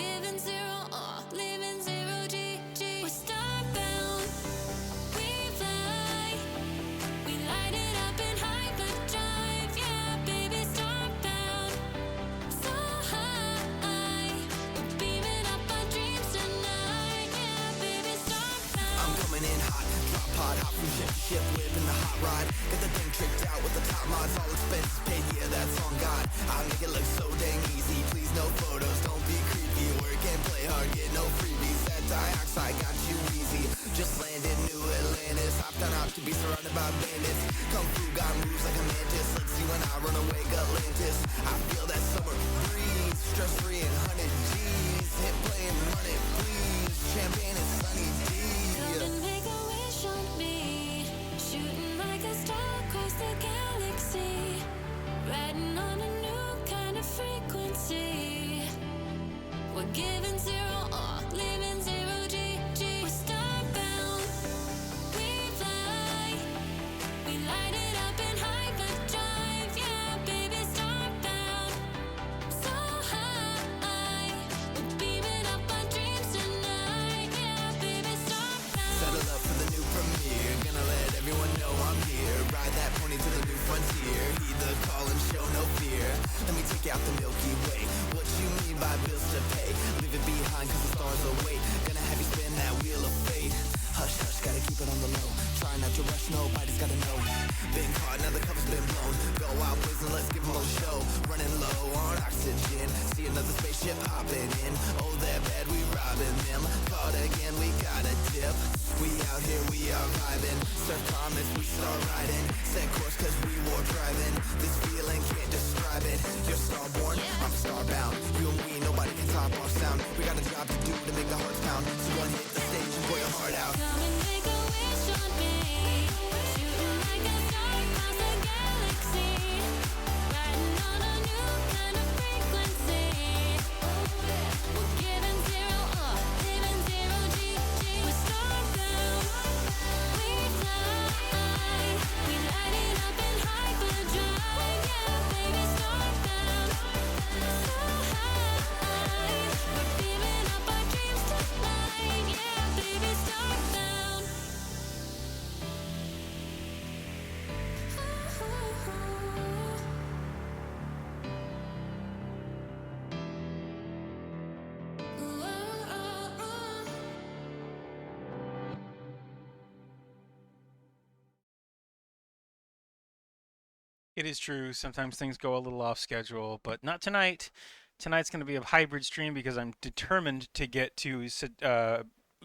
giving zero, leaving zero G. We're starbound, we fly. We light it up in hyperdrive, yeah, baby, starbound. So high, we're beaming up our dreams tonight, yeah, baby, starbound. I'm coming in hot, drop pod, hop from ship to ship, whipping the hot ride. Get the thing tricked out with the top mods, all expenses paid, yeah, that's on God. I'll make it look so dang easy, please no photos, don't be creepy. Work and play hard, get no freebies, that dioxide got you easy. Just landed New Atlantis, hopped on out to be surrounded by bandits. Kung Fu got moves like a mantis, let's see when I run away, Atlantis. I feel that summer breeze, stress free and 100 G's. Hit play and run it, please, champagne and sunny D. Come and make a wish on me, shooting like a star across the galaxy, riding on a new kind of frequency. We're giving zero, leaving zero G. We're starbound, we fly. We light it up in hyperdrive, yeah, baby, starbound. So high, we're beaming up our dreams tonight, yeah, baby, starbound. Settle up for the new premiere, gonna let everyone know I'm here. Ride that pony to the new frontier, heed the call and show no fear. Let me take you out the Milky Way, what you mean by bills to pay? Leave it behind cause the stars await, gonna have you spin that wheel of fate. Hush, hush, gotta keep it on the low, try not to rush, nobody's gotta know. Been caught, now the cover's been blown, go out blazing, let's give 'em a show. Running low on oxygen, see another spaceship hopping in. Oh, they're bad, we robbing them, caught again, we got a tip. We out here, we are vibing, surf comments, we start riding. Set course cause we war driving, this feeling can't describe it. You're starborn, I'm starbound, you and we, nobody can top our sound. We got a job to do to make the hearts pound, so go and hit the stage and pour your heart out. Come and make a wish on me, shooting like a star across the galaxy, riding on a new kind of frequency. We're giving zero, leaving zero G. We're starbound, we fly. We light it up in hyperdrive, yeah, baby, starbound. So high, we're beaming up our dreams tonight, yeah, baby, starbound. It is true, sometimes things go a little off schedule, but not tonight. Tonight's going to be a hybrid stream because I'm determined to get to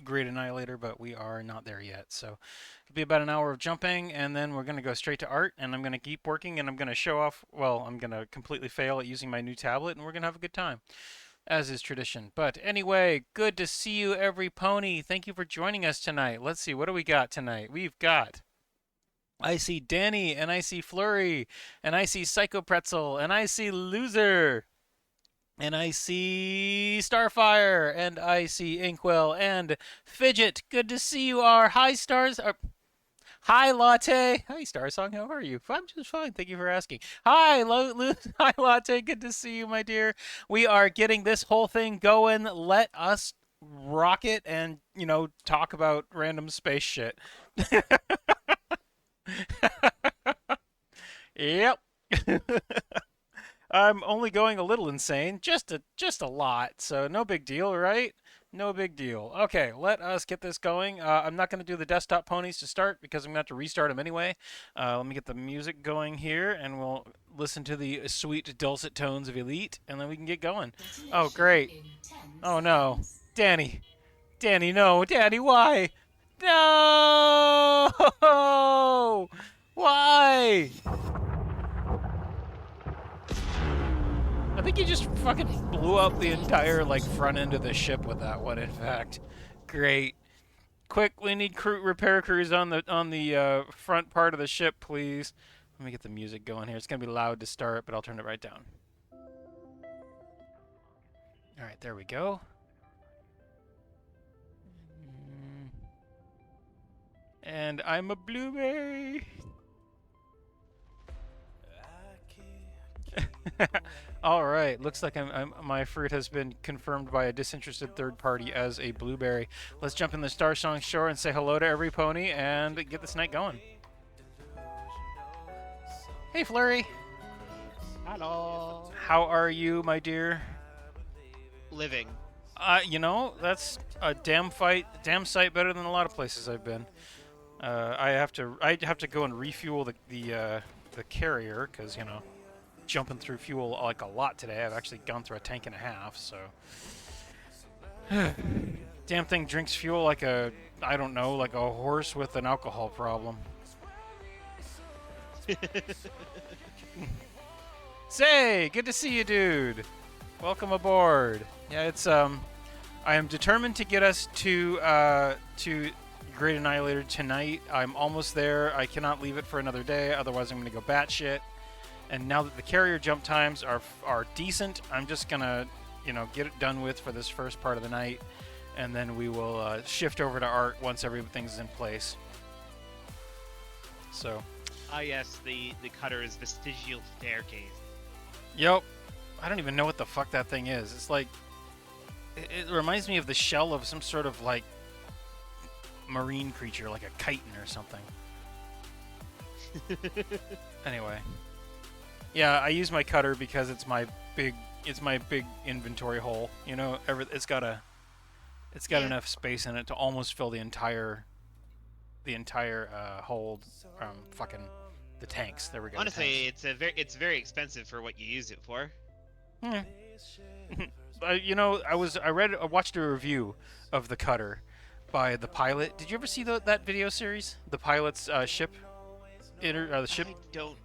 Great Annihilator, but we are not there yet. So it'll be about an hour of jumping, and then we're going to go straight to art, and I'm going to keep working, and I'm going to show off, well, I'm going to completely fail at using my new tablet, and we're going to have a good time, as is tradition. But anyway, good to see you, every pony. Thank you for joining us tonight. Let's see, what do we got tonight? We've got... I see Danny, and I see Flurry, and I see Psycho Pretzel, and I see Loser, and I see Starfire, and I see Inkwell, and Fidget. Good to see you, our Hi Stars. Hi Latte. Hi Starsong, how are you? I'm just fine, thank you for asking. Hi Hi Latte, good to see you, my dear. We are getting this whole thing going. Let us rock it and, you know, talk about random space shit. Yep. I'm only going a little insane, just a lot, so no big deal, right? No big deal. Okay, let us get this going. I'm not going to do the desktop ponies to start because I'm going to have to restart them anyway. Let me get the music going here, and we'll listen to the sweet dulcet tones of Elite, and then we can get going. Oh, great. Oh, no. Danny. Danny, no. Danny, why? No! Why? I think you just fucking blew up the entire, like, front end of the ship with that one, in fact. Great. Quick, we need repair crews on the front part of the ship, please. Let me get the music going here. It's going to be loud to start, but I'll turn it right down. All right, there we go. And I'm a blueberry. All right. Looks like my fruit has been confirmed by a disinterested third party as a blueberry. Let's jump in the Star Song shore and say hello to every pony and get this night going. Hey, Flurry. Hello. How are you, my dear? Living. That's a damn sight better than a lot of places I've been. I have to go and refuel the carrier because jumping through fuel like a lot today. I've actually gone through a tank and a half, so damn thing drinks fuel like I don't know, like a horse with an alcohol problem. Say, good to see you, dude. Welcome aboard. Yeah, it's I am determined to get us to Great Annihilator tonight. I'm almost there. I cannot leave it for another day, otherwise I'm going to go batshit. And now that the carrier jump times are decent, I'm just gonna get it done with for this first part of the night, and then we will shift over to art once everything's in place. So. Ah, yes, the cutter's vestigial staircase. Yep. I don't even know what the fuck that thing is. It's like it reminds me of the shell of some sort of like marine creature, like a chitin or something. Anyway. Yeah, I use my cutter because it's my big inventory hole. It's got enough space in it to almost fill the entire hold. Fucking the tanks. There we go. Honestly, it's very expensive for what you use it for. Yeah. I watched a review of the cutter by the pilot. Did you ever see that video series? The pilot's ship. The ship. I don't.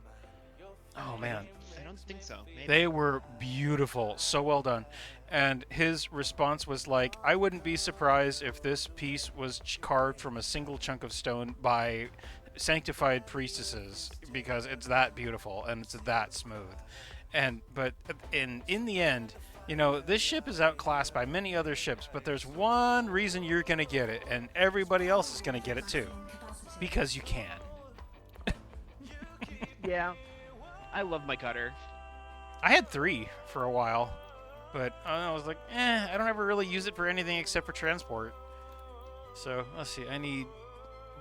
Oh man. I don't think so. Maybe. They were beautiful, so well done. And his response was like, I wouldn't be surprised if this piece was carved from a single chunk of stone by sanctified priestesses, because it's that beautiful and it's that smooth. But in the end, this ship is outclassed by many other ships, but there's one reason you're going to get it, and everybody else is going to get it too. Because you can. Yeah. I love my cutter. I had 3 for a while, but I was like, I don't ever really use it for anything except for transport. So, let's see, I need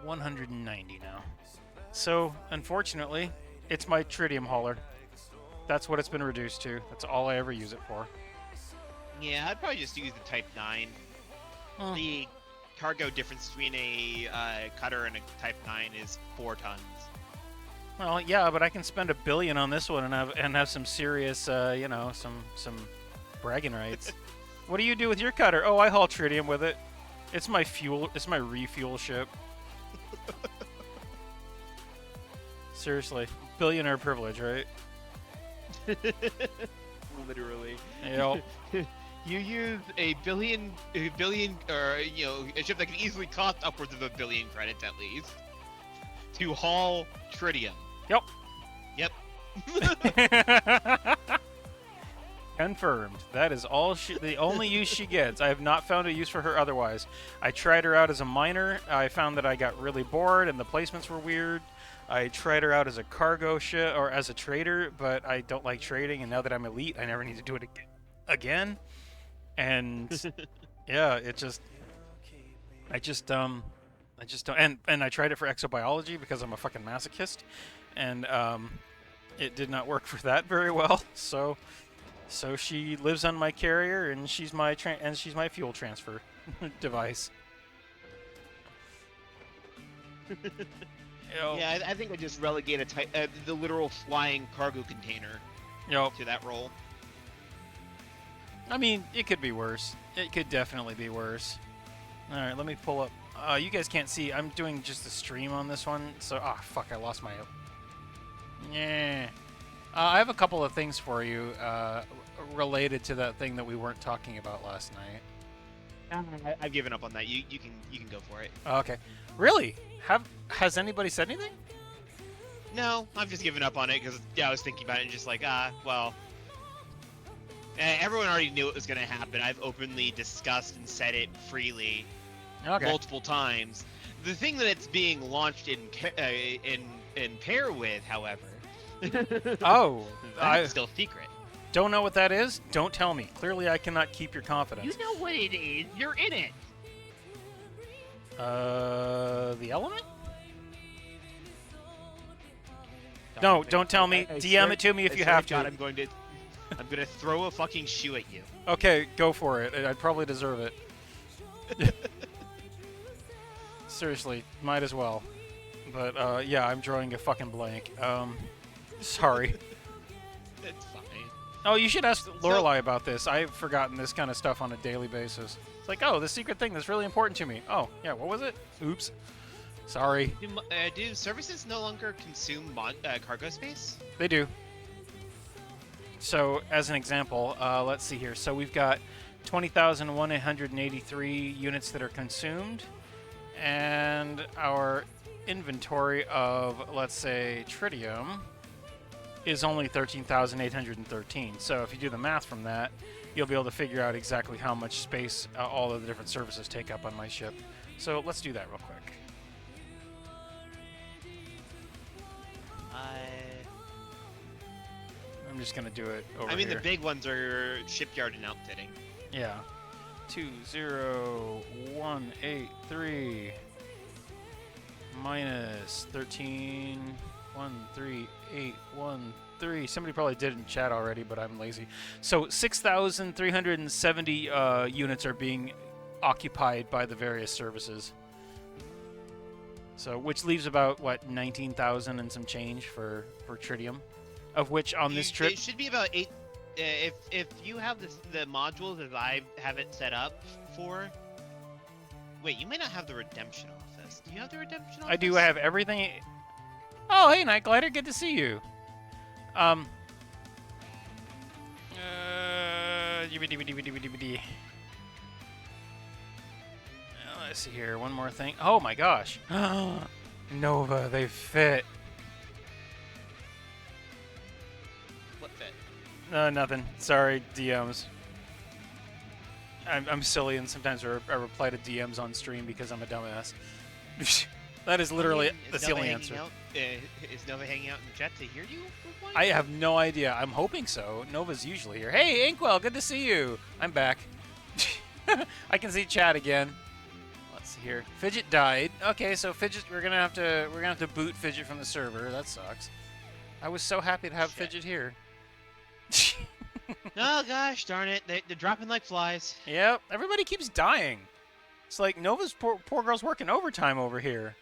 190 now. So, unfortunately, it's my tritium hauler. That's what it's been reduced to. That's all I ever use it for. Yeah, I'd probably just use the Type 9. The cargo difference between a cutter and a Type 9 is 4 tons. Well, yeah, but I can spend $1 billion on this one and have some serious, some bragging rights. What do you do with your cutter? Oh, I haul tritium with it. It's my fuel. It's my refuel ship. Seriously, billionaire privilege, right? Literally. Yep. You use a billion, or a ship that can easily cost upwards of $1 billion credits at least, to haul tritium. Yep. Yep. Confirmed. That is all the only use she gets. I have not found a use for her otherwise. I tried her out as a miner. I found that I got really bored and the placements were weird. I tried her out as a cargo ship or as a trader, but I don't like trading, and now that I'm elite, I never need to do it again. And yeah, I just don't. And I tried it for exobiology because I'm a fucking masochist, and it did not work for that very well. So she lives on my carrier, and she's my fuel transfer device. Yeah, I think I just relegate the literal flying cargo container to that role. I mean, it could be worse. It could definitely be worse. All right, let me pull up. You guys can't see. I'm doing just a stream on this one, so fuck, I lost my. Yeah. I have a couple of things for you related to that thing that we weren't talking about last night. I've given up on that. You can go for it. Okay. Really? Has anybody said anything? No, I've just given up on it because I was thinking about it and just like well. Everyone already knew it was going to happen. I've openly discussed and said it freely multiple times. The thing that it's being launched in pair with, however, oh, that's still secret. Don't know what that is? Don't tell me. Clearly, I cannot keep your confidence. You know what it is. You're in it. The element? No, don't tell me. DM it to me if you have to. God, I'm gonna throw a fucking shoe at you. Okay, go for it. I'd probably deserve it. Seriously, might as well. But, yeah, I'm drawing a fucking blank. Sorry. It's fine. Oh, you should ask Lorelai about this. I've forgotten this kind of stuff on a daily basis. It's like, oh, the secret thing that's really important to me. Oh, yeah, what was it? Oops. Sorry. Do services no longer consume cargo space? They do. So, as an example, let's see here. So we've got 20,183 units that are consumed, and our inventory of, let's say, tritium is only 13,813. So if you do the math from that, you'll be able to figure out exactly how much space all of the different services take up on my ship. So let's do that real quick. I'm just gonna do it over here. I mean, the big ones are shipyard and outfitting. Yeah. 20183 minus 13,13813. Somebody probably did in chat already, but I'm lazy. So 6,370 units are being occupied by the various services. So, which leaves about what 19,000 and some change for tritium, of which on this trip it should be about 8. If you have the modules as I have it set up for. Wait, you may not have the redemption office. Do you have the redemption office? I do have everything. Oh, hey, Night Glider, good to see you. Let's see here. One more thing. Oh my gosh. Nova, they fit. What fit? Nothing. Sorry, DMs. I'm silly, and sometimes I reply to DMs on stream because I'm a dumbass. That is literally that's the only answer. Is Nova hanging out in the chat to hear you? I have no idea. I'm hoping so. Nova's usually here. Hey, Inkwell, good to see you. I'm back. I can see chat again. Let's see here. Fidget died. Okay, so Fidget, we're gonna have to boot Fidget from the server. That sucks. I was so happy to have Fidget here. Oh gosh, darn it! They're dropping like flies. Yep. Everybody keeps dying. It's like Nova's poor girl's working overtime over here.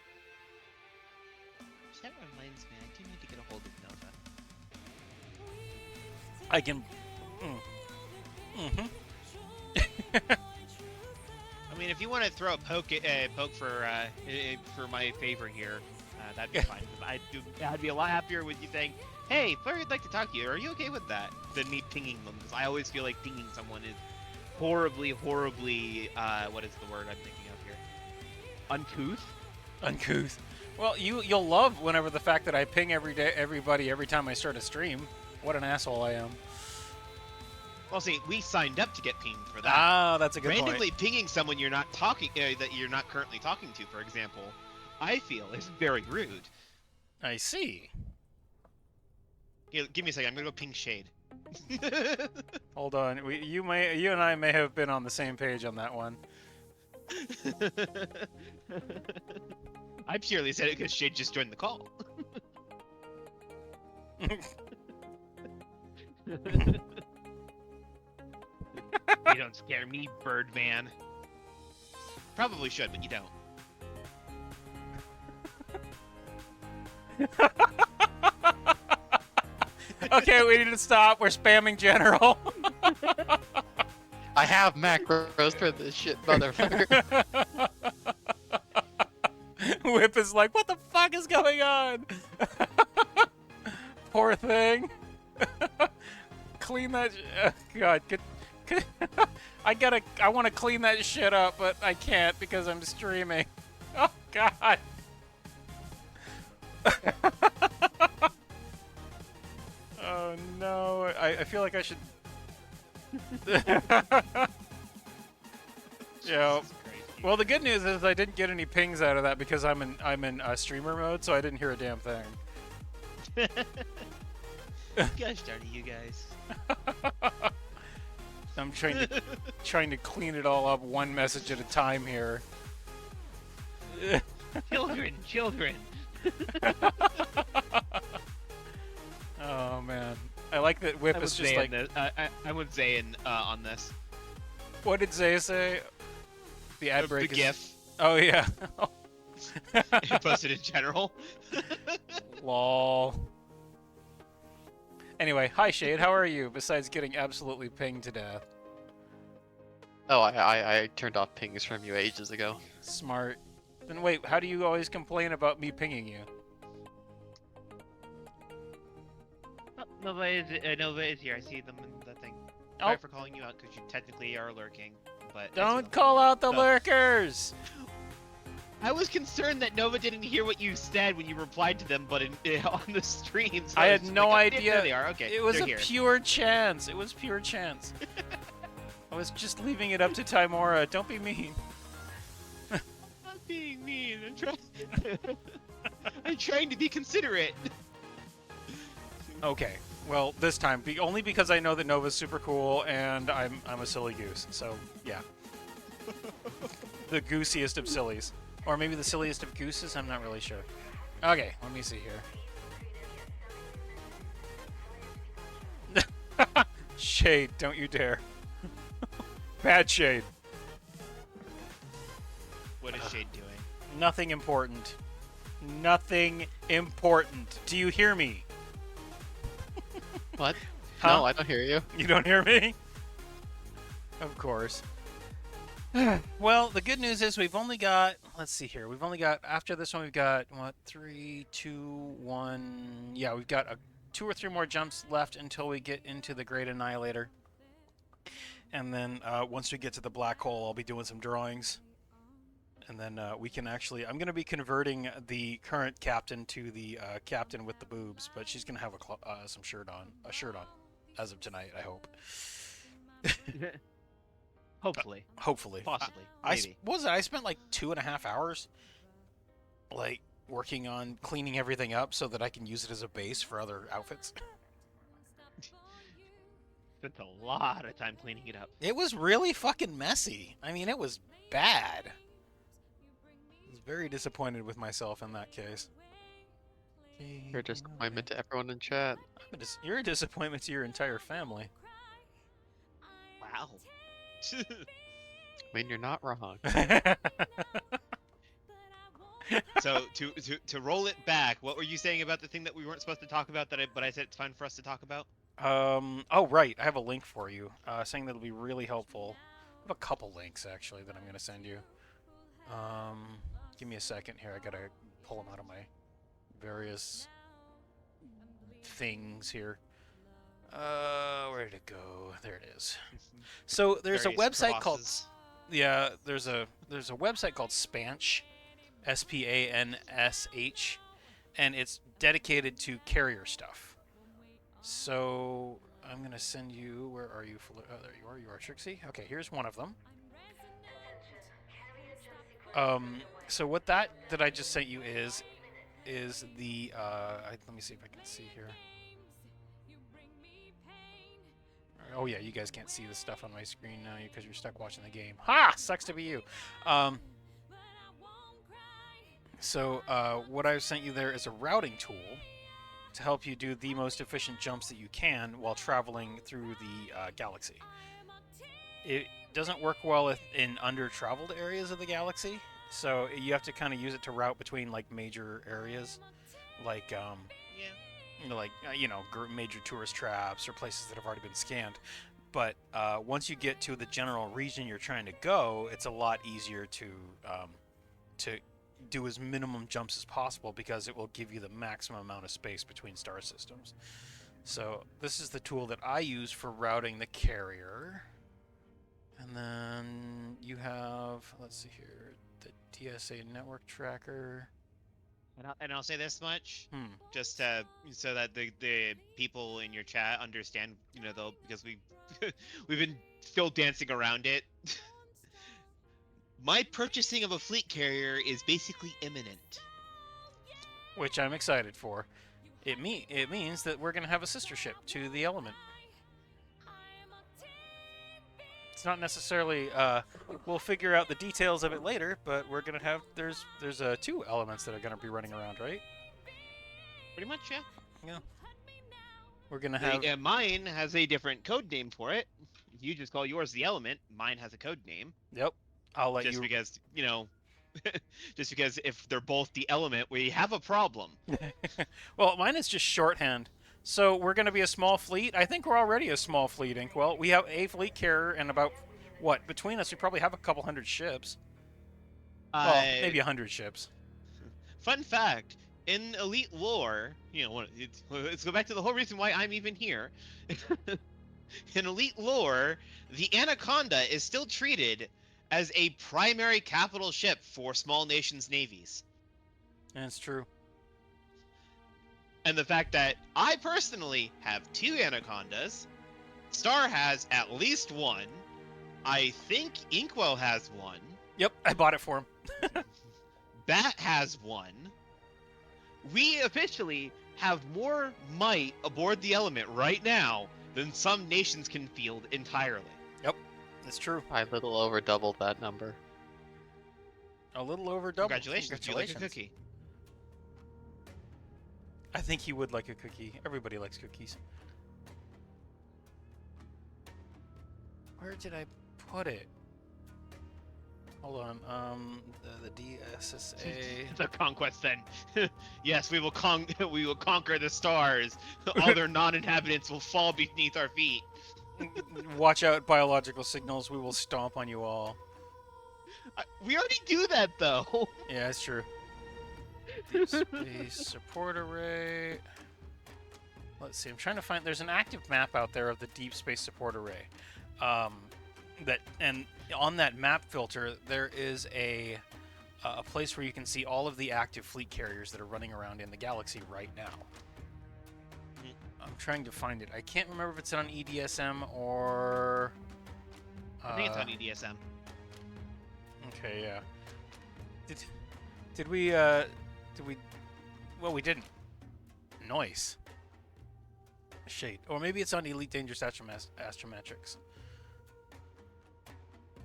That reminds me, I do need to get a hold of Nova. I can. I mean, if you want to throw a poke for my favor here, that'd be fine. I'd be a lot happier with you saying, "Hey, Flurry, I'd like to talk to you. Are you okay with that?" Than me pinging them, because I always feel like pinging someone is horribly, what is the word I'm thinking of here? Uncouth. Uncouth. Well, you'll love whenever the fact that I ping everybody every time I start a stream. What an asshole I am. Well, see, we signed up to get pinged for that. Ah, that's a good point. Randomly pinging someone you're not talking that you're not currently talking to, for example, I feel is very rude. I see. Yeah, give me a second. I'm gonna go ping Shade. Hold on. You and I may have been on the same page on that one. I purely said it because Shade just joined the call. You don't scare me, Birdman. Probably should, but you don't. Okay, we need to stop. We're spamming General. I have macros for this shit, motherfucker. Whip is like, what the fuck is going on? Poor thing. Clean that. God, I want to clean that shit up, but I can't because I'm streaming. Oh God. Oh no, I feel like I should. Yeah. Well, the good news is I didn't get any pings out of that because I'm in streamer mode, so I didn't hear a damn thing. Gosh darn it, you guys. I'm trying to clean it all up one message at a time here. Children. Oh man, I like that Whip is just like. I would Zayn on this. What did Zay say? The ad break The is. GIF. Oh yeah. Posted in general. Lol. Anyway, hi Shade, how are you? Besides getting absolutely pinged to death. Oh, I turned off pings from you ages ago. Smart. Then wait, how do you always complain about me pinging you? Nova is here. I see them in the thing. Oh. Sorry for calling you out because you technically are lurking, but I see Don't them. call out the So- lurkers! I was concerned that Nova didn't hear what you said when you replied to them, but on the stream. So I was had just no like, oh, idea. There they are. Okay, It was they're a here. pure chance. It was pure chance. I was just leaving it up to Timora. Don't be mean. I'm not being mean. I'm trying to be considerate. Okay. Well, this time, only because I know that Nova's super cool and I'm a silly goose. So yeah, the goosiest of sillies, or maybe the silliest of gooses. I'm not really sure. Okay, let me see here. Shade, don't you dare. Bad Shade. What is Shade doing? Nothing important. Nothing important. Do you hear me? What? Huh? No, I don't hear you. You don't hear me? Of course. Well, the good news is we've only got, let's see here, we've only got, after this one, we've got, what, 3, 2, 1, yeah, we've got 2 or 3 more jumps left until we get into the Great Annihilator. And then once we get to the black hole, I'll be doing some drawings. And then we can actually, I'm going to be converting the current captain to the captain with the boobs, but she's going to have some shirt on, as of tonight, I hope. Hopefully. Hopefully. Possibly. I Maybe. I spent like 2.5 hours, like, working on cleaning everything up so that I can use it as a base for other outfits. Spent a lot of time cleaning it up. It was really fucking messy. I mean, it was bad. I was very disappointed with myself in that case. You're a disappointment to everyone in chat. You're a disappointment to your entire family. Wow. I mean, you're not wrong. So to roll it back, what were you saying about the thing that we weren't supposed to talk about? But I said it's fine for us to talk about. Oh right, I have a link for you, saying that'll be really helpful. I have a couple links actually that I'm gonna send you. Give me a second here. I gotta pull them out of my various things here. Where did it go? There it is. So there's a Various website called crevasses. there's a website called Spansh, SPANSH, and it's dedicated to carrier stuff. So I'm gonna send you. Where are you? There you are. You are Trixie. Okay, here's one of them. So what that I just sent you is the let me see if I can see here. Oh yeah, you guys can't see the stuff on my screen now because you're stuck watching the game. Ha! Sucks to be you. So what I've sent you there is a routing tool to help you do the most efficient jumps that you can while traveling through the galaxy. It doesn't work well in under-traveled areas of the galaxy, so you have to kind of use it to route between like major areas, like major tourist traps or places that have already been scanned. But once you get to the general region you're trying to go, it's a lot easier to do as minimum jumps as possible because it will give you the maximum amount of space between star systems. So this is the tool that I use for routing the carrier. And then you have, let's see here, the DSA network tracker. And I'll say this much, Hmm. just so that the people in your chat understand, because we've been still dancing around it. My purchasing of a fleet carrier is basically imminent. Which I'm excited for. It means that we're going to have a sister ship to the Element. It's not necessarily. We'll figure out the details of it later, but we're gonna have there's 2 elements that are gonna be running around, right? Pretty much, yeah. Yeah. We're gonna have. Mine has a different code name for it. You just call yours the element. Mine has a code name. Yep. I'll let Just you. because, just because if they're both the element, we have a problem. Well, mine is just shorthand. So we're going to be a small fleet. I think we're already a small fleet, Inkwell. We have a fleet carrier and about, what, between us, we probably have a couple hundred ships. Well, maybe 100 ships. Fun fact, in Elite lore, let's go back to the whole reason why I'm even here. In Elite lore, the Anaconda is still treated as a primary capital ship for small nations' navies. That's true. And the fact that I personally have 2 Anacondas, Star has at least 1, I think Inkwell has 1. Yep, I bought it for him. Bat has 1. We officially have more might aboard the element right now than some nations can field entirely. Yep, that's true. I little over doubled that number. A little over double. Congratulations, you like a cookie. I think he would like a cookie. Everybody likes cookies. Where did I put it? Hold on. The DSSA. The conquest then. Yes, we will conquer the stars. All their non-inhabitants will fall beneath our feet. Watch out, biological signals. We will stomp on you all. We already do that though. Yeah, that's true. Deep space support array. Let's see. I'm trying to find. There's an active map out there of the deep space support array. And on that map filter, there is a place where you can see all of the active fleet carriers that are running around in the galaxy right now. I'm trying to find it. I can't remember if it's on EDSM or. I think it's on EDSM. Okay, yeah. Did we? Well, we didn't. Noise. Shade. Or maybe it's on Elite Dangerous Astrometrics.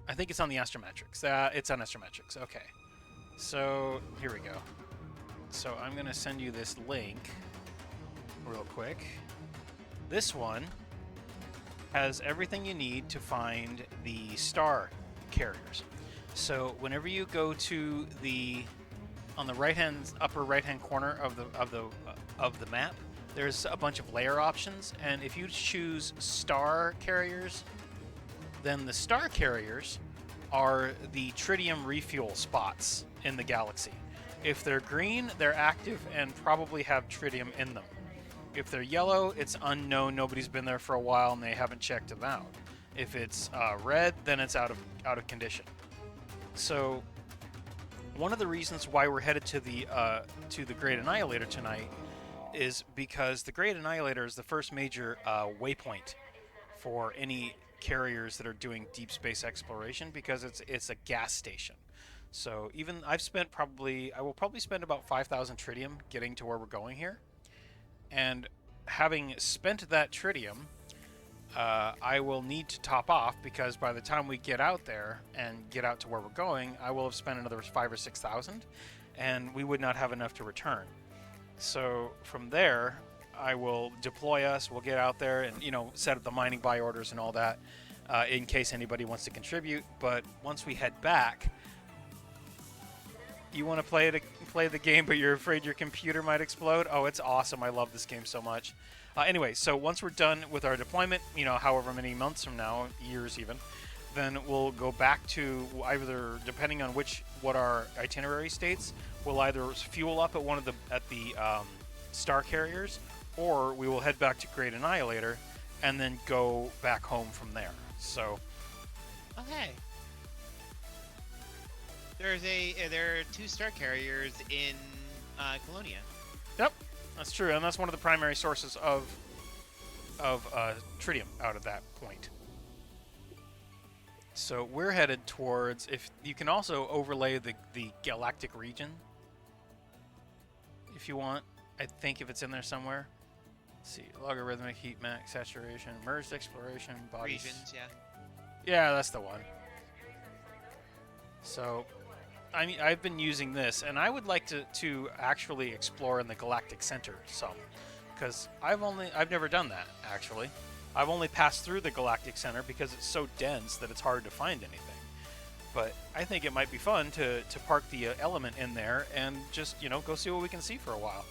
I think it's on the Astrometrics. It's on Astrometrics. Okay. So, here we go. So, I'm going to send you this link real quick. This one has everything you need to find the star carriers. So, whenever you go to the on the upper right-hand corner of the map, there's a bunch of layer options, and if you choose star carriers, then the star carriers are the tritium refuel spots in the galaxy. If they're green, they're active and probably have tritium in them. If they're yellow, it's unknown, nobody's been there for a while and they haven't checked them out. If it's red, then it's out of condition. So one of the reasons why we're headed to the Great Annihilator tonight is because the Great Annihilator is the first major waypoint for any carriers that are doing deep space exploration, because it's a gas station. So even I will probably spend about 5,000 tritium getting to where we're going here, and having spent that tritium, I will need to top off, because by the time we get out there and get out to where we're going, I will have spent another 5,000 or 6,000, and we would not have enough to return. So from there, I will deploy us. We'll get out there and set up the mining buy orders and all that, in case anybody wants to contribute. But once we head back, you want to play the game, but you're afraid your computer might explode. Oh, it's awesome! I love this game so much. Anyway, so once we're done with our deployment, however many months from now, years even, then we'll go back to either, depending on what our itinerary states, we'll either fuel up at the star carriers, or we will head back to Great Annihilator and then go back home from there. So, okay. There are 2 star carriers in Colonia. Yep, that's true, and that's one of the primary sources of tritium out of that point. So we're headed towards. If you can also overlay the galactic region, if you want. I think if it's in there somewhere. Let's see, logarithmic heat map, saturation, merged exploration, bodies. Regions, yeah. Yeah, that's the one. So, I mean, I've been using this, and I would like to actually explore in the Galactic Center some, because I've never done that actually. I've only passed through the Galactic Center because it's so dense that it's hard to find anything. But I think it might be fun to park the element in there and just go see what we can see for a while.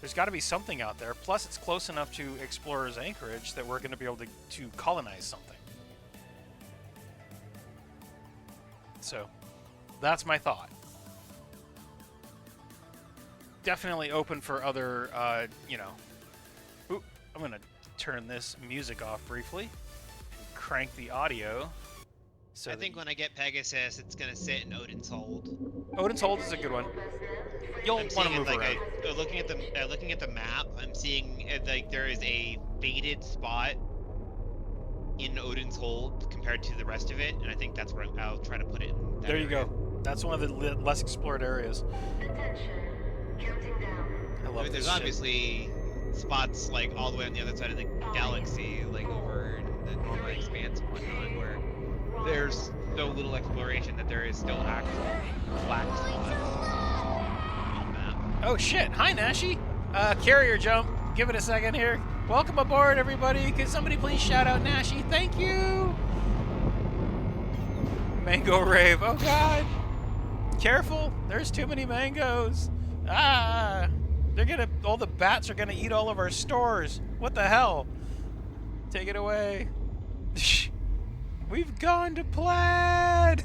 There's got to be something out there. Plus, it's close enough to Explorer's Anchorage that we're going to be able to colonize something. So, that's my thought. Definitely open for other, Ooh, I'm going to turn this music off briefly and crank the audio. So I think when I get Pegasus, it's gonna sit in Odin's Hold. Odin's Hold is a good one. You'll I'm want seeing to it move like around. looking at the map. I'm seeing like there is a faded spot in Odin's Hold compared to the rest of it, and I think that's where I'll try to put it in. There you go. That's one of the less explored areas. I love There's this shit. obviously spots like all the way on the other side of the galaxy, like over in the Normal Expanse and whatnot, where there's so little exploration that there is still actual black spots on the map. Oh shit! Hi Nashi. Carrier jump. Give it a second here. Welcome aboard, everybody. Could somebody please shout out Nashi? Thank you. Mango rave. Oh god. Careful. There's too many mangoes. Ah. All the bats are gonna eat all of our stores. What the hell? Take it away. We've gone to plaid.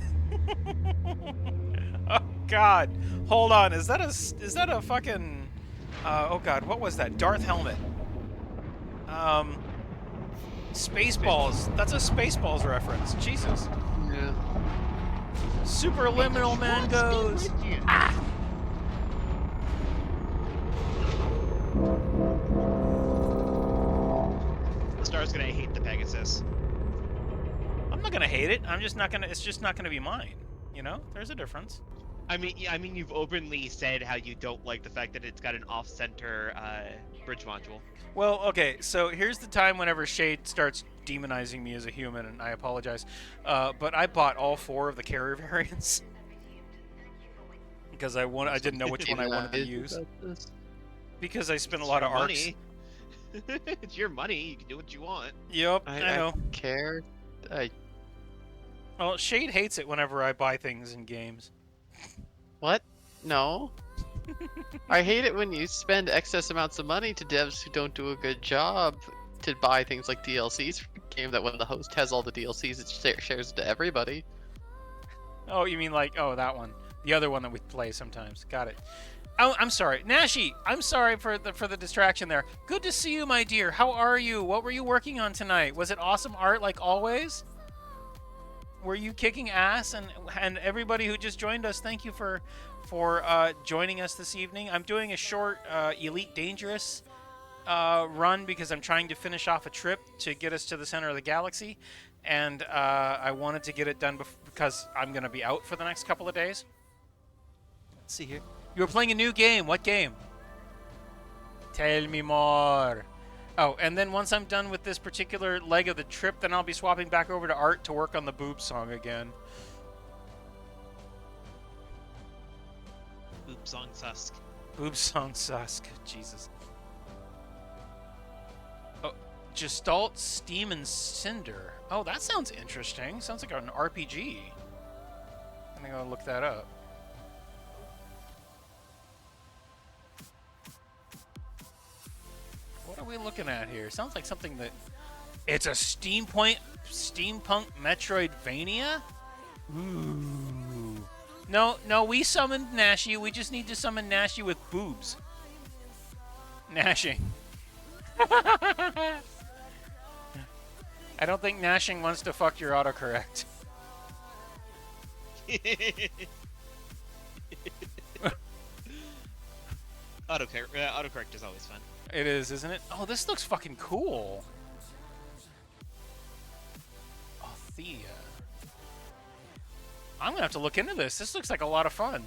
Oh god. Hold on. Is that a fucking oh god, what was that? Darth helmet. Spaceballs. That's a Spaceballs reference. Jesus. Yeah. Superliminal mangoes. Ah! The Star's gonna hate the Pegasus. I'm not gonna hate it. It's just not gonna be mine. There's a difference. I mean, you've openly said how you don't like the fact that it's got an off-center bridge module. Well, okay, so here's the time whenever Shade starts demonizing me as a human, and I apologize. But I bought all 4 of the carrier variants because I didn't know which one I wanted to use. Because I spent a lot of arcs. Money. It's your money. You can do what you want. Yep, I know. Care. Well, Shade hates it whenever I buy things in games. What? No. I hate it when you spend excess amounts of money to devs who don't do a good job to buy things like DLCs for a game that when the host has all the DLCs, it shares it to everybody. Oh, you mean that one. The other one that we play sometimes. Got it. Oh, I'm sorry. Nashi, I'm sorry for the distraction there. Good to see you, my dear. How are you? What were you working on tonight? Was it awesome art like always? Were you kicking ass? And everybody who just joined us, thank you for joining us this evening. I'm doing a short Elite Dangerous run because I'm trying to finish off a trip to get us to the center of the galaxy. And I wanted to get it done because I'm going to be out for the next couple of days. Let's see here. You were playing a new game. What game? Tell me more. Oh, and then once I'm done with this particular leg of the trip, then I'll be swapping back over to art to work on the boob song again. Boob song Susk. Boob song Susk. Jesus. Oh, Gestalt, Steam, and Cinder. Oh, that sounds interesting. Sounds like an RPG. I'm gonna go look that up. What are we looking at here? Sounds like something that... It's a steampunk Metroidvania? Ooh. No, we summoned Nashi. We just need to summon Nashi with boobs. Nashing. I don't think Nashing wants to fuck your autocorrect. Autocorrect is always fun. It is, isn't it? Oh, this looks fucking cool. Thea. I'm gonna have to look into this. This looks like a lot of fun.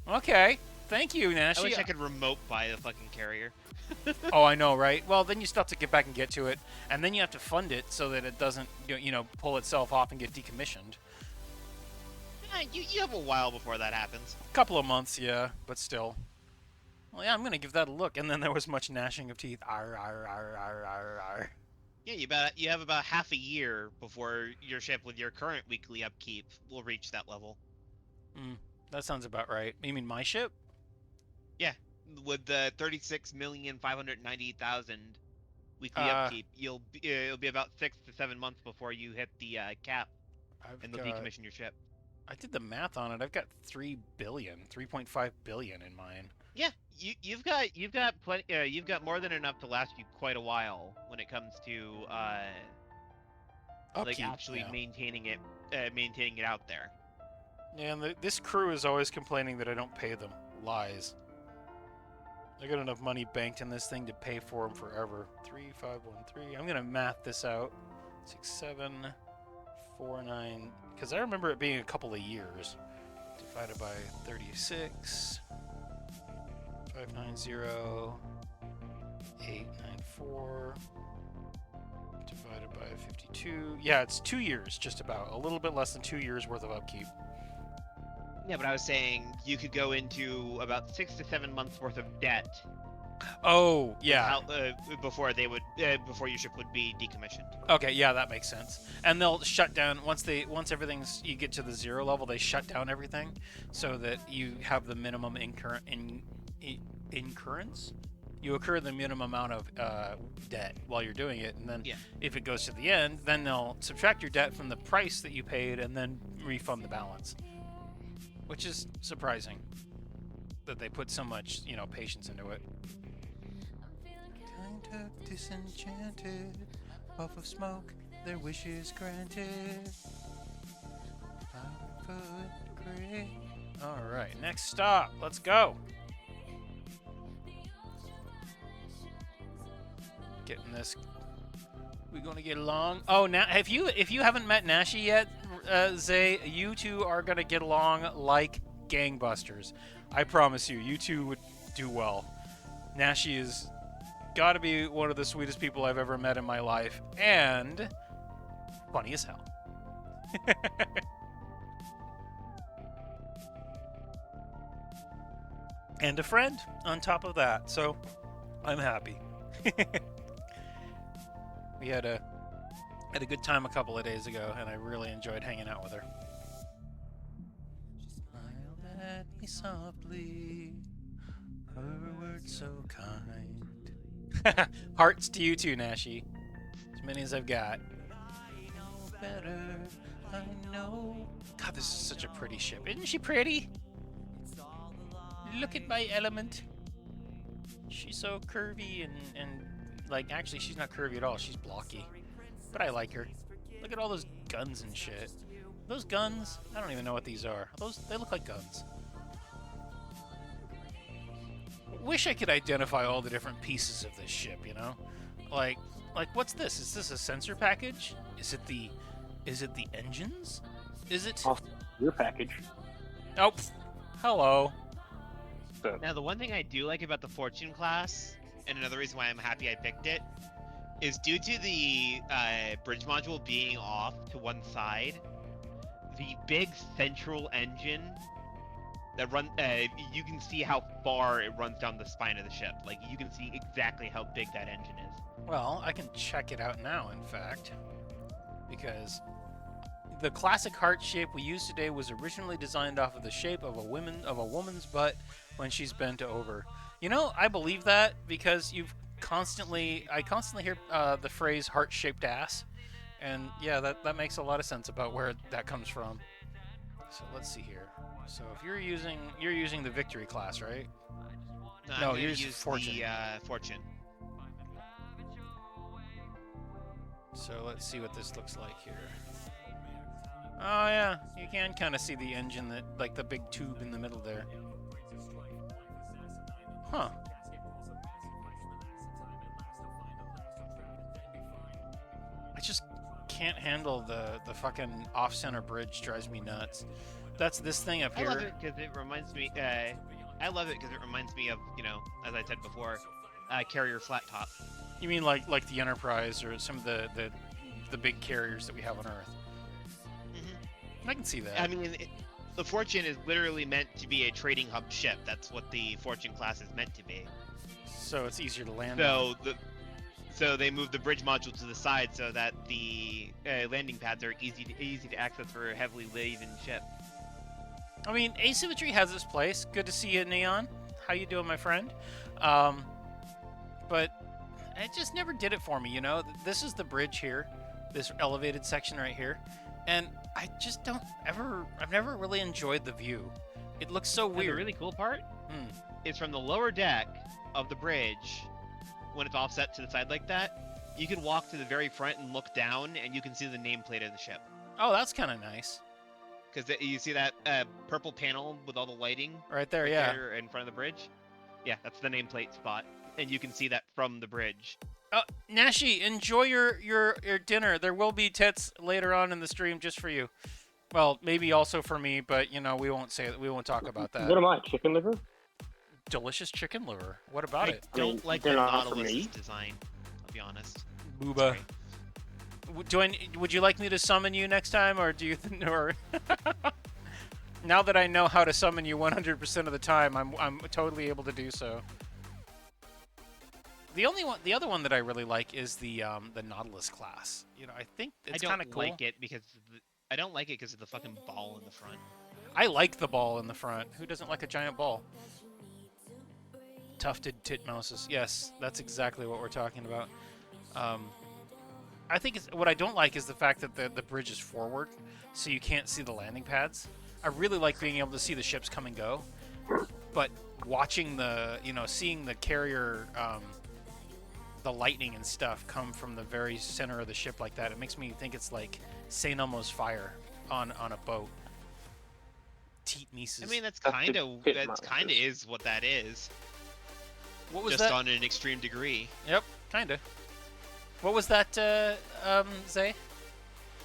Okay. Thank you, Nashi. I wish I could remote buy the fucking carrier. Oh, I know, right? Well, then you still have to get back and get to it, and then you have to fund it so that it doesn't, pull itself off and get decommissioned. You have a while before that happens. Couple of months, yeah, but still. Well, yeah, I'm gonna give that a look. And then there was much gnashing of teeth. Arr, arr, arr, arr, arr, arr. Yeah, you have about half a year before your ship with your current weekly upkeep will reach that level. That sounds about right. You mean my ship? Yeah, with the 36,590,000 weekly Uh, upkeep, it'll be about 6 to 7 months before you hit the cap, I've and they'll got. decommission your ship. I did the math on it. I've got 3 billion, 3.5 billion in mine. Yeah, you've got plenty. You've got more than enough to last you quite a while when it comes to like Upkeep, actually yeah. maintaining it out there. Yeah, and this crew is always complaining that I don't pay them. Lies. I got enough money banked in this thing to pay for them forever. 3513. I'm gonna math this out. 6749. Because I remember it being a couple of years. Divided by 36. 590. 894. Divided by 52. Yeah, it's 2 years, just about. A little bit less than 2 years worth of upkeep. Yeah, but I was saying you could go into about 6 to 7 months worth of debt. Oh, yeah. Before before your ship would be decommissioned. Okay, yeah, that makes sense. And they'll shut down once everything's you get to the 0 level, they shut down everything so that you have the minimum incurrence. You incur the minimum amount of debt while you're doing it, and then if it goes to the end, then they'll subtract your debt from the price that you paid and then refund the balance. Which is surprising that they put so much, patience into it. Kind of disenchanted, puff of smoke, their wishes granted. All right, next stop. Let's go. Getting this. We're gonna get along. Oh, now if you haven't met Nashi yet, Zay, you two are gonna get along like gangbusters. I promise you, you two would do well. Nashi is gotta be one of the sweetest people I've ever met in my life, and funny as hell. And a friend on top of that, so I'm happy. We had a good time a couple of days ago, and I really enjoyed hanging out with her. She smiled at me softly, her words so kind. Hearts to you too, Nashi. As many as I've got. I know better, I know. God, this is such a pretty ship. Isn't she pretty? Look at my element. She's so curvy and like, actually, she's not curvy at all. She's blocky. But I like her. Look at all those guns and shit. Those guns? I don't even know what these are. They look like guns. Wish I could identify all the different pieces of this ship, Like what's this? Is this a sensor package? Is it the engines? Is it? Oh, your package. Oh, hello. So, Now, the one thing I do like about the Fortune class, and another reason why I'm happy I picked it, is due to the bridge module being off to one side, the big central engine that you can see how far it runs down the spine of the ship. Like, you can see exactly how big that engine is. Well, I can check it out now, in fact, because the classic heart shape we use today was originally designed off of the shape of a woman's butt when she's bent over. I believe that because I constantly hear the phrase heart-shaped ass, and yeah, that makes a lot of sense about where that comes from. So let's see here. So if you're using the Victory class, right? No, you're use using Fortune. the Fortune. So let's see what this looks like here. Oh yeah, you can kind of see the engine, like the big tube in the middle there. Huh. I just can't handle the fucking off-center bridge. Drives me nuts. That's this thing up here. I love it because it reminds me. I love it because it reminds me of, as I said before, carrier flat top. You mean like the Enterprise or some of the big carriers that we have on Earth? I can see that. I mean, the Fortune is literally meant to be a trading hub ship. That's what the Fortune class is meant to be. So it's easier to land on. So they move the bridge module to the side so that the landing pads are easy to access for a heavily laden ship. I mean, asymmetry has its place. Good to see you, Neon. How you doing, my friend? But it just never did it for me, you know? This is the bridge here, this elevated section right here, and I just I've never really enjoyed the view. It looks so And weird. the really cool part is from the lower deck of the bridge, when it's offset to the side like that, you can walk to the very front and look down, and you can see the nameplate of the ship. Oh, that's kind of nice. Because you see that purple panel with all the lighting Right there, yeah. there in front of the bridge? Yeah, that's the nameplate spot, and you can see that from the bridge. Nashi, enjoy your dinner. There will be tits later on in the stream just for you. Well, maybe also for me, but you know we won't talk about that. What am I? Chicken liver? Delicious chicken liver. What about it? I don't like the they're not for Nautilus me. design, I'll be honest. Booba. Would you like me to summon you next time, or do you or now that I know how to summon you 100% of the time, I'm totally able to do so. The other one that I really like is the Nautilus class. You know, I think it's kind of cool. I don't like it because of the fucking ball in the front. I like the ball in the front. Who doesn't like a giant ball? Tufted titmouses. Yes, that's exactly what we're talking about. I think what I don't like is the fact that the bridge is forward, so you can't see the landing pads. I really like being able to see the ships come and go, but watching seeing the carrier, the lightning and stuff come from the very center of the ship like that, it makes me think it's like St. Elmo's fire on a boat. Titmouses. I mean, that's the kind of titmouses. is what that is. What was Just that? on an extreme degree. Yep, kind of. What was that, Zay?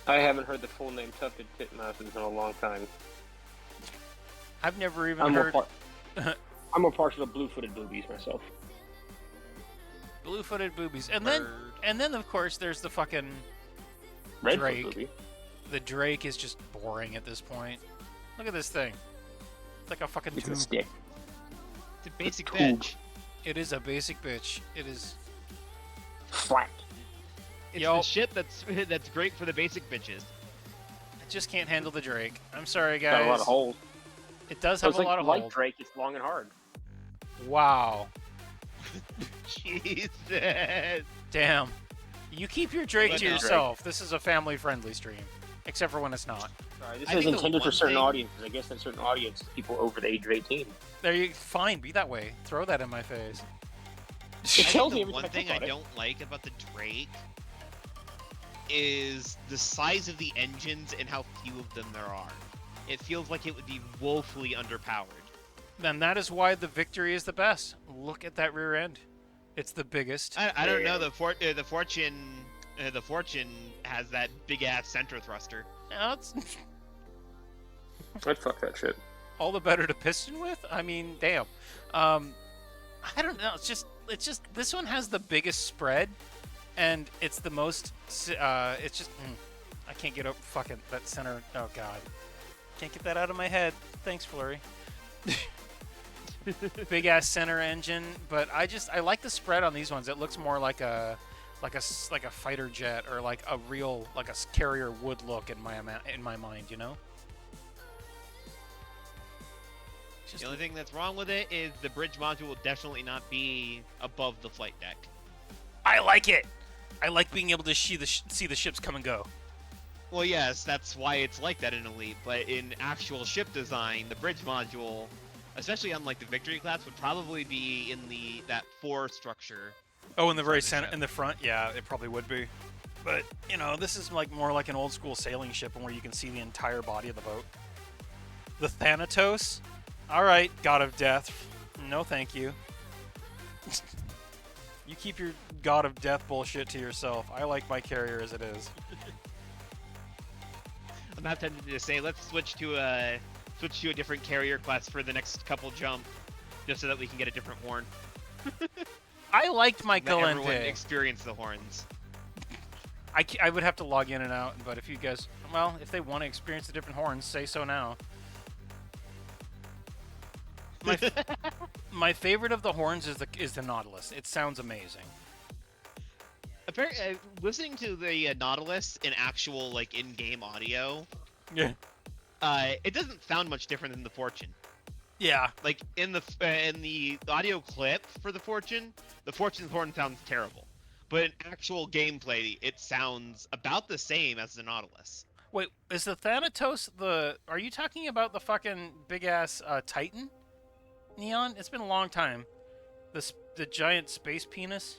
I haven't heard the full name tufted titmouses in a long time. I've never even I'm heard I'm more partial to blue-footed boobies myself. blue-footed boobies. And Bird. then of course there's the fucking Red-foot Drake. booby. The Drake is just boring at this point. Look at this thing. It's like a fucking It's a tube. stick. It's a basic Cool. bitch. It is a basic bitch. It is. Flat. It's Yo. the ship that's great for the basic bitches. I just can't handle the Drake. I'm sorry, guys. Got a lot of holes. It does So have it's a like lot of light holes. Drake. It's long and hard. Wow. Jesus. Damn. You keep your Drake But to no. yourself. This is a family-friendly stream, except for when it's not. Sorry, this I is think the intended for one certain thing- audiences. I guess that certain audience, people over the age of 18. There you. Fine. Be that way. Throw that in my face. It I tells think me the every time one thing think I about it. don't like about the Drake is the size of the engines and how few of them there are. It feels like it would be woefully underpowered. Then that is why the Victory is the best. Look at that rear end. It's the biggest. I don't know. The Fortune has that big ass center thruster. Yeah, it's I'd fuck that shit. all the better to piston with. I mean, damn. I don't know. It's just this one has the biggest spread, and it's the most. It's just I can't get up fucking that center. Oh god, can't get that out of my head. Thanks, Flurry. Big ass center engine, but I like the spread on these ones. It looks more like a fighter jet or like a real carrier would look in my mind, you know. Just The only thing that's wrong with it is the bridge module will definitely not be above the flight deck. I like it. I like being able to see the ships come and go. Well, yes, that's why it's like that in Elite, but in actual ship design, the bridge module, especially on like the Victory class, would probably be in that 4 structure. Oh, in the very Front of the center, ship. in the front, yeah, it probably would be. But you know, this is like more like an old school sailing ship, where you can see the entire body of the boat. The Thanatos. All right, God of Death. No, thank you. You keep your God of Death bullshit to yourself. I like my carrier as it is. I'm not tempted to say let's switch to a different carrier class for the next couple jump, just so that we can get a different horn. I liked Let everyone Michelante. experience the horns. I would have to log in and out, but if you guys, well, if they want to experience the different horns, say so now. My favorite of the horns is the Nautilus. It sounds amazing. Listening to the Nautilus in actual like in-game audio, Yeah. it doesn't sound much different than the Fortune. Yeah. Like in the audio clip for the Fortune's horn sounds terrible. But in actual gameplay, it sounds about the same as the Nautilus. Wait, is the Thanatos the? Are you talking about the fucking big ass Titan? Neon? It's been a long time. The giant space penis.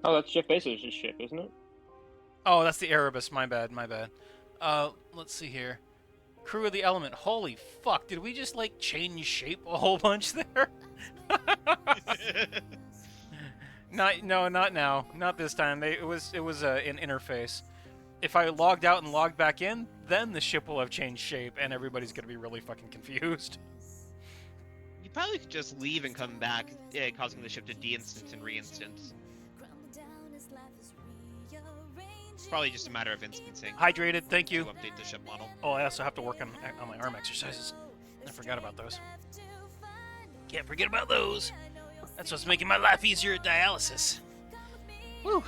Oh, that's Jeff Bezos' ship, isn't it? Oh, that's the Erebus. My bad. Let's see here. Crew of the Element. Holy fuck! Did we just like change shape a whole bunch there? Not now. Not this time. It was an interface. If I logged out and logged back in, then the ship will have changed shape, and everybody's gonna be really fucking confused. You probably could just leave and come back, causing the ship to de-instance and re-instance. It's probably just a matter of instancing Hydrated. Thank to you. update the ship model. Oh, I also have to work on my arm exercises. I forgot about those. Can't forget about those. That's what's making my life easier at dialysis. Woo.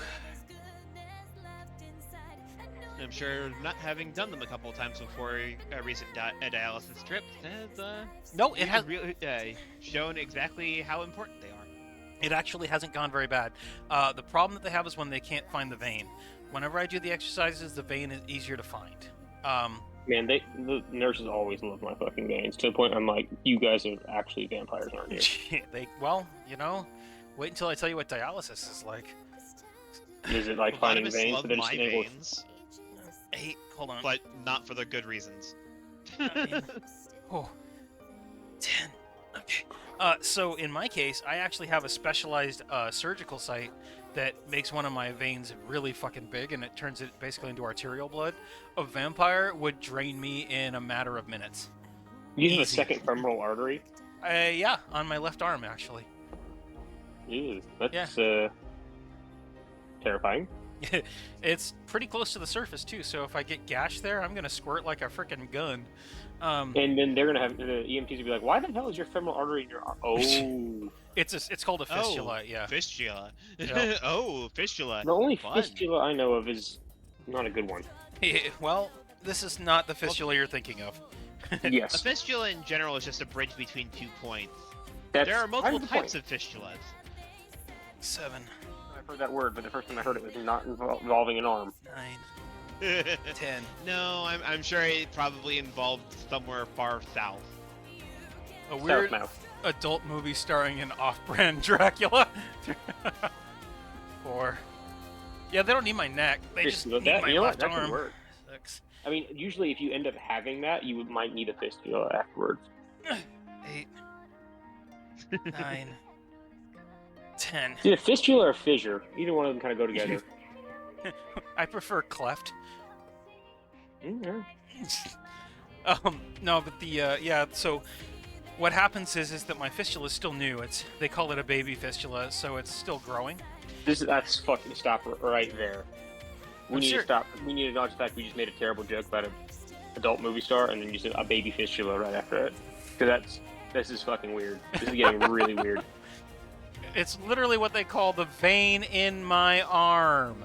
I'm sure not having done them a couple of times before a recent dialysis trip has No, it has. really shown exactly how important they are. It actually hasn't gone very bad. The problem that they have is when they can't find the vein. Whenever I do the exercises, the vein is easier to find. Man, the nurses always love my fucking veins to the point I'm like, you guys are actually vampires, aren't you? Well, wait until I tell you what dialysis is like. Is it like finding Lobotomists veins love that are just my able? veins, Hey, hold on. but not for the good reasons. Oh, 10. Okay. So in my case, I actually have a specialized surgical site that makes one of my veins really fucking big, and it turns it basically into arterial blood. A vampire would drain me in a matter of minutes. You have a Easy. second femoral artery? Yeah, on my left arm, actually. Ew, that's terrifying. It's pretty close to the surface, too, so if I get gashed there, I'm going to squirt like a freaking gun. And then they're gonna have the EMTs will be like, "Why the hell is your femoral artery in your arm?" Oh, It's called a fistula, yeah. Fistula. Yeah. Oh, fistula. the only Fun. fistula I know of is not a good one. Well, this is not the fistula you're thinking of. A Yes, fistula in general is just a bridge between 2 points. that's There are multiple kind of the types point. of fistulas. 7, I've heard that word, but the first time I heard it was not involving an arm. 9, 10. No, I'm sure it probably involved somewhere far south. A weird Southmouth. adult movie starring an off-brand Dracula. 4. Yeah, they don't need my neck. They just Fistula. need That, my you know what? left That could arm. work. 6, I mean, usually if you end up having that, you might need a fistula afterwards. 8, 9, 10. See, a fistula or a fissure, either one of them kind of go together. I prefer cleft. Mm-hmm. No, but yeah. So what happens is that my fistula is still new. They call it a baby fistula, so it's still growing. That's fucking stop right there. We I'm need sure- to stop. We need to acknowledge the fact we just made a terrible joke about an adult movie star, and then you said a baby fistula right after it. Because this is fucking weird. This is getting really weird. It's literally what they call the vein in my arm.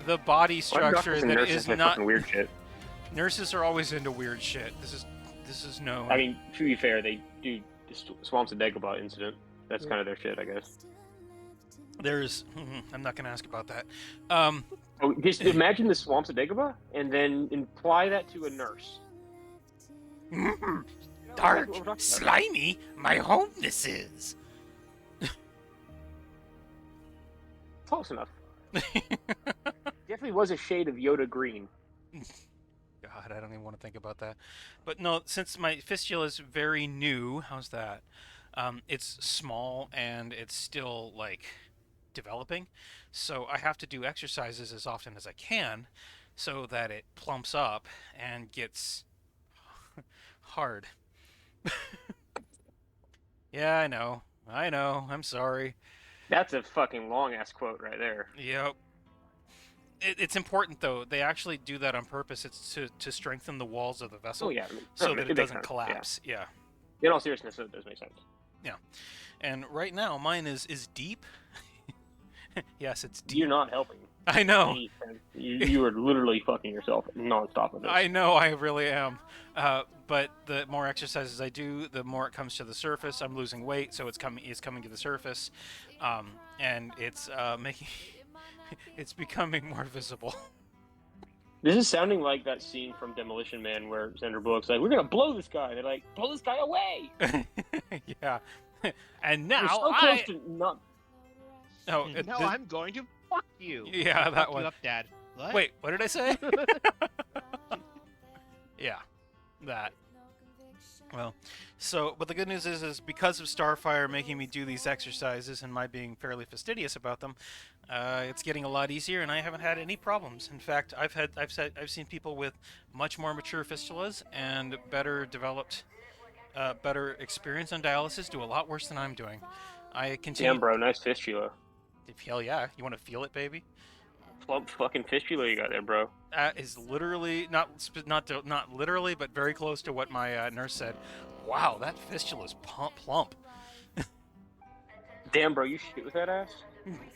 The body Why do structure doctors and that nurses is say not. fucking weird shit. Nurses are always into weird shit. This is known. I mean, to be fair, they do the Swamps of Dagobah incident. That's kind of their shit, I guess. There's. I'm not gonna ask about that. Oh, just imagine the Swamps of Dagobah, and then imply that to a nurse. Dark, What we're talking about. slimy, my home this is. Close enough. Definitely was a shade of Yoda green. God, I don't even want to think about that. But no, since my fistula is very new, how's that? It's small and it's still like developing, so I have to do exercises as often as I can, so that it plumps up and gets hard. Yeah, I know. I know. I'm sorry. That's a fucking long ass quote right there. Yep. It's important though. They actually do that on purpose. It's to strengthen the walls of the vessel, Oh yeah, I mean, so that it makes doesn't sense, collapse. Yeah. In all seriousness, it does make sense. Yeah. And right now, mine is deep. Yes, it's deep. You're not helping. I know. You are literally fucking yourself nonstop with this. I know. I really am. But the more exercises I do, the more it comes to the surface. I'm losing weight, so it's coming to the surface, and it's making it's becoming more visible. This is sounding like that scene from Demolition Man where Sandra Bullock's like, "We're gonna blow this guy." They're like, "Blow this guy away." Yeah. And We're now so close to not. Oh, No, I'm going to fuck you. Yeah, Fuck that you one. up, Dad. What? Wait, what did I say? Yeah, that. Well, but the good news is because of Starfire making me do these exercises and my being fairly fastidious about them, it's getting a lot easier, and I haven't had any problems. In fact, I've seen people with much more mature fistulas and better developed, better experience on dialysis do a lot worse than I'm doing. I continue. Damn, bro, nice fistula. Hell yeah, you want to feel it, baby? Plump fucking fistula you got there, bro. That is literally not literally, but very close to what my nurse said. Wow, that fistula's plump. Damn, bro, you shit with that ass.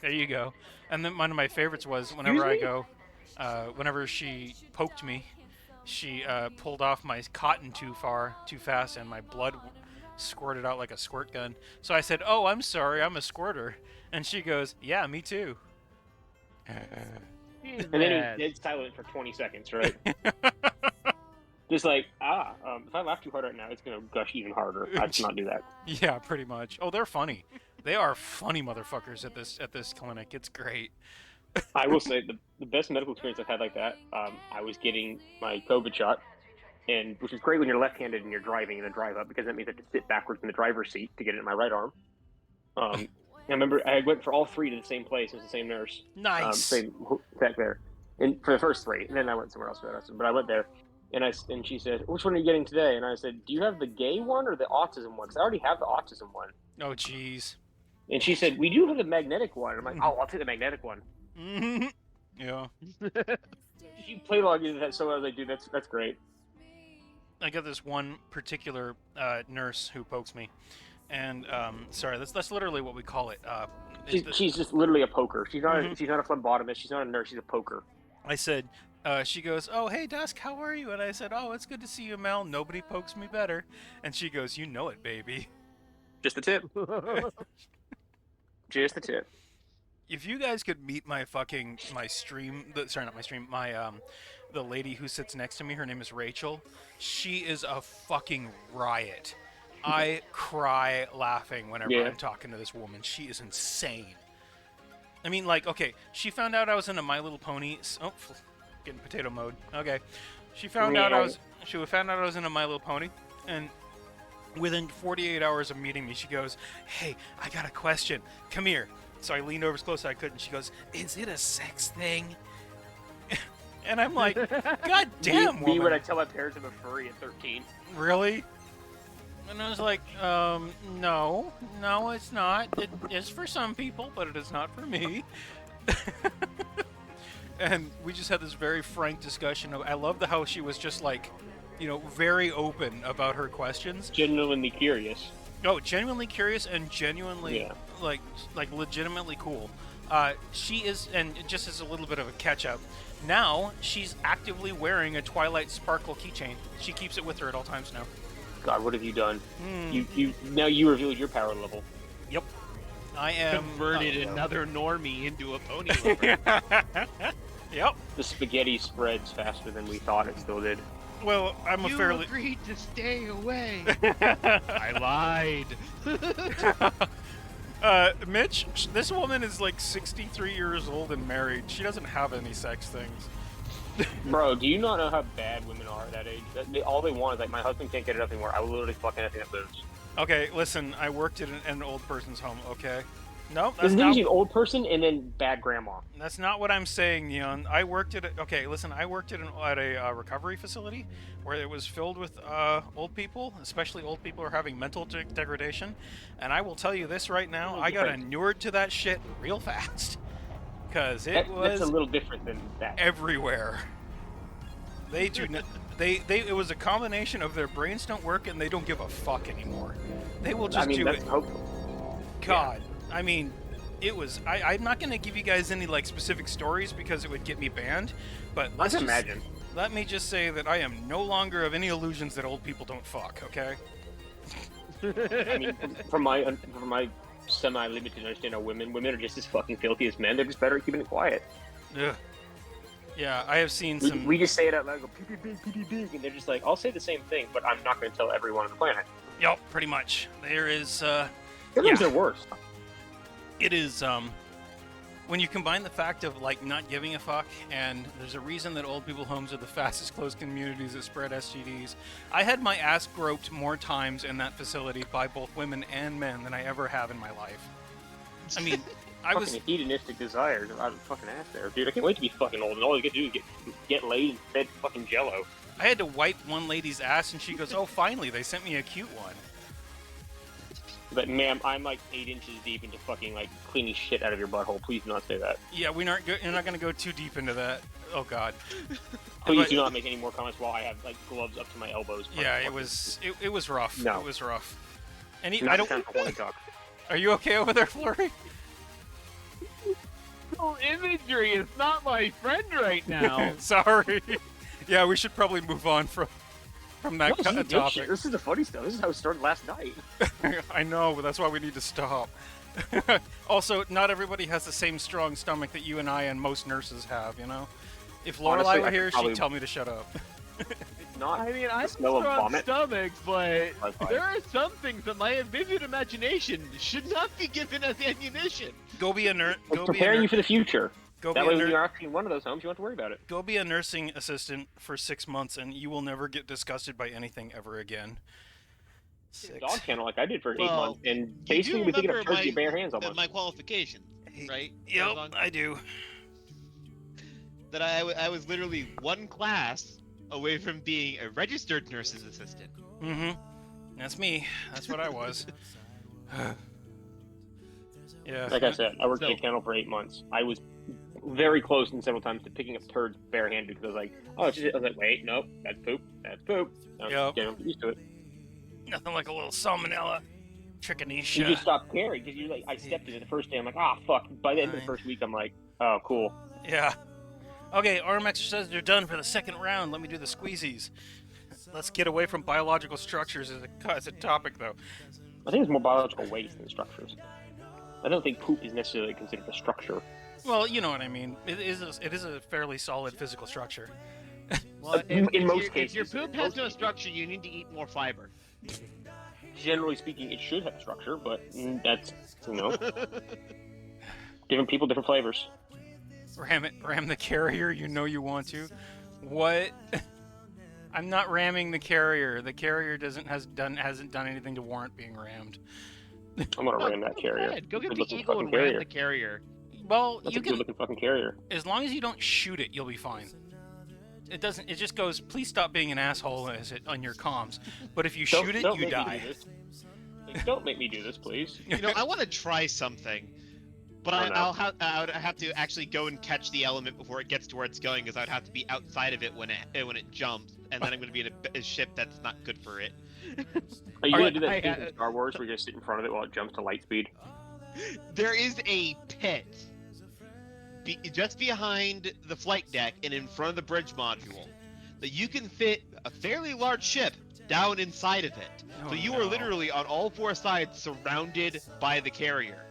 There you go. And then one of my favorites was whenever she poked me, she pulled off my cotton too fast, and my blood squirted out like a squirt gun. So I said, "Oh, I'm sorry, I'm a squirter," and she goes, "Yeah, me too." And then he did silent for 20 seconds, right? Just like, if I laugh too hard right now, it's gonna gush even harder. I should not do that. Yeah, pretty much. Oh, they're funny. They are funny motherfuckers at this clinic. It's great. I will say the best medical experience I've had like that. I was getting my COVID shot, and which is great when you're left-handed and you're driving in the drive up, because that means I have to sit backwards in the driver's seat to get it in my right arm. I remember I went for all three to the same place. It was the same nurse. Nice. Same tech there. And for the first three. And then I went somewhere else for the rest of them. But I went there, and she said, "Which one are you getting today?" And I said, "Do you have the gay one or the autism one? Because I already have the autism one." Oh, jeez. And she said, "We do have the magnetic one." I'm like, "Oh, I'll take the magnetic one." Mm-hmm. Yeah. You play log into that so well. I was like, "Dude, that's great." I got this one particular nurse who pokes me. And sorry, that's literally what we call it. She's just literally a poker. She's not she's not a phlebotomist. She's not a nurse. She's a poker. I said, she goes, "Oh, hey, Dusk, how are you?" And I said, "Oh, it's good to see you, Mel. Nobody pokes me better." And she goes, "You know it, baby." Just the tip. Just the tip. If you guys could meet my stream, the lady who sits next to me, her name is Rachel. She is a fucking riot. I cry laughing whenever I'm talking to this woman. She is insane. I mean, like, okay, she found out I was in a My Little Pony. Oh, getting potato mode. Okay, she found out I was in a My Little Pony, and within 48 hours of meeting me, she goes, "Hey, I got a question. Come here." So I leaned over as close as I could, and she goes, "Is it a sex thing?" And I'm like, "God damn, woman." Me when I tell my parents I'm a furry at 13. Really? And I was like, no, it's not. It is for some people, but it is not for me. And we just had this very frank discussion. I love how she was just like, very open about her questions. Genuinely curious. Oh, genuinely curious and genuinely, like legitimately cool. She is, and just as a little bit of a catch-up, now she's actively wearing a Twilight Sparkle keychain. She keeps it with her at all times now. God, what have you done? Now you revealed your power level. Yep. I am converted another normie into a pony lover. Yep. The spaghetti spreads faster than we thought it still did. Well, I'm you agreed to stay away. I lied. Mitch, this woman is like 63 years old and married. She doesn't have any sex things. Bro, do you not know how bad women are at that age? All they want is like, my husband can't get it up anymore. I will literally fuck anything that lives. Okay, listen, I worked at an old person's home, okay? No, There's that's a difference not. between old person and then bad grandma. That's not what I'm saying, Neon. I worked at okay. Listen, I worked at a recovery facility where it was filled with old people, especially old people who are having mental degradation. And I will tell you this right now: I got Different. inured to that shit real fast, because it That's was a little different than that. everywhere. They do not. It was a combination of their brains don't work and they don't give a fuck anymore. They will just I mean, do that's it. hopeful. God, I mean, it was. I'm not going to give you guys any like specific stories because it would get me banned. But I let's can just, imagine. let me just say that I am no longer of any illusions that old people don't fuck. Okay. I mean, from my semi-limited understanding of women are just as fucking filthy as men. They're just better at keeping it quiet. Ugh. Yeah, I have seen some. We just say it out loud, go PPB, and they're just like, I'll say the same thing, but I'm not going to tell everyone on the planet. Yep, pretty much. There is. Sometimes they're worse. It is. When you combine the fact of like not giving a fuck, and there's a reason that old people homes are the fastest closed communities that spread STDs. I had my ass groped more times in that facility by both women and men than I ever have in my life. I mean, I was. Fucking hedonistic desires out of the fucking ass there, dude. I can't wait to be fucking old, and all you get to do is get laid and fed fucking Jello. I had to wipe one lady's ass, and she goes, "Oh, finally, they sent me a cute one." But ma'am, I'm like 8 inches deep into fucking like cleaning shit out of your butthole. Please do not say that. Yeah, we're not going to go too deep into that. Oh God. Please But- do not make any more comments while I have like gloves up to my elbows. Yeah, it was rough. No. It was rough. And Not I don't. time for horny talk. Are you okay over there, Flurry? Imagery is not my friend right now. Sorry. Yeah, we should probably move on from that No, this is the good shit. topic. This is the funny stuff. This is how it started last night. I know, but that's why we need to stop. Also, not everybody has the same strong stomach that you and I and most nurses have, you know? If Honestly, Lorelai I were could here, probably- she'd tell me to shut up. Not I mean, I the have a smell of strong vomit. stomach, but Like, there are some things that my vivid imagination should not be given as ammunition. Go be a nurse. It's preparing you for the future. Go That be way, a when nurse. you're actually in one of those homes, you don't have to worry about it. Go be a nursing assistant for 6 months, and you will never get disgusted by anything ever again. Dog kennel like I did for 8 Well, months, and You basically do we pick it up remember turkey with bare hands almost. my qualifications, right? Yep, Amazon? I do. That I was literally one class away from being a registered nurse's assistant. Mm-hmm. That's me. That's what I was. Yeah. Like I said, I worked So- at a kennel for 8 months. I was very close and several times to picking up turds barehanded because I was like, oh, it's just, I was like, wait, nope, that's poop, that's poop. I was Yep. getting used to it. Nothing like a little salmonella. You Trichinosia. just stop caring because you're like, I stepped in it the first day. I'm like, ah, fuck. By the end of the Right. first week, I'm like, oh, cool. Yeah. Okay, arm exercises are done for the second round. Let me do the squeezies. Let's get away from biological structures as a topic, though. I think it's more biological waste than structures. I don't think poop is necessarily considered a structure. Well, you know what I mean. It is a fairly solid physical structure. Well, In most if your cases, poop in has most no cases. structure, you need to eat more fiber. Generally speaking, it should have structure, but that's, different people, different flavors. Ram the carrier. You know you want to. What? I'm not ramming the carrier. The carrier hasn't done anything to warrant being rammed. I'm gonna No, ram that go carrier. ahead. Go get the Good-looking eagle fucking and ram carrier. the carrier. Well, That's you a can, good-looking fucking carrier. as long as you don't shoot it, you'll be fine. It doesn't. It just goes. Please stop being an asshole on your comms. But if you shoot it, Don't you make me die. do this. Like, don't make me do this, please. You know, I want to try something, but Oh, no. I would have to actually go and catch the element before it gets to where it's going, because I'd have to be outside of it when it jumps, and then I'm going to be in a ship that's not good for it. Are you Are gonna you- do that I- thing in Star Wars where you just sit in front of it while it jumps to light speed? There is a pit just behind the flight deck and in front of the bridge module that you can fit a fairly large ship down inside of it. Oh, So you are no. literally on all four sides surrounded by the carrier.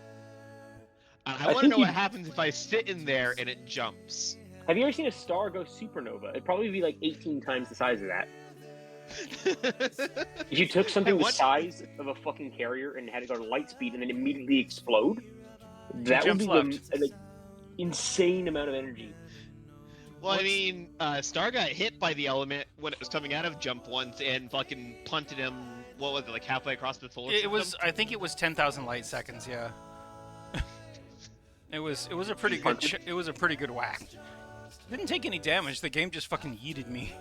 And I I want to think know what you- happens if I sit in there and it jumps. Have you ever seen a star go supernova? It'd probably be like 18 times the size of that. If you took something the want- size of a fucking carrier and had it go to light speed and then immediately explode, that would jumps be left. the insane amount of energy. Well, I mean, Star got hit by the element when it was coming out of jump once and fucking punted him, what was it, like halfway across the solar It system? was. I think it was 10,000 light seconds. Yeah. It was a pretty good it was a pretty good whack. Didn't take any damage. The game just fucking yeeted me.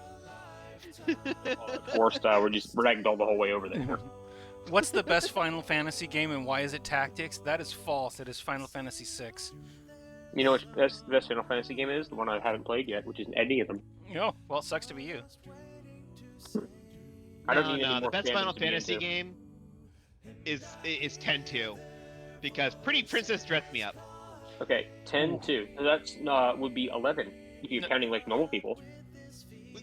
Forced, we're just ragdolled the whole way over there. What's the best Final Fantasy game and why is it Tactics? That is false. It is Final Fantasy VI. You know what the best Final Fantasy game is? The one I haven't played yet, which isn't any of them. Oh, well, it sucks to be you. I don't need any No, the more best fandoms Final to be Fantasy into. game is 10-2, because Pretty Princess dressed me up. Okay, 10-2. So that's would be 11 if you're counting like normal people.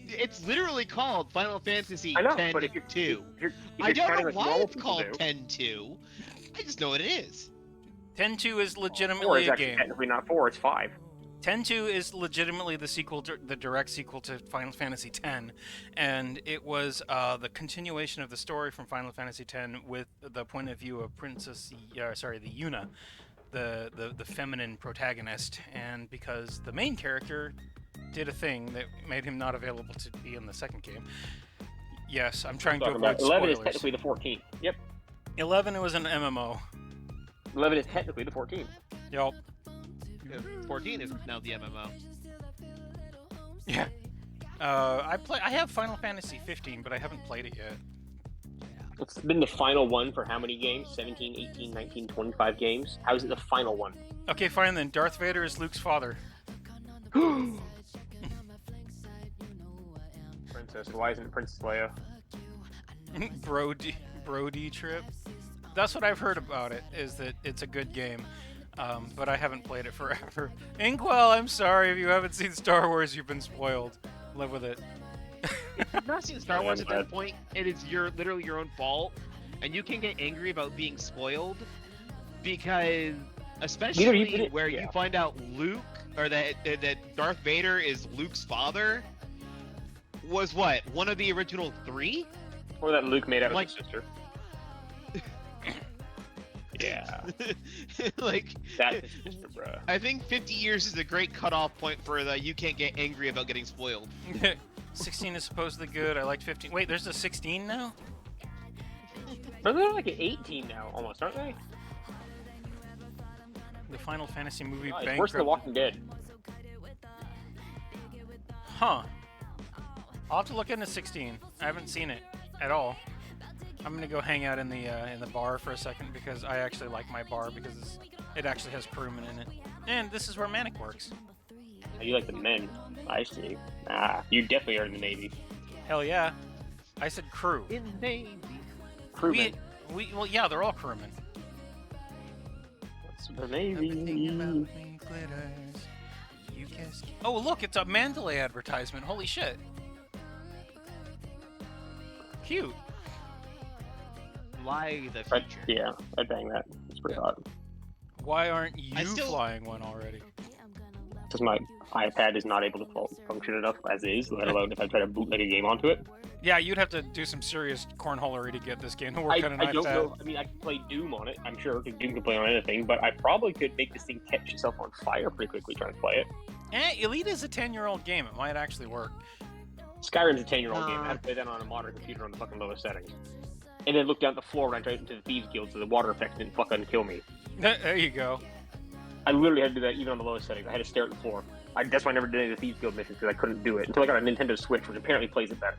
It's literally called Final Fantasy I know, 10-2. but if you're I don't counting know like why normal it's people called do, 10-2. I just know what it is. 10-2 is 4 legitimately is a actually game. technically not 4, it's 5. 10-2 is legitimately the sequel, the direct sequel to Final Fantasy X, and it was the continuation of the story from Final Fantasy X with the point of view of the Yuna, the feminine protagonist, and because the main character did a thing that made him not available to be in the second game. Yes, I'm trying to Talking avoid about 11 is spoilers. technically the 14th. Yep. 11 it was an MMO. 11 is technically the 14th. Yup. 14 is now the MMO. Yeah. I have Final Fantasy 15, but I haven't played it yet. It's been the final one for how many games? 17, 18, 19, 25 games? How is it the final one? Okay, fine then. Darth Vader is Luke's father. Princess. Why isn't it Princess Leia? Brody trip. That's what I've heard about it, is that it's a good game. But I haven't played it forever. Inkwell, I'm sorry if you haven't seen Star Wars, you've been spoiled. Live with it. If you've not seen Star Wars at this point, it is literally your own fault, and you can get angry about being spoiled, because especially where you find out Luke, or that Darth Vader is Luke's father, was what, one of the original 3? Or that Luke made out Like- with his sister. Yeah. Like, That's his sister, bruh. I think 50 years is a great cutoff point for the you can't get angry about getting spoiled. 16 is supposedly good. I like 15. Wait, there's a 16 now? But they're like an 18 now, almost, aren't they? The Final Fantasy movie It's worse than The Walking Dead. Huh. I'll have to look into 16. I haven't seen it at all. I'm gonna go hang out in the bar for a second because I actually like my bar because it actually has crewmen in it. And this is where Manic works. You like the men. I see. You definitely are in the Navy. Hell yeah. I said crew. In the Navy. Crewmen. Well, yeah, they're all crewmen. That's the Navy. Oh, look, it's a Mandalay advertisement. Holy shit. Cute. Fly the Right, future. yeah, I'd bang that. It's pretty hot. Why aren't you still- flying one already? Because my iPad is not able to function enough as is, let alone if I try to bootleg a game onto it. Yeah, you'd have to do some serious cornholery to get this game to work on an I don't iPad. know. I mean, I could play Doom on it, I'm sure, because Doom can play on anything, but I probably could make this thing catch itself on fire pretty quickly trying to play it. Elite is a 10-year-old game. It might actually work. Skyrim's a 10-year-old game. I had to play that on a modern computer on the fucking lowest settings. And then look down at the floor when I tried into the Thieves Guild so the water effects didn't fucking kill me. There you go. I literally had to do that even on the lowest settings. I had to stare at the floor. That's why I never did any of the Thieves Guild missions because I couldn't do it until I got a Nintendo Switch, which apparently plays it better.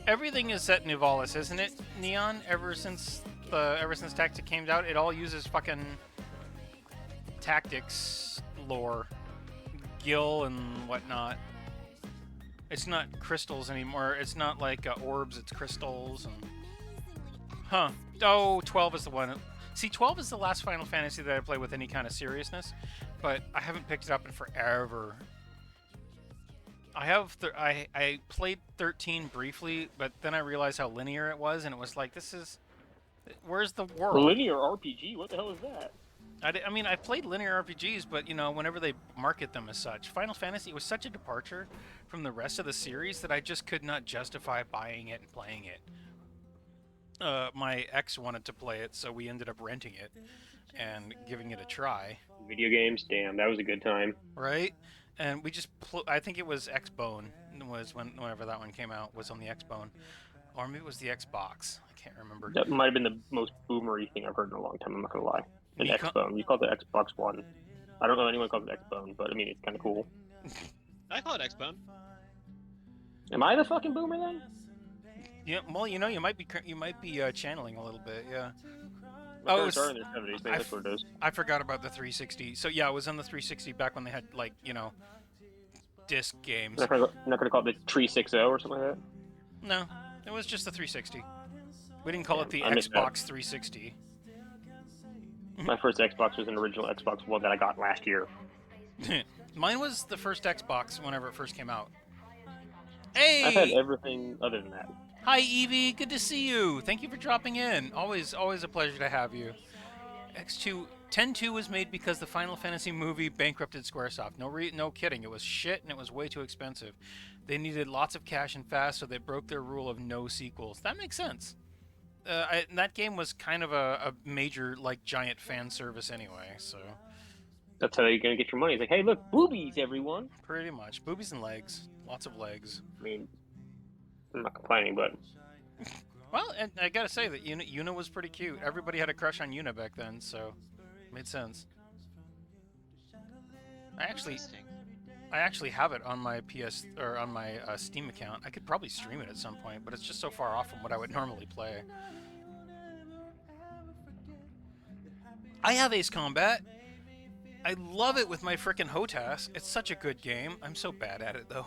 Everything is set in Nivalis, isn't it, Neon? Ever since Tactic came out, it all uses fucking tactics lore, Gil and whatnot. It's not crystals anymore. It's not like orbs. It's crystals and. Huh. Oh, 12 is the one. See, 12 is the last Final Fantasy that I play with any kind of seriousness, but I haven't picked it up in forever. I played 13 briefly, but then I realized how linear it was, and it was like, where's the world? Linear RPG? What the hell is that? I mean, I've played linear RPGs, but, whenever they market them as such, Final Fantasy was such a departure from the rest of the series that I just could not justify buying it and playing it. My ex wanted to play it, so we ended up renting it and giving it a try. Video games? Damn, that was a good time. Right? And we just, I think it was X-Bone, was whenever that one came out, was on the X-Bone. Or maybe it was the Xbox. I can't remember. That might have been the most boomery thing I've heard in a long time, I'm not gonna lie. An Xbone. You call it the Xbox One. I don't know anyone calls it X-Bone, but I mean it's kind of cool. I call it X-Bone. Am I the fucking boomer then? Yeah, well, you know, you might be channeling a little bit, yeah. My Oh, parents are in their 70s. Maybe that's what it is. I forgot about the 360. So yeah, it was on the 360 back when they had like, you know, disc games. I'm not gonna call it the 360 or something like that. No, it was just the 360. We didn't call it the I missed that. Xbox 360. My first Xbox was an original Xbox One that I got last year. Mine was the first Xbox whenever it first came out. Hey! I've had everything other than that. Hi, Evie. Good to see you. Thank you for dropping in. Always a pleasure to have you. X2 10-2 was made because the Final Fantasy movie bankrupted Squaresoft. No kidding. It was shit and it was way too expensive. They needed lots of cash and fast, so they broke their rule of no sequels. That makes sense. That game was kind of a major, like, giant fan service anyway, so... That's how you're gonna get your money. It's like, hey, look, boobies, everyone. Pretty much. Boobies and legs. Lots of legs. I mean, I'm not complaining, but... Well, and I gotta say that Yuna was pretty cute. Everybody had a crush on Yuna back then, so... Made sense. I actually have it on my PS or on my Steam account. I could probably stream it at some point, but it's just so far off from what I would normally play. I have Ace Combat. I love it with my frickin' HOTAS. It's such a good game. I'm so bad at it though.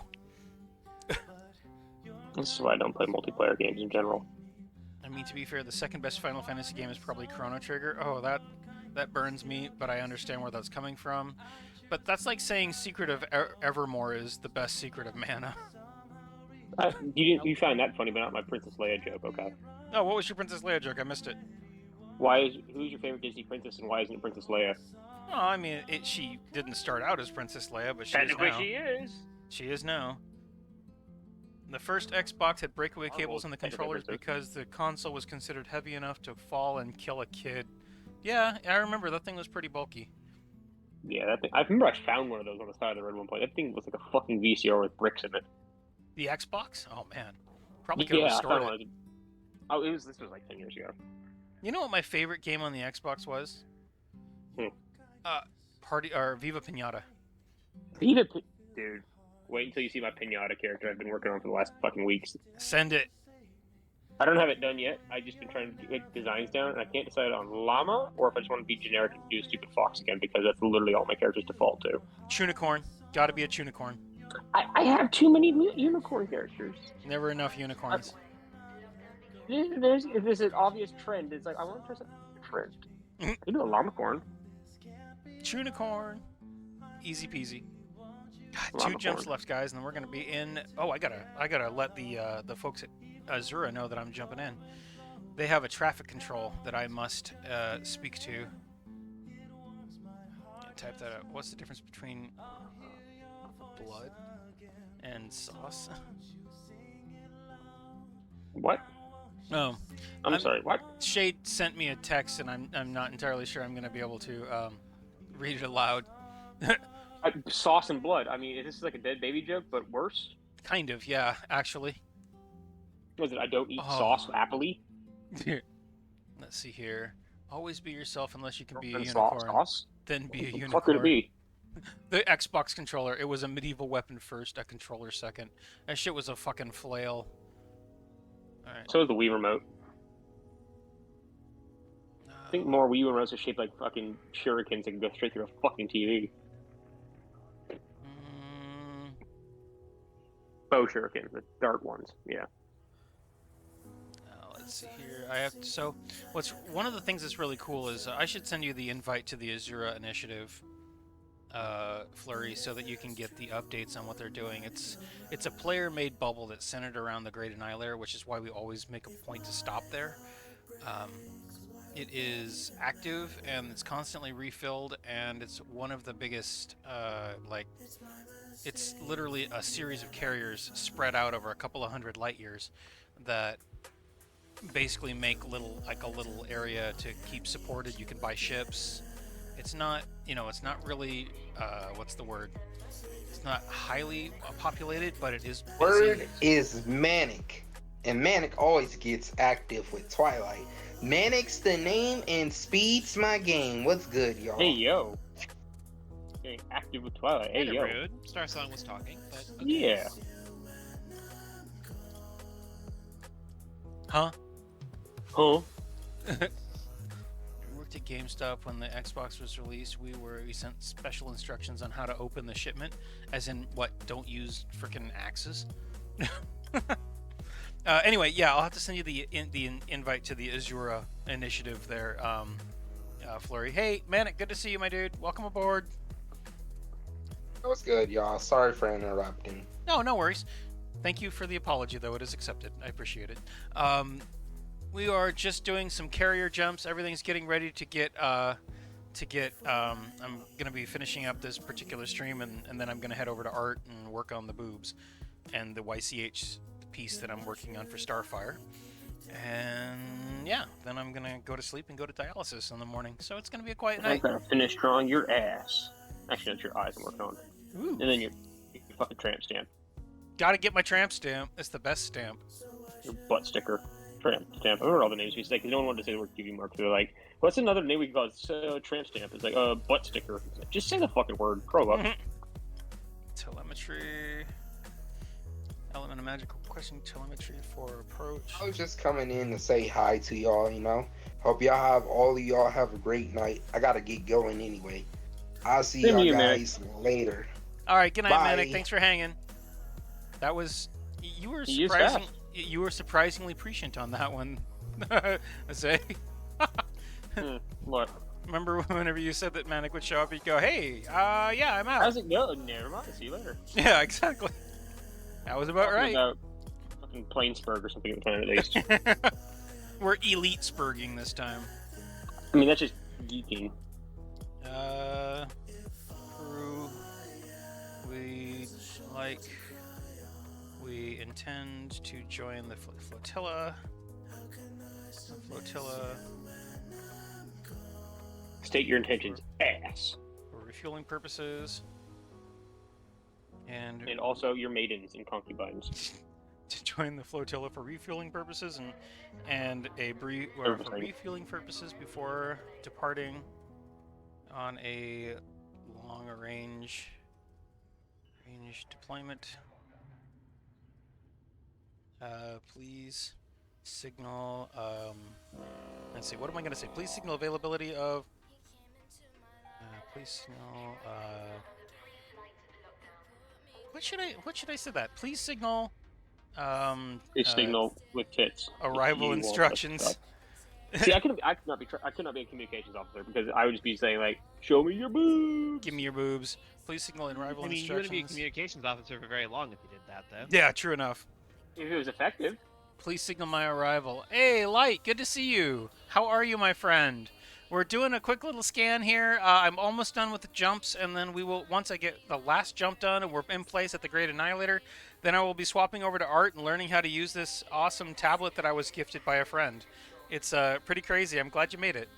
This is why I don't play multiplayer games in general. I mean, to be fair, the second best Final Fantasy game is probably Chrono Trigger. Oh, that burns me, but I understand where that's coming from. But that's like saying Secret of Evermore is the best Secret of Mana. You found that funny, but not my Princess Leia joke, okay? Oh, what was your Princess Leia joke? I missed it. Who's your favorite Disney princess, and why isn't it Princess Leia? Oh, I mean, she didn't start out as Princess Leia, but she is Technically, now. she is. She is now. The first Xbox had breakaway cables in the controllers because the console was considered heavy enough to fall and kill a kid. Yeah, I remember that thing was pretty bulky. Yeah, that thing. I remember I found one of those on the side of the road at one point. That thing was like a fucking VCR with bricks in it. The Xbox? Oh man, probably could have restored it. Oh, this was like 10 years ago. You know what my favorite game on the Xbox was? Hmm. Viva Pinata. Dude, wait until you see my Pinata character I've been working on for the last fucking weeks. Send it. I don't have it done yet. I've just been trying to get designs down, and I can't decide on llama or if I just want to be generic and do stupid fox again, because that's literally all my characters default to. Tunicorn. Gotta be a Tunicorn. I have too many unicorn characters. Never enough unicorns. There's an obvious trend. It's like, I want to try something different. You do a llamacorn. Tunicorn. Easy peasy. God, 2 jumps left, guys, and then we're gonna be in. Oh, I gotta let the folks at Azura know that I'm jumping in. They have a traffic control that I must speak to. Type that out. What's the difference between blood and sauce? What? Oh, I'm sorry. What? Shade sent me a text, and I'm not entirely sure I'm gonna be able to read it aloud. Sauce and blood. I mean, this is like a dead baby joke, but worse. Kind of, yeah, actually. Was it? I don't eat sauce happily. Let's see here. Always be yourself unless you can be a unicorn. Sauce? Then be a unicorn. What could it be? The Xbox controller. It was a medieval weapon first, a controller second. That shit was a fucking flail. All right. So is the Wii remote. I think more Wii remotes are shaped like fucking shurikens that can go straight through a fucking TV. Bow shurikens, the dart ones. Yeah. Let's see here. What's one of the things that's really cool is I should send you the invite to the Azura Initiative, Flurry, so that you can get the updates on what they're doing. It's a player-made bubble that's centered around the Great Annihilator, which is why we always make a point to stop there. It is active and it's constantly refilled, and it's one of the biggest it's literally a series of carriers spread out over a couple of hundred light years that basically make a little area to keep supported. You can buy ships. It's not, it's not really, what's the word? It's not highly populated, but it is busy. Word is Manic, and Manic always gets active with Twilight. Manic's the name and Speed's my game. What's good, y'all? Hey, yo. Staying active with Twilight. Hey, Kinda yo. rude. Star Song was talking, but okay. Yeah. Huh? Huh? We worked at GameStop when the Xbox was released. We sent special instructions on how to open the shipment, as in what? Don't use freaking axes. Anyway, yeah, I'll have to send you the invite to the Azura initiative there, Flurry. Hey, Manic, good to see you, my dude. Welcome aboard. That was good, y'all. Sorry for interrupting. No worries. Thank you for the apology, though. It is accepted. I appreciate it. We are just doing some carrier jumps. Everything's getting ready to get. I'm gonna be finishing up this particular stream, and then I'm gonna head over to Art and work on the boobs, and the YCH piece that I'm working on for Starfire. And yeah, then I'm gonna go to sleep and go to dialysis in the morning. So it's gonna be a quiet I'm night. gonna finish drawing your ass. Actually, that's your eyes I'm working on. Ooh. And then your fucking tramp stamp. Gotta get my tramp stamp. It's the best stamp. Your butt sticker. Tramp stamp. I remember all the names we say because no one wanted to say the word TV mark. They're like, what's another name we can call it? Tramp stamp. It's like, butt sticker. It's like, just say the fucking word. Grow up. Telemetry. Element of magical question. Telemetry for approach. I was just coming in to say hi to y'all, you know. Hope all of y'all have a great night. I gotta get going anyway. I'll see Same to y'all you, guys later. All right, good night, Bye. Manic. Thanks for hanging. That was you were He is surprising. fast. You were surprisingly prescient on that one. I say. What? Remember whenever you said that Manic would show up, you'd go, "Hey, yeah, I'm out." How's it go? Never mind. See you later. Yeah, exactly. That was about Talking right. About fucking Planesburg or something at the time, at least. We're elite spurging this time. I mean, that's just geeking. Crew. We intend to join the flotilla. State your intentions, ass. For refueling purposes. And also your maidens and concubines. to join the flotilla for refueling purposes and for refueling purposes before departing on a long range deployment. Please signal. Let's see. What am I going to say? Please signal availability of. Please signal. What should I say that? Please signal. Please signal with tits. Arrival instructions. See, I could not be a communications officer because I would just be saying like, "Show me your boobs." Give me your boobs. Please signal arrival I mean, you instructions. wouldn't be a communications officer for very long if you did that, though. Yeah, true enough. If it was effective. Please signal my arrival. Hey, Light, good to see you. How are you, my friend? We're doing a quick little scan here. I'm almost done with the jumps, and then we will, once I get the last jump done and we're in place at the Great Annihilator, then I will be swapping over to Art and learning how to use this awesome tablet that I was gifted by a friend. It's pretty crazy. I'm glad you made it.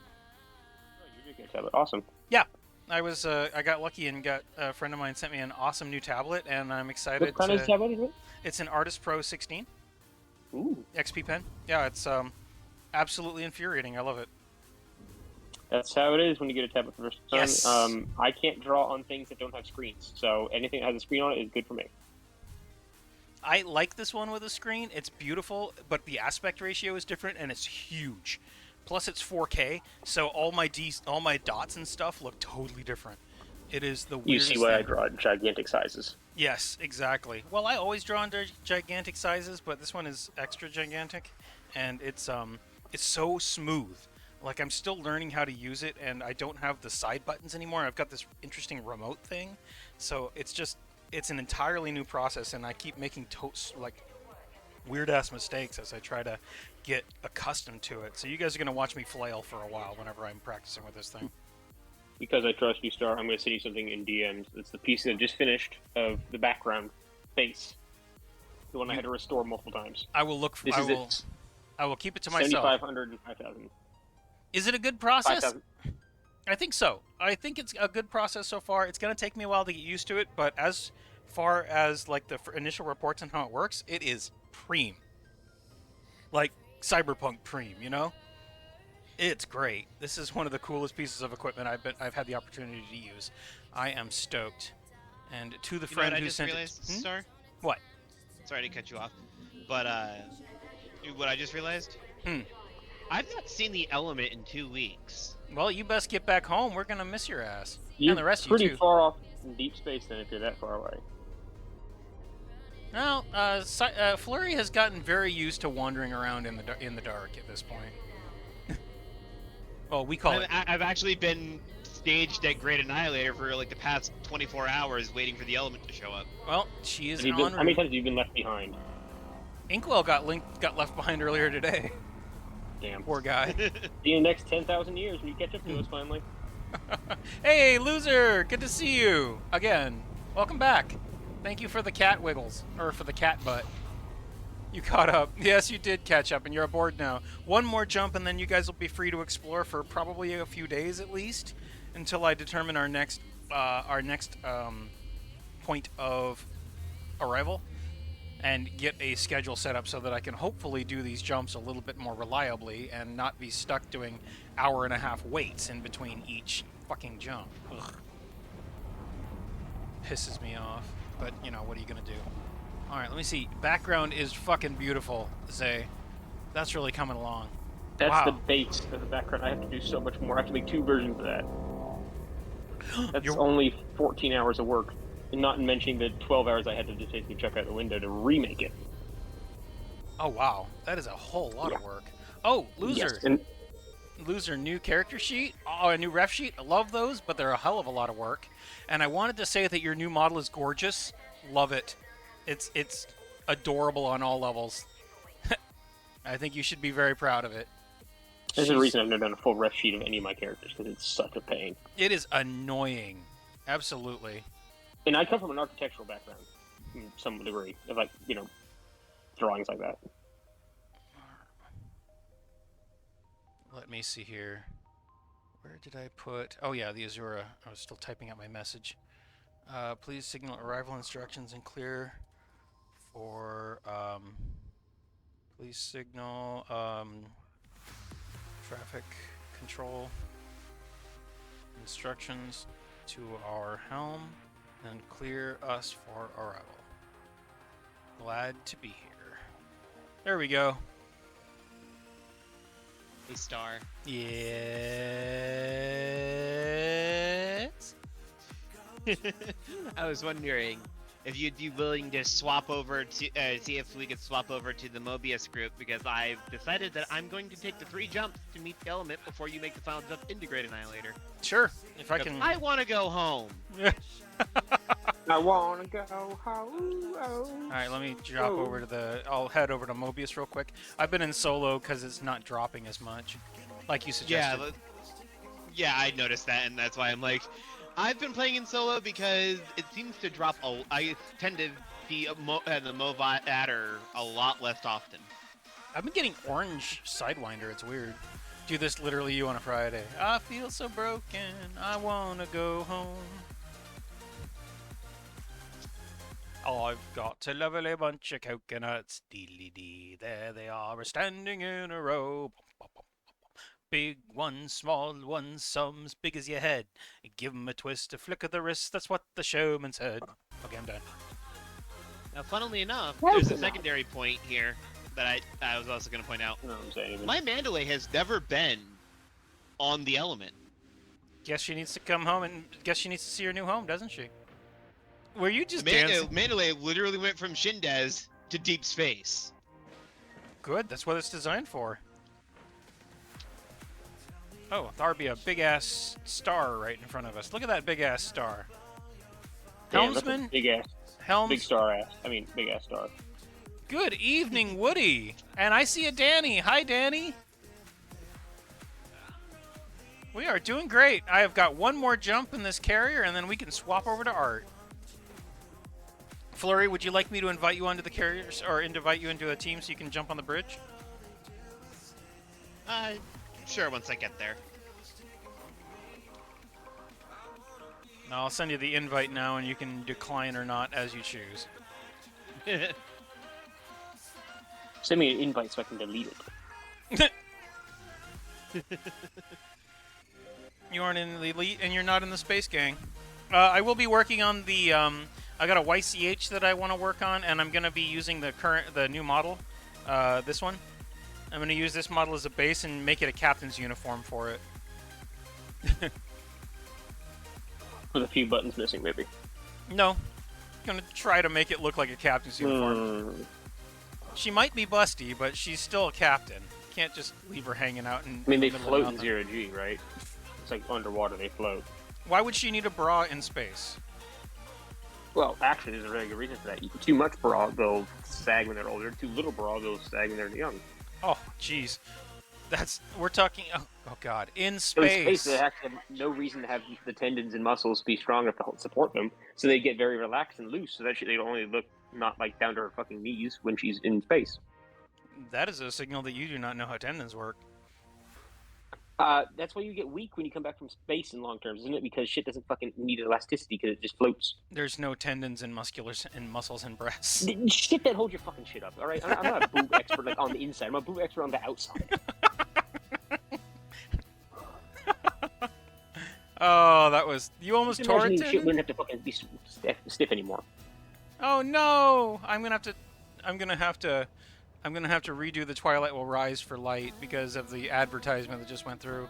Oh, you did get tablet. Awesome. Yeah, I got lucky and got a friend of mine sent me an awesome new tablet, and I'm excited. What kind of tablet is it? It's an Artist Pro 16. Ooh. XP pen. Yeah, it's absolutely infuriating. I love it. That's how it is when you get a tablet for the first time. Yes. I can't draw on things that don't have screens, so anything that has a screen on it is good for me. I like this one with a screen. It's beautiful, but the aspect ratio is different, and it's huge. Plus, it's 4K, so all my dots and stuff look totally different. It is the weirdest You see why I thing. draw in gigantic sizes. Yes, exactly. Well, I always draw in gigantic sizes, but this one is extra gigantic, and it's so smooth. Like, I'm still learning how to use it, and I don't have the side buttons anymore. I've got this interesting remote thing, so it's an entirely new process, and I keep making weird-ass mistakes as I try to get accustomed to it. So you guys are going to watch me flail for a while whenever I'm practicing with this thing. Because I trust you, Star, I'm going to send you something in DMs. It's the piece that I just finished of the background face. The one I had to restore multiple times. I will look for This is it. I will keep it to myself. 7,500 and 5,000. Is it a good process? 5,000. I think so. I think it's a good process so far. It's going to take me a while to get used to it, but as far as like the initial reports on how it works, it is preem. Like cyberpunk preem, you know? It's great. This is one of the coolest pieces of equipment I've had the opportunity to use. I am stoked. And to the You know what friend I who just sent realized, it. Star? What? Sorry to cut you off, but what I just realized? Hmm. I've not seen the element in 2 weeks. Well, you best get back home. We're gonna miss your ass, You're and the rest of pretty you too. far off in deep space then if you're that far away. Well, Flurry has gotten very used to wandering around in the dark at this point. Well, we call it. I've actually been staged at Great Annihilator for like the past 24 hours waiting for the element to show up. Well, she is How en many route. times have you been left behind? Inkwell got left behind earlier today. Damn. Poor guy. See you in the next 10,000 years when you catch up to us finally. Hey, loser! Good to see you again. Welcome back. Thank you for the cat wiggles, or for the cat butt. You caught up. Yes, you did catch up, and you're aboard now. One more jump, and then you guys will be free to explore for probably a few days at least, until I determine our next point of arrival, and get a schedule set up so that I can hopefully do these jumps a little bit more reliably and not be stuck doing hour-and-a-half waits in between each fucking jump. Ugh. Pisses me off, but you know, what are you gonna do? Alright, let me see. Background is fucking beautiful, Zay. That's really coming along. That's Wow. the base of the background. I have to do so much more. I have to make 2 versions of that. That's You're- only 14 hours of work, and not mentioning the 12 hours I had to just basically chuck out the window to remake it. Oh wow, that is a whole lot of work. Oh, loser. Yes, and Loser, new character sheet. Oh, a new ref sheet. I love those, but they're a hell of a lot of work. And I wanted to say that your new model is gorgeous. Love it. It's adorable on all levels. I think you should be very proud of it. there's a She's- reason I've never done a full ref sheet of any of my characters, because it's such a pain. It is annoying. Absolutely. And I come from an architectural background, in some degree, of like, drawings like that. Let me see here. Where did I put... Oh, yeah, the Azura. I was still typing out my message. Please signal arrival instructions and clear for... please signal traffic control instructions to our helm and clear us for arrival. Glad to be here. There we go. Hey, Star. Yes. I was wondering if you'd be willing to swap over to see if we could swap over to the Mobius group, because I've decided that I'm going to take the 3 jumps to meet the element before you make the final jump into Great Annihilator. Sure, if I can. I want to go home. I wanna go home. All right, let me drop over to the. I'll head over to Mobius real quick. I've been in solo because it's not dropping as much, like you suggested. Yeah, I noticed that, and that's why I'm like, I've been playing in solo because it seems to drop. I tend to see the Movat adder a lot less often. I've been getting orange Sidewinder. It's weird. Do this literally you on a Friday. I feel so broken. I wanna go home. I've got a lovely bunch of coconuts. Deedly dee, there they are, standing in a row. Big ones, small ones, some as big as your head. Give 'em a twist, a flick of the wrist. That's what the showman said. Okay, I'm done. Now, funnily enough, Where's there's a the map? secondary point here that I was also going to point out. You know what I'm saying? My Mandalay has never been on the element. Guess she needs to come home and guess she needs to see her new home, doesn't she? Were you just dancing? Mandalay literally went from Shindez to deep space. Good, that's what it's designed for. Oh, there'll be a big-ass star right in front of us. Look at that big-ass star. Damn, that's a Helmsman? big ass, Helms? big star ass. I mean, big ass star. Good evening, Woody. And I see a Danny. Hi, Danny. We are doing great. I have got one more jump in this carrier, and then we can swap over to Art. Flurry, would you like me to invite you onto the carriers, or invite you into a team so you can jump on the bridge? Sure, once I get there. No, I'll send you the invite now, and you can decline or not as you choose. Send me an invite so I can delete it. You aren't in the elite, and you're not in the space gang. I will be working on the. I got a YCH that I want to work on, and I'm gonna be using the new model. This one. I'm gonna use this model as a base and make it a captain's uniform for it. With a few buttons missing, maybe. No, gonna try to make it look like a captain's uniform. She might be busty, but she's still a captain. Can't just leave her hanging out in. I mean, they the middle float of in nothing. 0G, right? It's like underwater, they float. Why would she need a bra in space? Well, actually, there's a really good reason for that. Too much bra, they'll sag when they're older. Too little bra, they'll sag when they're young. Oh, jeez. We're talking. Oh God, in So in space. space, they actually have no reason to have the tendons and muscles be strong enough to support them. So they get very relaxed and loose, so that they only look not like down to her fucking knees when she's in space. That is a signal that you do not know how tendons work. That's why you get weak when you come back from space in long terms, isn't it? Because shit doesn't fucking need elasticity because it just floats. There's no tendons and muscles and breasts. Shit that holds your fucking shit up, all right? I'm not a boob expert like on the inside. I'm a boob expert on the outside. Oh, that was you almost Just tore imagine it. shit Tendon? wouldn't have to fucking be stiff anymore. Oh no! I'm gonna have to redo the Twilight Will Rise for Light because of the advertisement that just went through.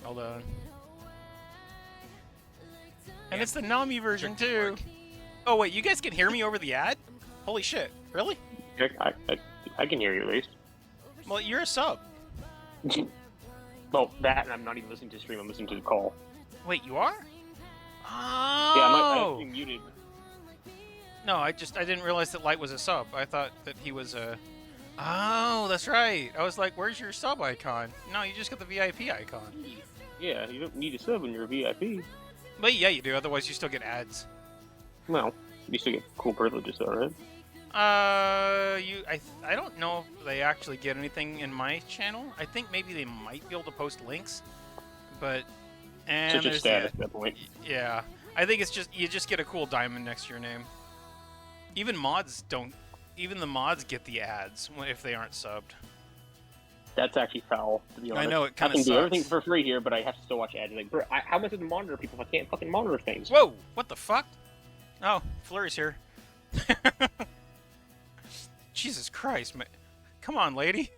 Hold on. And it's the Nami version too. Oh wait, you guys can hear me over the ad? Holy shit! Really? I can hear you at least. Well, you're a sub. Well, that, and I'm not even listening to the stream. I'm listening to the call. Wait, you are? Oh. Yeah, I'm not muted. No, I didn't realize that Light was a sub. I thought that he was a. Oh, that's right. I was like, "Where's your sub icon?" No, you just got the VIP icon. Yeah, you don't need a sub when you're a VIP. But yeah, you do. Otherwise, you still get ads. Well, you still get cool privileges, though, right? I don't know if they actually get anything in my channel. I think maybe they might be able to post links, but and Such a there's status at that point. yeah, I think it's just you just get a cool diamond next to your name. Even mods don't. Even the mods get the ads if they aren't subbed. That's actually foul, to be honest. I know, it kinda I can do sucks. everything for free here, but I have to still watch ads. Like, bro, how am I supposed to monitor people if I can't fucking monitor things? Whoa! What the fuck? Oh, Flurry's here. Jesus Christ, man. Come on, lady.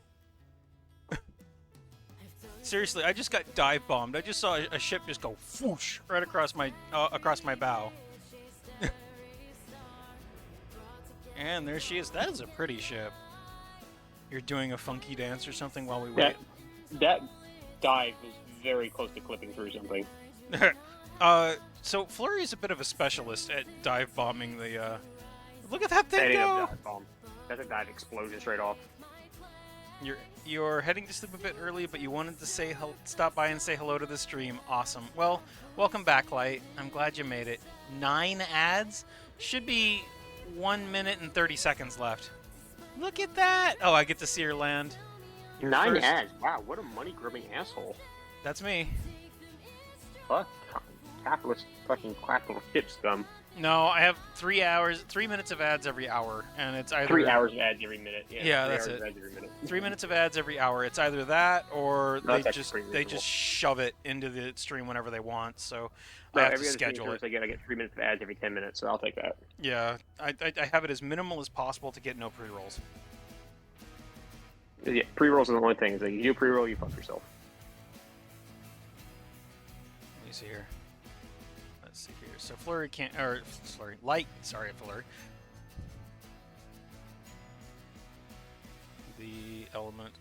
Seriously, I just got dive bombed. I just saw a ship just go whoosh right across my bow. And there she is. That is a pretty ship. You're doing a funky dance or something while we wait. That dive was very close to clipping through something. So Flurry is a bit of a specialist at dive bombing the. Look at that That thing ain't go! a dive bomb. That's a dive explosion straight off. You're heading to sleep a bit early, but you wanted to stop by and say hello to the stream. Awesome. Well, welcome back, Light. I'm glad you made it. 9 ads? Should be 1 minute and 30 seconds left. Look at that! Oh, I get to see her land. 9 first- ads. Wow, what a money-grubbing asshole. That's me. Fuck. Capitalist fucking clapper shit scum. No, I have 3 minutes of ads every hour, and it's either 3 hours of ads every minute. Yeah, 3 that's hours it. of ads every minute. 3 minutes of ads every hour. It's either that or No, they that's just pretty they reasonable. just shove it into the stream whenever they want. So No, I have to every other stream schedule service it. I get 3 minutes of ads every 10 minutes, so I'll take that. Yeah, I have it as minimal as possible to get no pre-rolls. Yeah, pre-rolls are the only thing. It's like, you do a pre-roll, you fuck yourself. Let me see here. Let's see here. So Flurry can't, or sorry, Light. Sorry, Flurry. The element.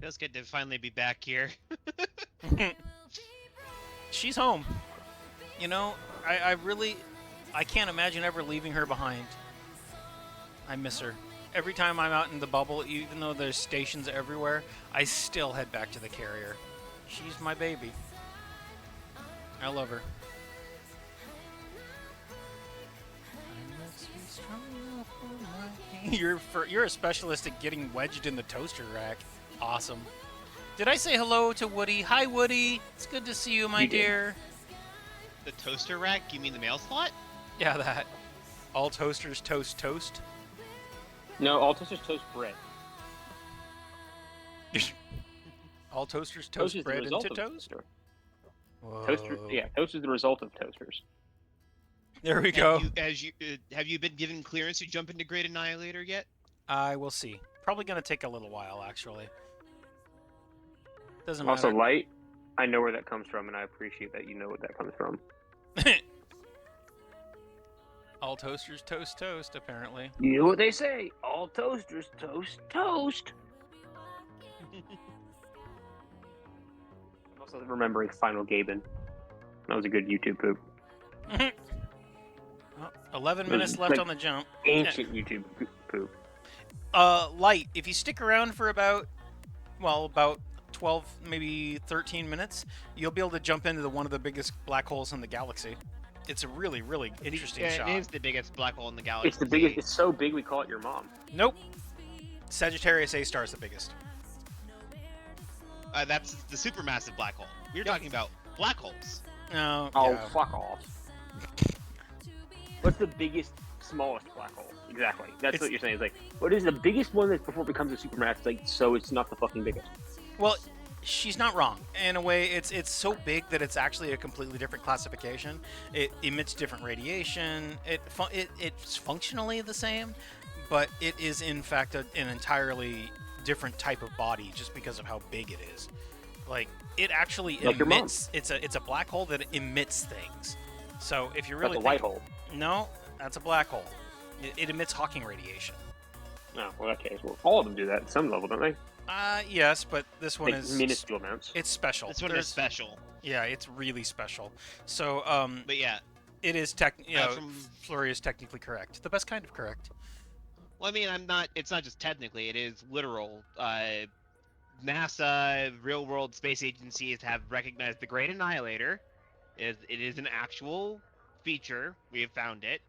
Feels good to finally be back here. She's home. You know, I can't imagine ever leaving her behind. I miss her. Every time I'm out in the bubble, even though there's stations everywhere, I still head back to the carrier. She's my baby. I love her. You're a specialist at getting wedged in the toaster rack. Awesome. Did I say hello to Woody? Hi, Woody. It's good to see you, my You did. dear. The toaster rack? You mean the mail slot? Yeah, that. All toasters toast toast. No, all toasters toast bread. All toasters Toast toast is the bread result into of toast. toaster. Whoa. Toaster, yeah, toast is the result of toasters. There we go. Have you been given clearance to jump into Great Annihilator yet? I will see. Probably gonna take a little while, actually. Doesn't Also, matter. light. I know where that comes from, and I appreciate that you know where that comes from. All toasters toast toast, apparently. You know what they say? All toasters toast toast. I'm also remembering Final Gaben. That was a good YouTube poop. Well, 11 It minutes was left like on the jump. Ancient YouTube poop. Light, if you stick around for about 12, maybe 13 minutes, you'll be able to jump into one of the biggest black holes in the galaxy. It's a really, really interesting shot. It is the biggest black hole in the galaxy. It's the biggest. It's so big we call it your mom. Nope. Sagittarius A-star is the biggest. That's the supermassive black hole. We're talking about black holes. No. Oh, yeah. fuck off. What's the biggest, smallest black hole? Exactly. That's what you're saying. It's like, what is the biggest one that before it becomes a supermassive? Like, so it's not the fucking biggest. Well, she's not wrong. In a way, it's so big that it's actually a completely different classification. It emits different radiation. It's functionally the same, but it is in fact an entirely different type of body just because of how big it is. Like, it actually like emits. It's a black hole that emits things. So if you really That's a white hole. No, that's a black hole. It emits Hawking radiation. No, well, okay. Well, all of them do that at some level, don't they? Yes, but this one Like is minuscule amounts. It's special. This one is special. Yeah, it's really special. So, But yeah, it is Flurry is technically correct. The best kind of correct. well, I mean, it's not just technically, it is literal. NASA, real-world space agencies have recognized the Great Annihilator. It is an actual feature. We have found it.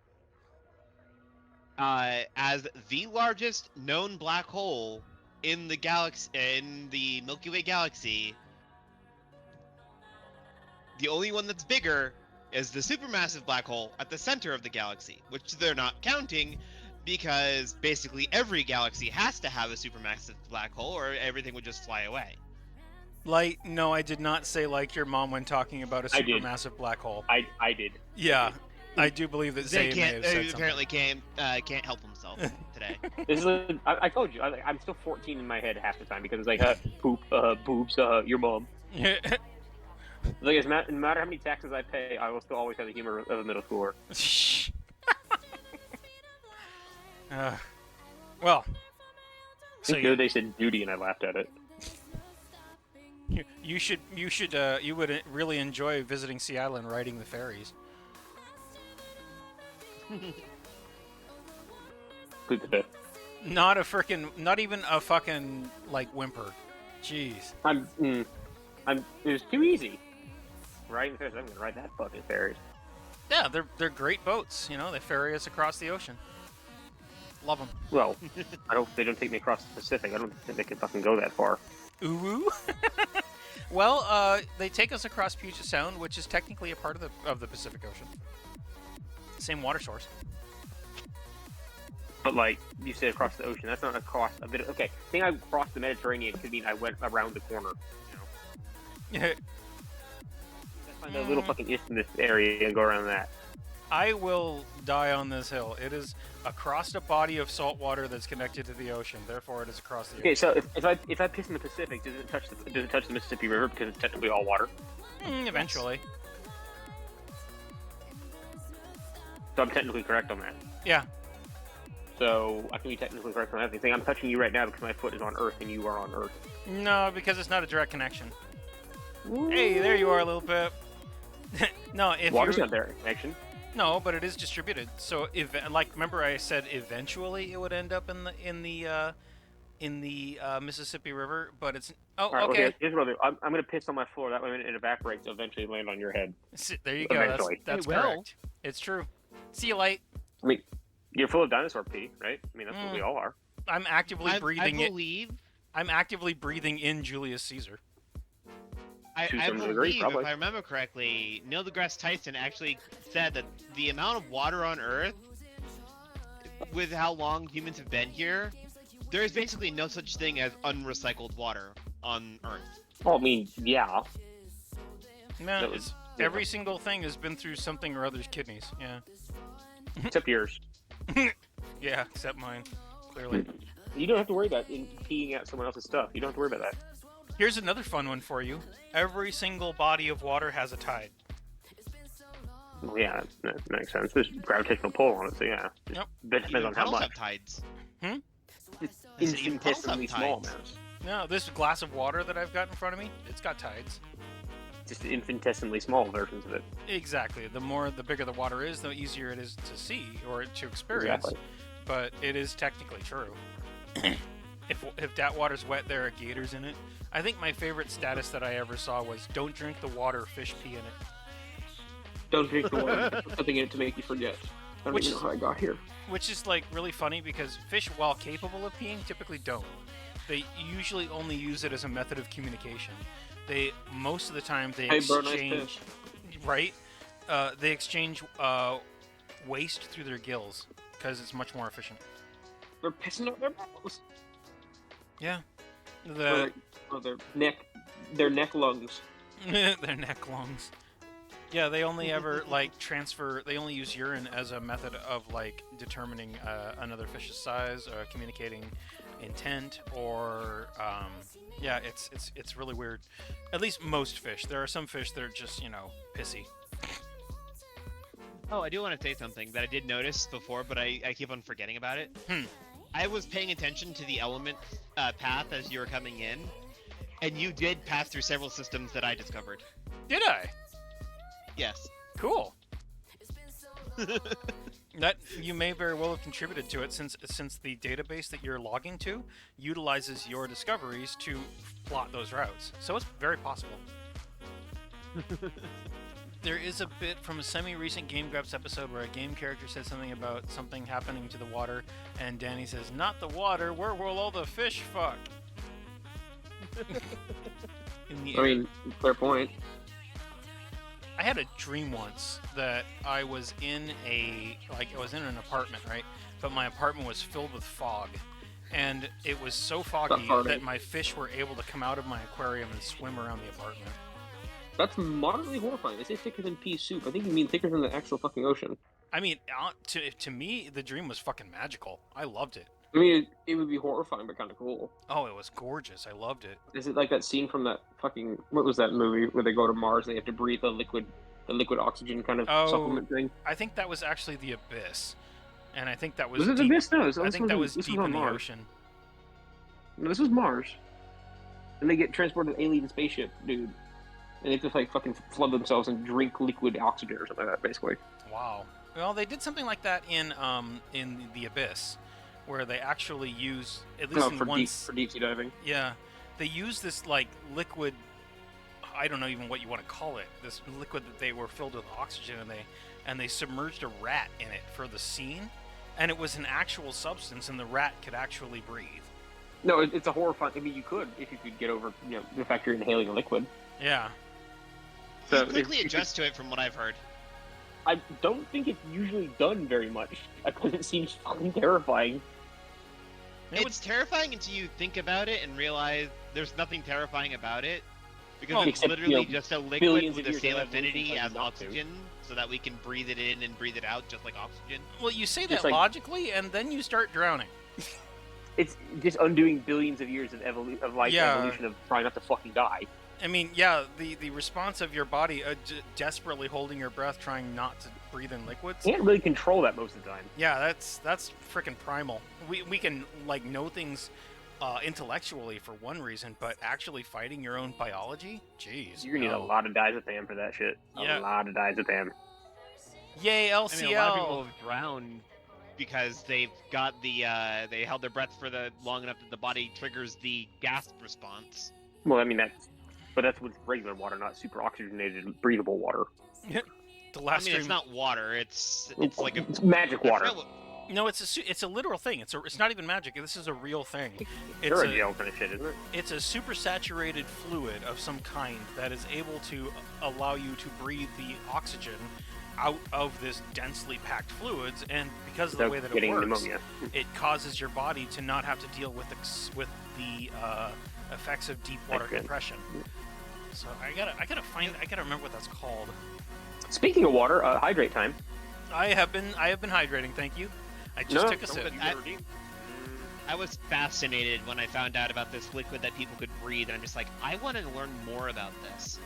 As the largest known black hole in the galaxy, in the Milky Way galaxy. The only one that's bigger is the supermassive black hole at the center of the galaxy, which they're not counting because basically every galaxy has to have a supermassive black hole or everything would just fly away. Light, no, I did not say like your mom when talking about a I did. supermassive black hole. I did. Yeah, I do believe that Zay Zay may have said apparently can't help himself today. This is. I told you. I'm still 14 in my head half the time because it's like poop, boobs, your mom. something. Like, no matter how many taxes I pay, I will still always have the humor of a middle schooler. Well, So the other day they said duty, and I laughed at it. you would really enjoy visiting Seattle and riding the ferries. Plead the fifth. Not even a fucking like whimper. Jeez. It was too easy. Riding the ferries, I'm gonna ride that fucking ferries. Yeah, they're great boats. You know, they ferry us across the ocean. Love them. Well, they don't take me across the Pacific. I don't think they can fucking go that far. Ooh. Well, they take us across Puget Sound, which is technically a part of the Pacific Ocean. Same water source. But like you said, across the ocean, that's not across a bit. Okay, saying I crossed the Mediterranean could mean I went around the corner. You know, find a little fucking isthmus area and go around that. I will die on this hill. It is across a body of salt water that's connected to the ocean. Therefore, it is across the ocean. Okay, so if I piss in the Pacific, does it touch the Mississippi River because it's technically all water? Eventually. So I'm technically correct on that. Yeah. So I can be technically correct on everything. I'm touching you right now because my foot is on Earth and you are on Earth. No, because it's not a direct connection. Ooh. Hey, there you are, little Pip. No, if water's not there connection. No, but it is distributed. So, remember I said eventually it would end up in the Mississippi River, but it's Right, okay. Well, here's what I'll do. I'm gonna piss on my floor. That way it evaporates. Eventually land on your head. There you go. Eventually. That's correct. It's true. See you, Light. I mean, you're full of dinosaur pee, right? I mean, that's what we all are. I'm actively breathing I believe. I'm actively breathing in Julius Caesar. To I some degree, believe, probably. if I remember correctly, Neil deGrasse Tyson actually said that the amount of water on Earth, with how long humans have been here, there is basically no such thing as unrecycled water on Earth. Well, I mean, yeah. No, That it's, was- every single thing has been through something or other's kidneys. Yeah. Except yours. Yeah, except mine. Clearly. You don't have to worry about peeing out someone else's stuff. You don't have to worry about that. Here's another fun one for you. Every single body of water has a tide. Well, yeah, that makes sense. There's gravitational pull on it, so yeah. Yep. But it depends Even on how puddles much. have tides. It's I said even puddles have infinitesimally small tides. amounts. No, this glass of water that I've got in front of me, it's got tides. Just infinitesimally small versions of it. Exactly. The bigger the water is, the easier it is to see or to experience. Exactly. But it is technically true. If that water's wet, there are gators in it. I think my favorite status that I ever saw was "Don't drink the water, fish pee in it." Don't drink the water. Put something in it to make you forget. I don't Which even know how I got here. Which is like really funny because fish, while capable of peeing, typically don't. They usually only use it as a method of communication. Most of the time they Hey, bro, nice exchange, right? They exchange waste through their gills because it's much more efficient. They're pissing out their mouths. Yeah, Or their neck lungs. their neck lungs. Yeah, they only ever like transfer. They only use urine as a method of like determining another fish's size, communicating intent, or yeah, it's really weird. At least most fish. There are some fish that are just pissy. Oh, I do want to say something that I did notice before, but I keep on forgetting about it. I was paying attention to the element path as you were coming in, and you did pass through several systems that I discovered. Did I? Yes. Cool. That you may very well have contributed to it, since the database that you're logging to utilizes your discoveries to plot those routes. So it's very possible. There is a bit from a semi-recent Game Grumps episode where a game character said something about something happening to the water, and Danny says, "Not the water. Where will all the fish fuck?" I mean, fair point. I had a dream once that I was in an apartment, right? But my apartment was filled with fog, and it was so foggy that my fish were able to come out of my aquarium and swim around the apartment. That's moderately horrifying. They say thicker than pea soup. I think you mean thicker than the actual fucking ocean. I mean, to me, the dream was fucking magical. I loved it. I mean, it would be horrifying, but kind of cool. Oh, it was gorgeous. I loved it. Is it like that scene from that fucking, what was that movie where they go to Mars and they have to breathe the liquid oxygen kind of supplement thing? I think that was actually the Abyss, and I think that was. Was it the Abyss? No, I think that was deep in the ocean. No, this was Mars. And they get transported to an alien spaceship, dude. And they have to like fucking flood themselves and drink liquid oxygen or something like that, basically. Wow. Well, they did something like that in the Abyss, where they actually use at least for deep sea diving. Yeah, they use this like liquid. I don't know even what you want to call it. This liquid that they were filled with oxygen, and they submerged a rat in it for the scene, and it was an actual substance, and the rat could actually breathe. No, it's a horrifying. I mean, you could if you could get over the fact you're inhaling a liquid. Yeah. So you quickly adjust to it, from what I've heard. I don't think it's usually done very much because it seems fucking terrifying. It's terrifying until you think about it and realize there's nothing terrifying about it. Because it's Except, literally just a liquid billions with of the years same of evolution affinity tells you as not to. oxygen, so that we can breathe it in and breathe it out just like oxygen. Well, you say that Just like- logically, and then you start drowning. It's just undoing billions of years of evolution of trying not to fucking die. I mean, yeah, the response of your body desperately holding your breath, trying not to breathe in liquids. You can't really control that most of the time. Yeah, that's freaking primal. We can like know things intellectually for one reason, but actually fighting your own biology, jeez. You're gonna need a lot of diazepam for that shit. Yeah. A lot of diazepam. Yay, I LCL! mean, a lot of people have drowned because they've got they held their breath for long enough that the body triggers the gasp response. Well, I mean that's with regular water, not super oxygenated, breathable water. The last I mean, stream, it's not water. It's like It's magic water. No, it's a literal thing. It's not even magic. This is a real thing. It's Aerogel kind of shit, isn't it? It's a supersaturated fluid of some kind that is able to allow you to breathe the oxygen out of this densely packed fluids, and because of the Without way that it getting works, pneumonia. it causes your body to not have to deal with the effects of deep water That's good. compression. So I gotta remember what that's called. Speaking of water, hydrate time. I have been hydrating. Thank you. I just took a sip. I was fascinated when I found out about this liquid that people could breathe, and I'm just like, I want to learn more about this.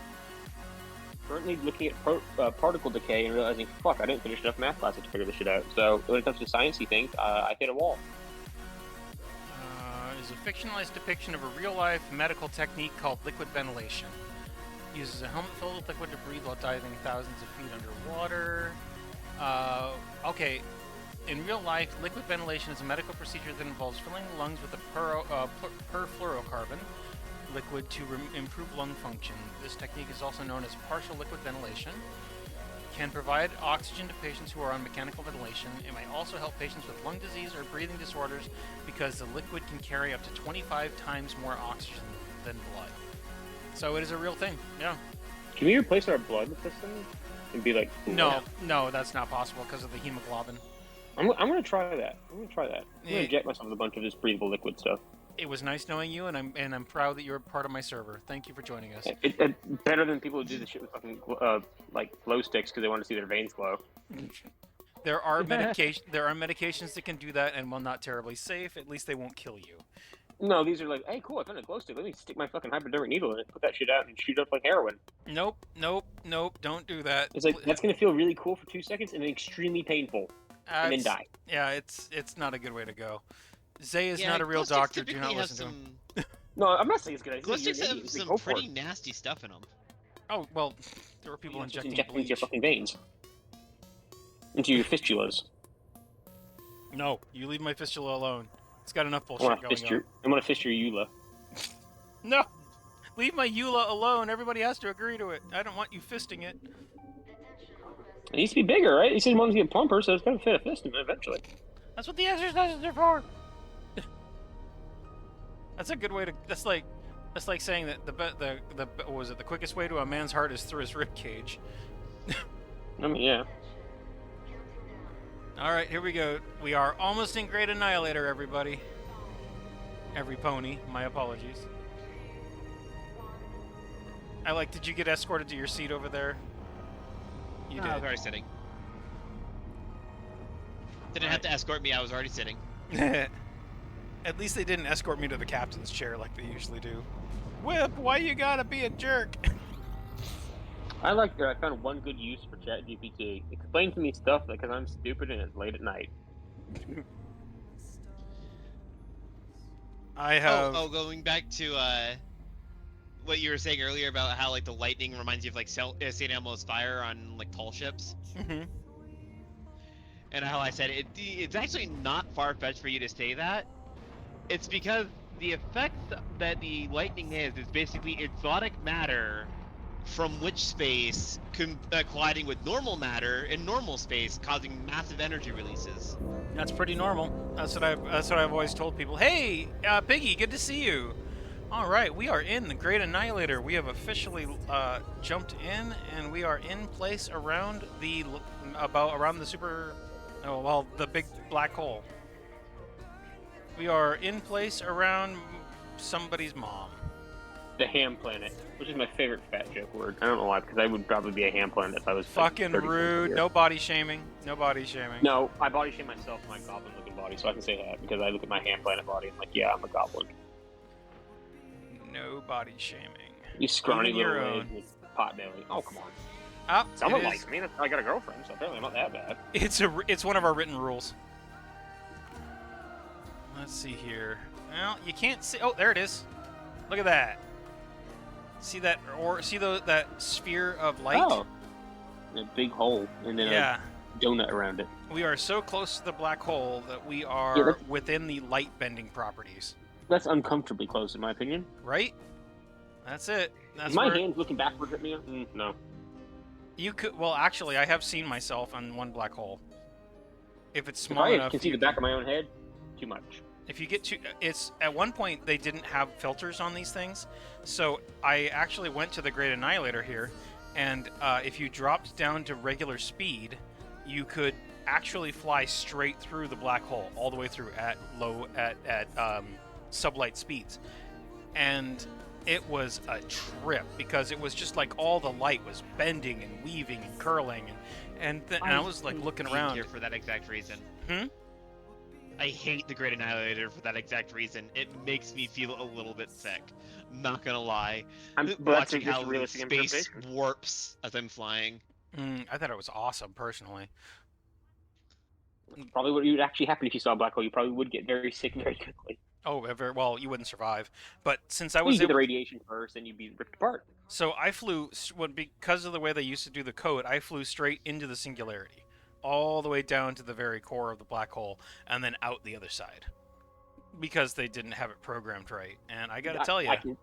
Currently looking at particle decay and realizing, fuck, I didn't finish enough math classes to figure this shit out. So when it comes to sciencey things, I hit a wall. Is a fictionalized depiction of a real-life medical technique called liquid ventilation. Uses a helmet filled with liquid to breathe while diving thousands of feet underwater. Okay. In real life, liquid ventilation is a medical procedure that involves filling the lungs with a perfluorocarbon liquid to improve lung function. This technique is also known as partial liquid ventilation. Can provide oxygen to patients who are on mechanical ventilation. It may also help patients with lung disease or breathing disorders because the liquid can carry up to 25 times more oxygen than blood. So it is a real thing, yeah. Can we replace our blood with this thing? And be like, No, that's not possible because of the hemoglobin. I'm gonna try that. I'm gonna inject myself with a bunch of this breathable liquid stuff. It was nice knowing you, and I'm proud that you're part of my server. Thank you for joining us. Better than people who do this shit with fucking like glow sticks because they want to see their veins glow. There are medications that can do that, and while not terribly safe, at least they won't kill you. No, these are like, hey, cool, I found a glow stick. Let me stick my fucking hypodermic needle in it, put that shit out, and shoot up like heroin. Nope, don't do that. It's like, that's gonna feel really cool for 2 seconds and then extremely painful, and then die. Yeah, it's not a good way to go. Zay is Yeah, not a real glow sticks doctor. Do not typically listen to have him. No, I'm not saying it's good. Glow sticks have some pretty nasty stuff in them. Oh, well, there are people injecting into bleach. your fucking veins. Into your fistulas. No, you leave my fistula alone. It's got enough bullshit going on. I'm gonna fist your eula. No! Leave my eula alone. Everybody has to agree to it. I don't want you fisting it. It needs to be bigger, right? He said he wants to get plumper, so it's gonna fit a fist in it eventually. That's what the exercises are for. That's a good way to. That's like saying that what was it? The quickest way to a man's heart is through his rib cage. I mean, yeah. All right, here we go. We are almost in Great Annihilator, everybody. Every pony. My apologies. Did you get escorted to your seat over there? You did. I was already sitting. Didn't have to escort me. I was already sitting. At least they didn't escort me to the captain's chair like they usually do. Whip, why you gotta be a jerk? I like that I found one good use for ChatGPT. Explain to me stuff because I'm stupid and it's late at night. I have. Oh, going back to what you were saying earlier about how like the lightning reminds you of like St. Elmo's fire on like tall ships. Mm-hmm. And how I said it's actually not far-fetched for you to say that. It's because the effect that the lightning is basically exotic matter from witch space colliding with normal matter in normal space, causing massive energy releases. That's pretty normal. That's what I've always told people. Hey, Piggy, good to see you. All right, we are in the Great Annihilator. We have officially jumped in, and we are in place around the the big black hole. We are in place around somebody's mom. The ham planet, which is my favorite fat joke word. I don't know why, because I would probably be a ham planet if I was fucking like, rude. No body shaming. No body shaming. No, I body shame myself in my goblin-looking body, so I can say that because I look at my ham planet body and I'm like, yeah, I'm a goblin. No body shaming. You scrawny Even little your leg own. with pot belly. Oh, come on. Oh, Someone likes me. I got a girlfriend, so apparently I'm not that bad. It's one of our written rules. Let's see here. Well, you can't see. Oh, there it is. Look at that. See that, or see that sphere of light? Oh, a big hole and then a donut around it. We are so close to the black hole that we are within the light bending properties. That's uncomfortably close, in my opinion. Right? That's it. That's Is my hand looking backwards at me? No. You could. Well, actually, I have seen myself on one black hole. If it's If small I enough, can see you the back of my own head, too much. If you get to, it's at one point they didn't have filters on these things, so I actually went to the Great Annihilator here, and if you dropped down to regular speed, you could actually fly straight through the black hole, all the way through at sublight speeds, and it was a trip because it was just like all the light was bending and weaving and curling, and I was like looking around here for that exact reason. Hmm? I hate the Great Annihilator for that exact reason. It makes me feel a little bit sick. Not gonna lie. Watching how the space warps as I'm flying. I thought it was awesome, personally. Probably what would actually happen if you saw a black hole. You probably would get very sick very quickly. Oh, well, you wouldn't survive. But since I You was get the able, radiation first, and you'd be ripped apart. so I flew because of the way they used to do the code. I flew straight into the singularity, all the way down to the very core of the black hole, and then out the other side, because they didn't have it programmed right. And I gotta tell you, I can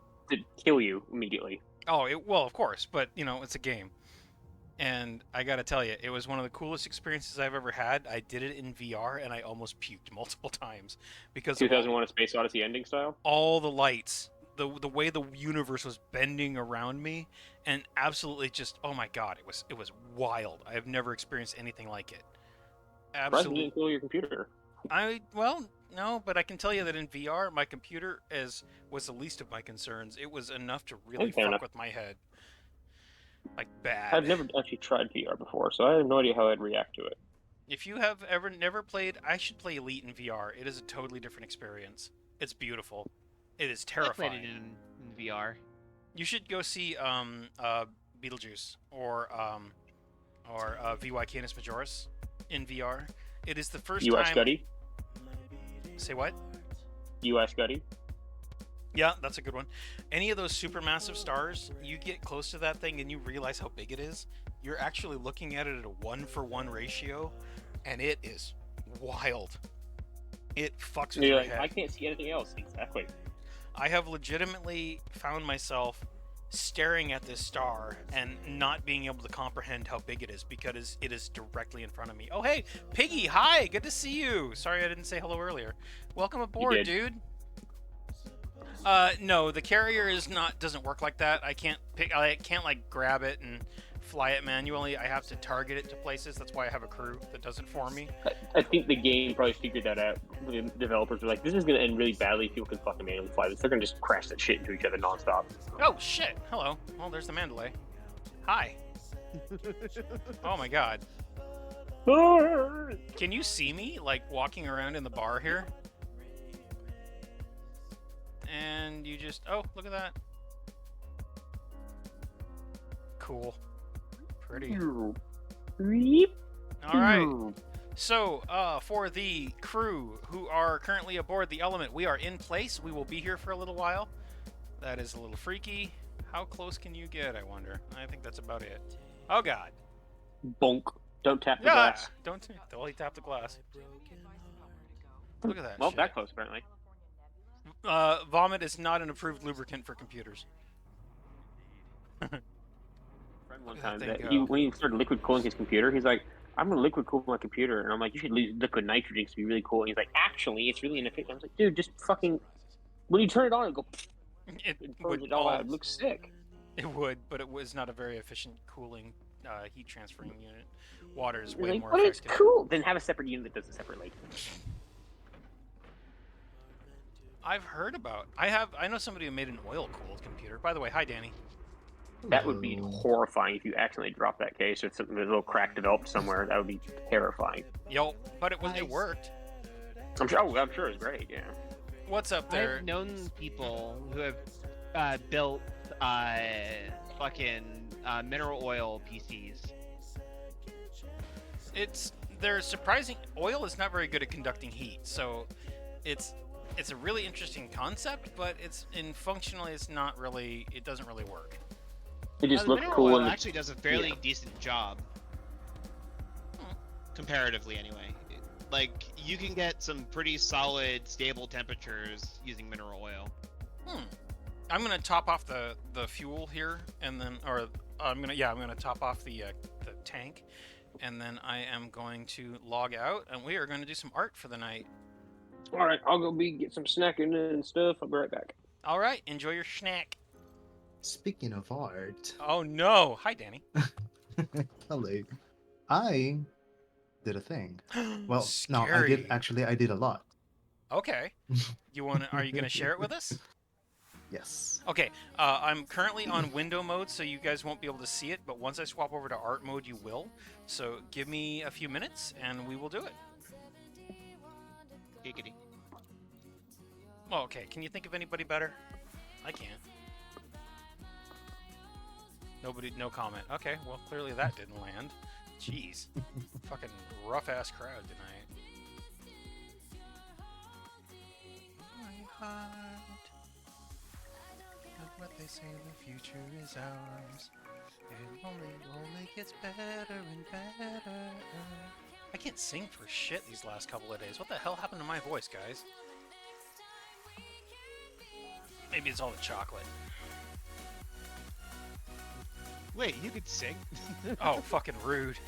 kill you immediately. oh, well, of course, but you know, it's a game. And I gotta tell you, it was one of the coolest experiences I've ever had. I did it in VR, and I almost puked multiple times because 2001: A Space Odyssey ending style. all the lights, the way the universe was bending around me, and absolutely just, oh my god, it was wild. I have never experienced anything like it. Absolutely, didn't kill your computer. No, but I can tell you that in VR, my computer was the least of my concerns. It was enough to really fuck with my head. Like, bad. I've never actually tried VR before, so I have no idea how I'd react to it. If you have ever never played, I should play Elite in VR. It is a totally different experience. It's beautiful. It is terrifying. I played it in VR. You should go see Beetlejuice or VY Canis Majoris in VR. It is the first UI time. Scuddy. Say what? UI Scuddy. Yeah, that's a good one. Any of those supermassive stars, you get close to that thing and you realize how big it is. You're actually looking at it at a 1-for-1 ratio, and it is wild. It fucks with your head. I can't see anything else. Exactly. I have legitimately found myself staring at this star and not being able to comprehend how big it is because it is directly in front of me. Oh, hey, Piggy, hi, good to see you. Sorry I didn't say hello earlier. Welcome aboard, dude. No, the carrier doesn't work like that. I can't like grab it and fly it manually. I have to target it to places. That's why I have a crew that does it for me. I think the game probably figured that out. The developers were like, this is going to end really badly if people can fucking manually fly this. They're going to just crash that shit into each other nonstop. Oh, shit. Hello. Well, there's the Mandalay. Hi. Oh, my God. Can you see me, like, walking around in the bar here? And you just... Oh, look at that. Cool. Pretty. Alright. So, for the crew who are currently aboard the Element, we are in place. We will be here for a little while. That is a little freaky. How close can you get, I wonder? I think that's about it. Oh, God. Bonk. Don't tap the glass. Don't totally tap the glass. Look at that Well, shit. that close, apparently. Vomit is not an approved lubricant for computers. One time when he started liquid cooling his computer, he's like, I'm gonna liquid cool my computer, and I'm like, you should use liquid nitrogen to be really cool. And he's like, actually, it's really inefficient. I was like, dude, just fucking when you turn it on, it go. It would it all out. It looks sick. It would, but it was not a very efficient cooling heat transferring unit. Water is way like, more but effective. It's cool. Then have a separate unit that does it separately. I've heard about. I know somebody who made an oil-cooled computer. By the way, hi, Danny. That would be horrifying if you accidentally drop that case or something. There's a little crack developed somewhere. That would be terrifying. Yo, but it worked. I'm sure it's great. Yeah. What's up there? I've known people who have built fucking mineral oil PCs. They're surprising. Oil is not very good at conducting heat, so it's a really interesting concept, but functionally it's not really. It doesn't really work. It just looks mineral cool. Oil actually does a fairly decent job, comparatively anyway. Like, you can get some pretty solid, stable temperatures using mineral oil. I'm gonna top off the fuel here, and then, I'm gonna top off the tank. and then I am going to log out, and we are going to do some art for the night. All right, I'll go get some snacking and stuff. I'll be right back. All right, enjoy your snack. Speaking of art, Oh no! Hi, Danny. hello. I did a thing. Well, no, I Scary. did actually. I did a lot. Okay. Are you gonna share it with us? Yes. Okay. I'm currently on window mode, so you guys won't be able to see it. But once I swap over to art mode, you will. So give me a few minutes, and we will do it. Giggity. Oh, okay. Can you think of anybody better? I can't. Nobody. No comment. Okay. Well, clearly that didn't land. Jeez. Fucking rough ass crowd tonight. My heart. Look what they say, the future is ours. It only gets better and better. I can't sing for shit these last couple of days. What the hell happened to my voice, guys? Maybe it's all the chocolate. Wait, you could sing? Oh, fucking rude.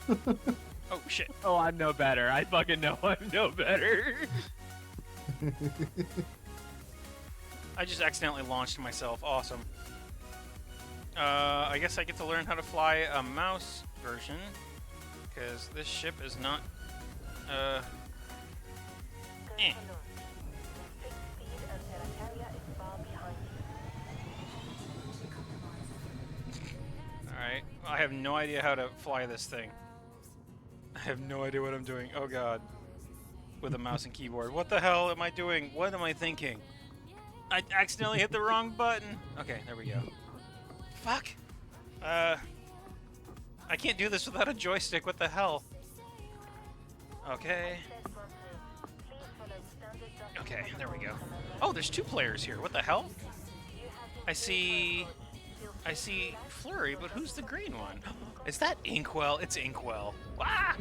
Oh, shit. Oh, I'm no better. I fucking know I'm no better. I just accidentally launched myself. Awesome. I guess I get to learn how to fly a mouse version, because this ship is not, eh. Alright, I have no idea how to fly this thing. I have no idea what I'm doing. Oh god. With a mouse and keyboard. What the hell am I doing? What am I thinking? I accidentally hit the wrong button. Okay, there we go. Fuck. I can't do this without a joystick. What the hell? Okay. Okay, there we go. Oh, there's 2 players here. What the hell? I see Flurry, but who's the green one? Is that Inkwell? It's Inkwell. Ah!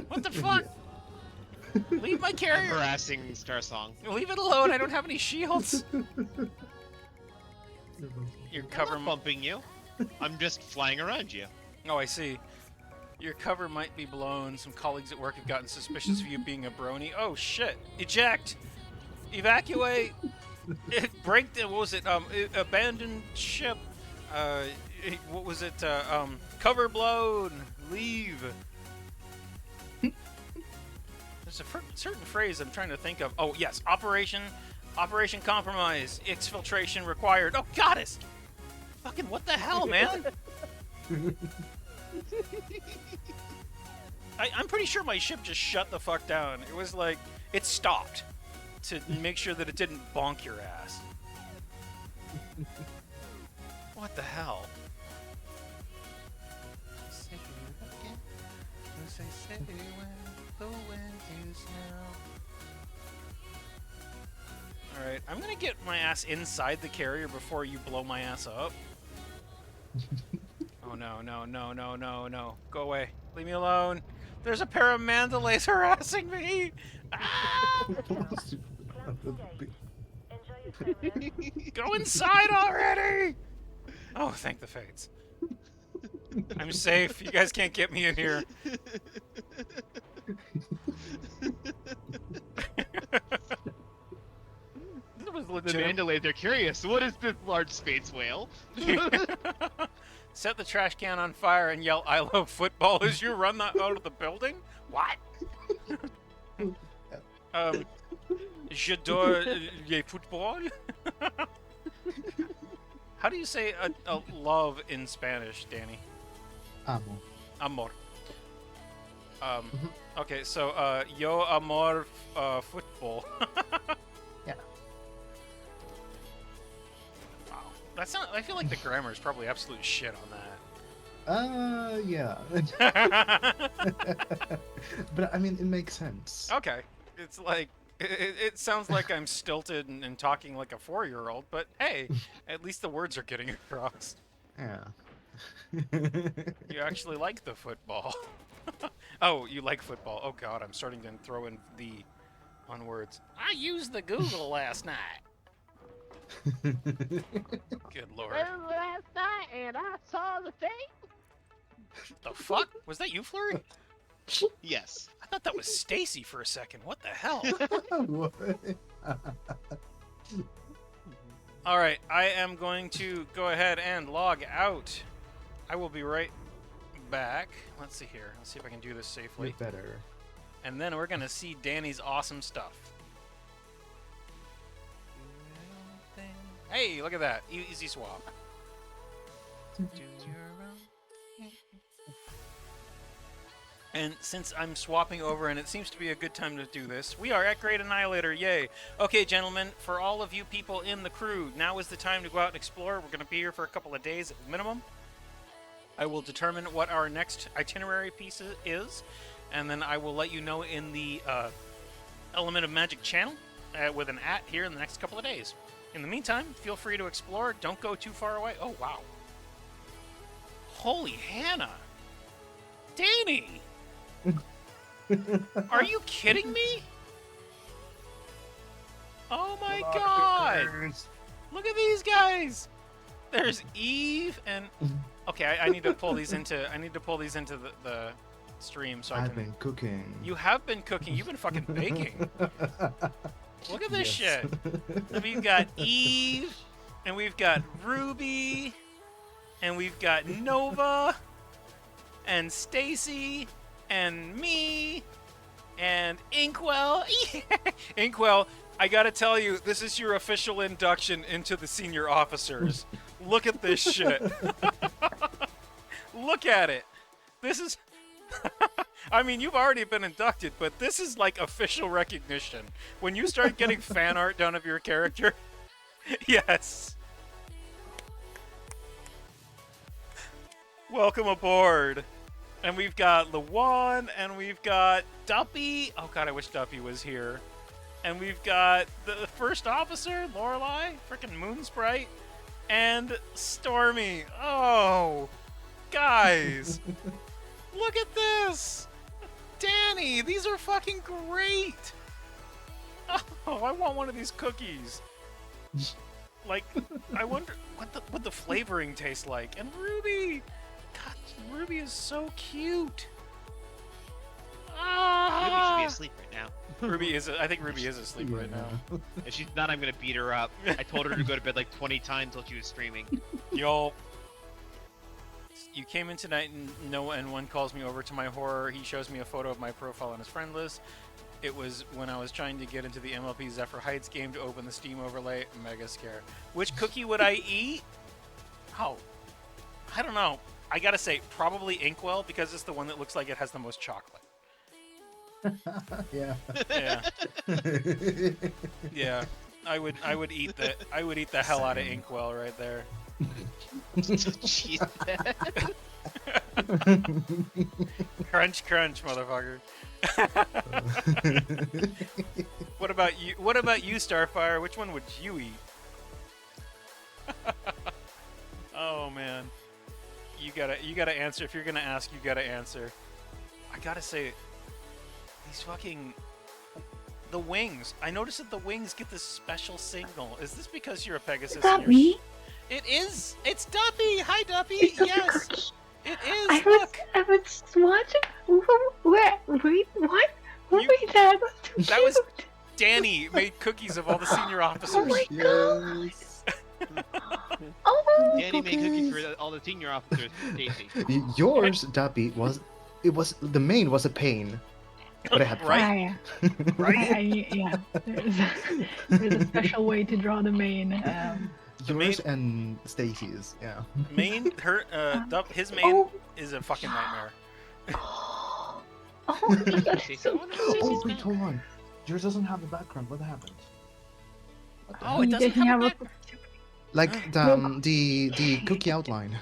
What the fuck? Leave my carrier. Harassing Star Song. Leave it alone. I don't have any shields. Your cover I'm not bumping you. I'm just flying around you. Oh, I see. Your cover might be blown. Some colleagues at work have gotten suspicious of you being a brony. Oh shit! Eject! Evacuate! Break the. What was it? Abandoned ship. What was it? Cover blown. Leave. There's a certain phrase I'm trying to think of. Oh yes, Operation Compromise. Exfiltration required. Oh goddess! Fucking what the hell, man? I'm pretty sure my ship just shut the fuck down. It was like, it stopped to make sure that it didn't bonk your ass. What the hell? Alright, I'm gonna get my ass inside the carrier before you blow my ass up. Oh no, no, no, no, no, no. Go away. Leave me alone. There's a pair of Mandalays harassing me! Ah! Go inside already! Oh, thank the fates. I'm safe. You guys can't get me in here. That was The legit. Mandalays are curious. What is this large space whale? Set the trash can on fire and yell, "I love football" as you run that out of the building? What? J'adore le football? How do you say a love in Spanish, Danny? Amo. Amor. Okay, so, yo amor football. Yeah. Wow. That's not, I feel like the grammar is probably absolute shit on that. Yeah. But I mean, it makes sense. Okay. It's like, it sounds like I'm stilted and talking like a 4-year-old, but hey, at least the words are getting across. Yeah. You actually like the football. Oh, you like football. Oh god, I'm starting to throw in the on words. I used the Google last night. Good lord. Last night, and I saw the thing. The fuck? Was that you, Flurry? Yes. I thought that was Stacy for a second. What the hell? What? All right, I am going to go ahead and log out. I will be right back. Let's see here. Let's see if I can do this safely. You're better. And then we're going to see Danny's awesome stuff. Hey, look at that. Easy swap. And since I'm swapping over and it seems to be a good time to do this, we are at Great Annihilator, yay. Okay, gentlemen, for all of you people in the crew, now is the time to go out and explore. We're going to be here for a couple of days at minimum. I will determine what our next itinerary piece is, and then I will let you know in the Element of Magic channel with an @ here in the next couple of days. In the meantime, feel free to explore. Don't go too far away. Oh, wow. Holy Hannah. Danny! Are you kidding me? Oh my god! Look at these guys! There's Eve and... Okay, I need to pull these into the stream so I I've can... been cooking. You have been cooking. You've been fucking baking. Look at this shit. And we've got Eve, and we've got Ruby, and we've got Nova, and Stacy, and me, and Inkwell. Inkwell, I gotta tell you, this is your official induction into the senior officers. Look at this shit. Look at it. This is... I mean, you've already been inducted, but this is like official recognition. When you start getting fan art done of your character, yes. Welcome aboard. And we've got Lawan, and we've got Duppy. Oh god, I wish Duppy was here. And we've got the first officer, Lorelei, frickin' Moonsprite, and Stormy. Oh, guys. Look at this! Danny, these are fucking great! Oh, I want one of these cookies. Like, I wonder what the flavoring tastes like. And Ruby! God, Ruby is so cute. Ruby should be Ah! asleep right now. I think Ruby is asleep right now. If she's not, I'm gonna beat her up. I told her to go to bed like 20 times while she was streaming. Y'all, you came in tonight and one calls me over to my horror. He shows me a photo of my profile on his friend list. It was when I was trying to get into the MLP Zephyr Heights game to open the Steam overlay. Mega scare. Which cookie would I eat? Oh, I don't know. I gotta say, probably Inkwell, because it's the one that looks like it has the most chocolate. Yeah. Yeah. Yeah. I would eat the hell out of Inkwell right there. Jeez. Crunch, crunch, motherfucker. What about you? What about you, Starfire? Which one would you eat? Oh man, you gotta answer. If you're gonna ask, you gotta answer. I gotta say, these fucking the wings. I noticed that the wings get this special signal. Is this because you're a Pegasus? Is that me? It is. It's Duppy. Hi, Duppy. It's Duppy Yes. Cookie. It is. I Look. was watching. Where? Wait, what? What You- was that? Too That was cute. Danny made cookies of all the senior officers. Oh my god. Yes. Oh. Danny made cookies for all the senior officers. Stacy. Yours, Duppy, was the main was a pain, but it had fun. Right. Right? Yeah. There's a special way to draw the main. Yours and Stacy's, yeah. His main Oh. is a fucking nightmare. Oh, that's Stacy, so what is cool. Oh wait, hold on. Yours doesn't have a background. What happened? What the Oh, hell? it doesn't have a Like the cookie outline.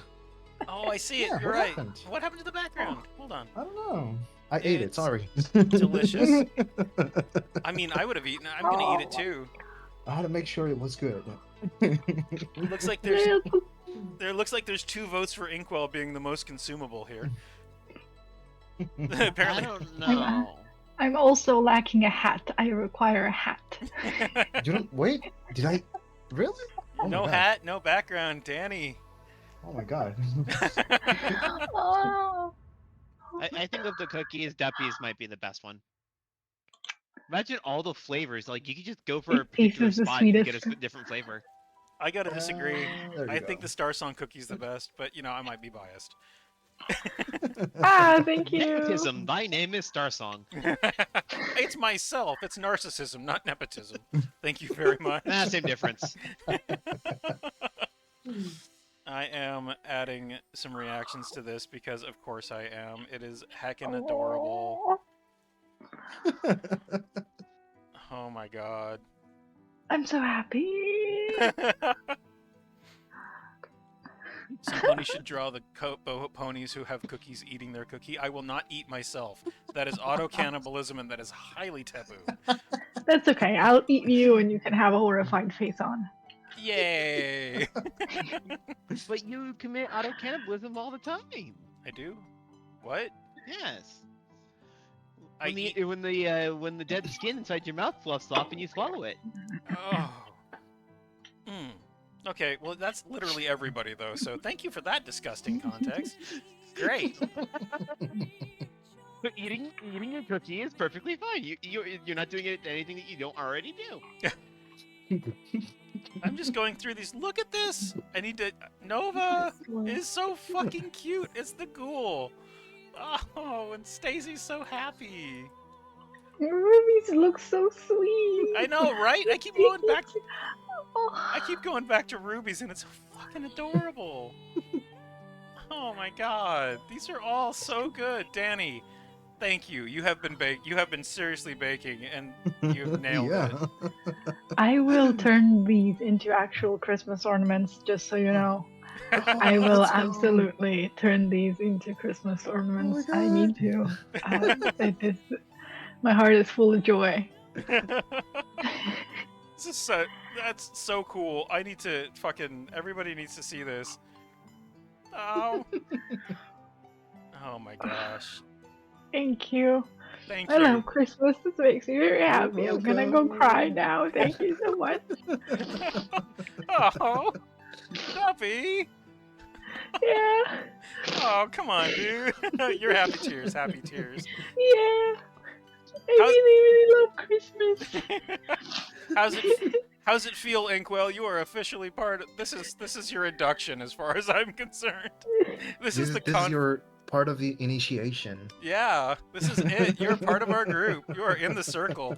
Oh, I see it. Yeah, You're what right. happened? What happened to the background? Hold on. I don't know. I ate it. It's Sorry. delicious. I mean, I would have eaten it. I'm gonna eat it too. I had to make sure it was good. It looks like there's 2 votes for Inkwell being the most consumable here. I Apparently. don't know. I'm also lacking a hat. I require a hat. You don't wait. Did I really? Oh my No God. hat, no background, Danny. Oh my god. Oh. I think of the cookies, Duppies might be the best one. Imagine all the flavors. Like you could just go for a It tastes particular the spot and get a sweetest. different flavor. I gotta disagree. There you I go. think the Star Song cookie's the best, but you know I might be biased. Ah, thank you. Nepotism. Thy name is Star Song. It's myself. It's narcissism, not nepotism. Thank you very much. Same difference. I am adding some reactions to this because, of course, I am. It is heckin' adorable. Oh my god. I'm so happy. Somebody should draw the ponies who have cookies eating their cookie. I will not eat myself. That is auto cannibalism and that is highly taboo. That's okay. I'll eat you, and you can have a horrified face on. Yay! But you commit auto cannibalism all the time. I do. What? Yes. I When the dead skin inside your mouth fluffs off and you swallow it. Oh. Hmm. Okay, well that's literally everybody though, so thank you for that disgusting context. Great. But eating a cookie is perfectly fine. You're not doing anything that you don't already do. I'm just going through these. Look at this! I need to... Nova is so fucking cute. It's the ghoul. Oh, and Stacey's so happy. Ruby's look so sweet. I know, right? I keep going back... Oh. I keep going back to Ruby's and it's fucking adorable. Oh my god. These are all so good. Danny, thank you. You have been seriously baking and you've nailed it. I will turn these into actual Christmas ornaments, just so you know. I will absolutely turn these into Christmas ornaments. I need to. My heart is full of joy. This is that's so cool. I need to fucking... Everybody needs to see this. Oh. Oh my gosh. Thank you. Thank I you. love Christmas. This makes me very happy. I'm gonna go cry now. Thank you so much. Oh. Duffy. Yeah. Oh, come on, dude. You're happy tears, happy tears. Yeah. I really love Christmas. How's it feel, Inkwell? You are officially part of this is your induction as far as I'm concerned. This is your part of the initiation. Yeah, this is it. You're part of our group. You are in the circle.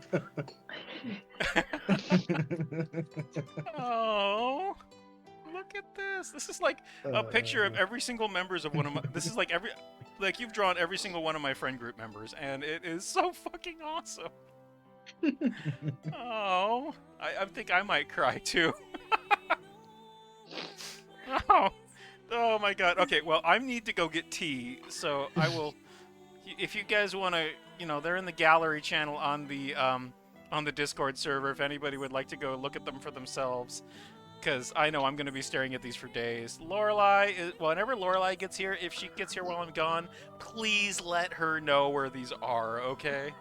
Oh, look at this. This is like a picture of every single members of one of my... This is like you've drawn every single one of my friend group members, and it is so fucking awesome. Oh, I think I might cry too. Oh my god. Okay, well, I need to go get tea, so I will... If you guys want to, they're in the gallery channel on the Discord server, if anybody would like to go look at them for themselves, because I know I'm going to be staring at these for days. Whenever Lorelai gets here, if she gets here while I'm gone, please let her know where these are, okay?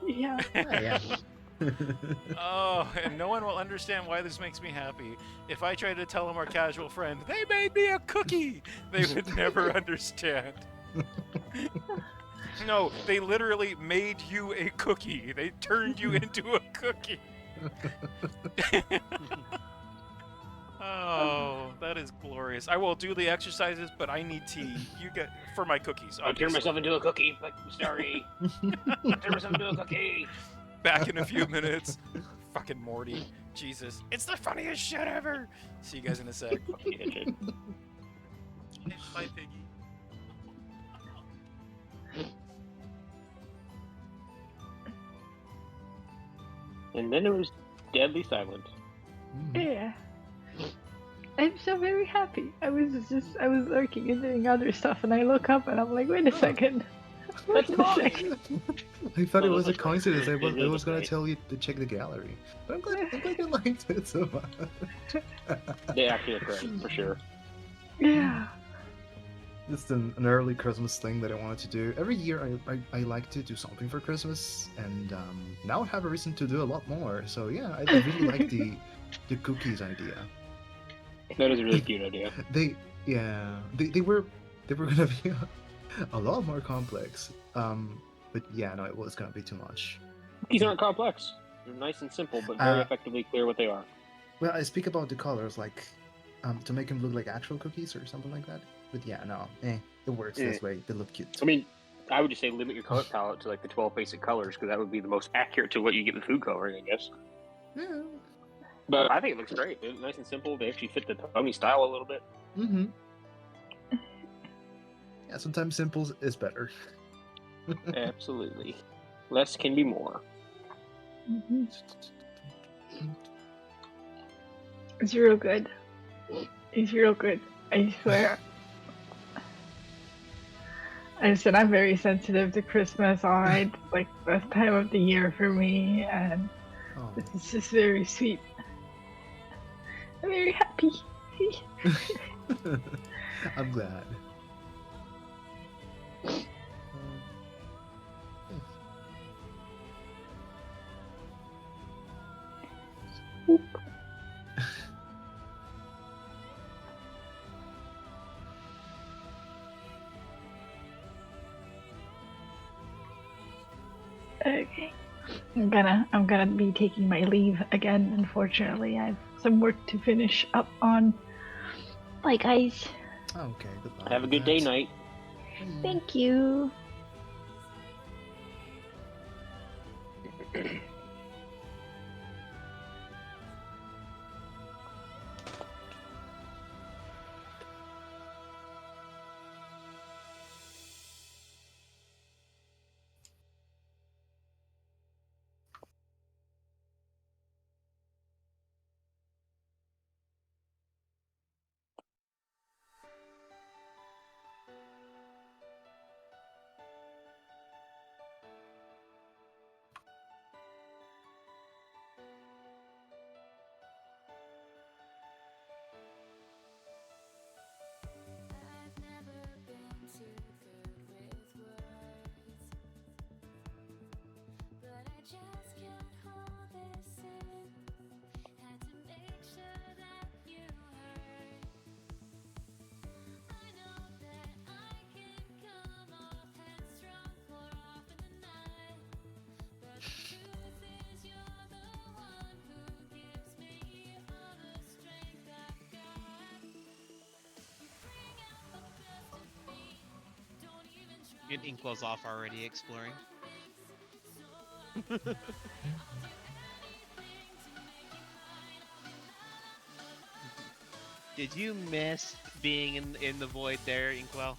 Yeah. Yeah. Oh, and no one will understand why this makes me happy. If I try to tell them our casual friend, they made me a cookie, they would never understand. No, they literally made you a cookie. They turned you into a cookie. Oh, that is glorious. I will do the exercises, but I need tea. You get for my cookies. I turned myself into a cookie, but sorry. I turned myself into a cookie. Back in a few minutes. Fucking Morty. Jesus. It's the funniest shit ever. See you guys in a sec. Bye, Piggy. And then it was deadly silent. Yeah. I'm so very happy. I was lurking and doing other stuff, and I look up and I'm like, wait a second. Wait a second. I thought it was a coincidence. I was gonna tell you to check the gallery. But I'm glad you liked it so much. They actually look great, for sure. Yeah. Just an early Christmas thing that I wanted to do. Every year I like to do something for Christmas, and now I have a reason to do a lot more. So yeah, I really like the cookies idea. That is a really cute idea. They were gonna be a lot more complex. But yeah, no, it was gonna be too much. Cookies aren't complex. They're nice and simple, but very effectively clear what they are. Well, I speak about the colors, like to make them look like actual cookies or something like that. But yeah, no, it works this way. They look cute. I mean, I would just say limit your color palette to like the 12 basic colors because that would be the most accurate to what you get with food coloring, I guess. Yeah. But I think it looks great. They're nice and simple. They actually fit the pony style a little bit. Mm-hmm. Yeah, sometimes simple is better. Absolutely. Less can be more. Mm-hmm. It's real good. It's real good. I swear. I said I'm very sensitive to Christmas. Alright, like best time of the year for me, and this is just very sweet. I'm very happy. I'm glad. Okay. I'm gonna be taking my leave again, unfortunately. I have some work to finish up on. Bye guys. Okay, goodbye. Have a good day, night. Thank you. Get Inkwell's off already exploring. Did you miss being in the void there, Inkwell?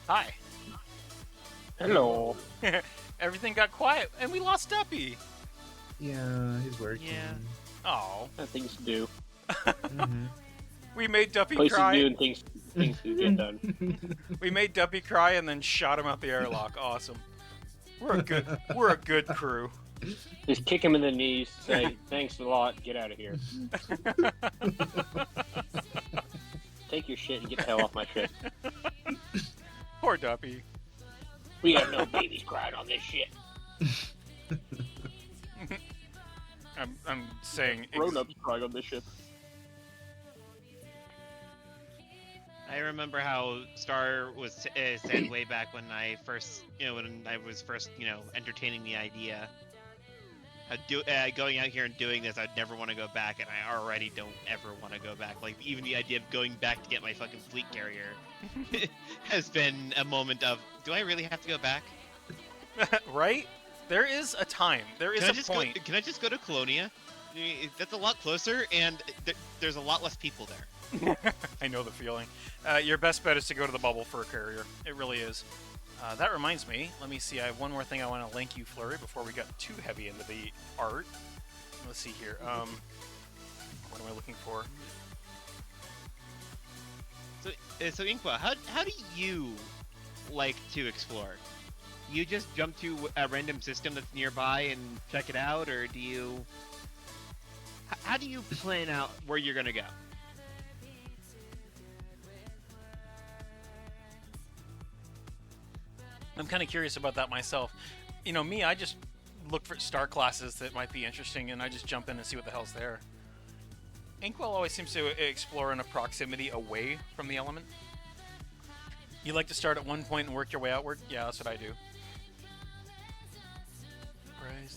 Hi. Hello. Everything got quiet, and we lost Duppy. Yeah, he's working. Yeah. Oh. Things to do. Mm-hmm. We made Duppy Places cry. to do and things to get done. We made Duppy cry and then shot him out the airlock. Awesome. We're a good crew. Just kick him in the knees, say, thanks a lot, get out of here. Take your shit and get the hell off my ship. Poor Duppy. We have no babies crying on this shit. I'm saying Grown-ups crying on this ship. I remember how Star was said way back when I first, when I was first, entertaining the idea. Going out here and doing this, I'd never want to go back, and I already don't ever want to go back. Like, even the idea of going back to get my fucking fleet carrier has been a moment of, do I really have to go back? Right? There is a time. There is a point. Can I just go to Colonia? That's a lot closer, and there's a lot less people there. I know the feeling. Your best bet is to go to the bubble for a carrier. It really is. That reminds me. Let me see. I have one more thing I want to link you, Flurry, before we got too heavy into the art. Let's see here. What am I looking for? So Inqua, how do you like to explore? You just jump to a random system that's nearby and check it out, or do you? How do you plan out where you're gonna go? I'm kind of curious about that myself. You know, me, I just look for star classes that might be interesting, and I just jump in and see what the hell's there. Inkwell always seems to explore in a proximity away from the element. You like to start at one point and work your way outward? Yeah, that's what I do.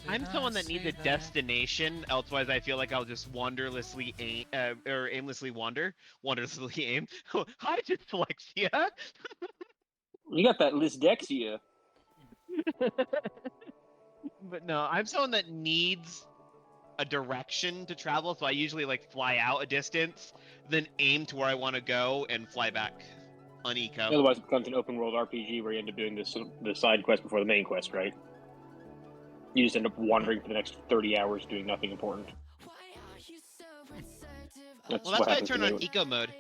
I'm someone that needs a destination, otherwise I feel like I'll just wanderlessly aim, or aimlessly wander. Wanderlessly aim. Hi, dyslexia! You got that Lisdexia. But no, I'm someone that needs a direction to travel, so I usually like fly out a distance, then aim to where I want to go and fly back on eco. Otherwise, it becomes an open world RPG where you end up doing the side quest before the main quest, right? You just end up wandering for the next 30 hours doing nothing important. Well, that's why I turn on eco mode.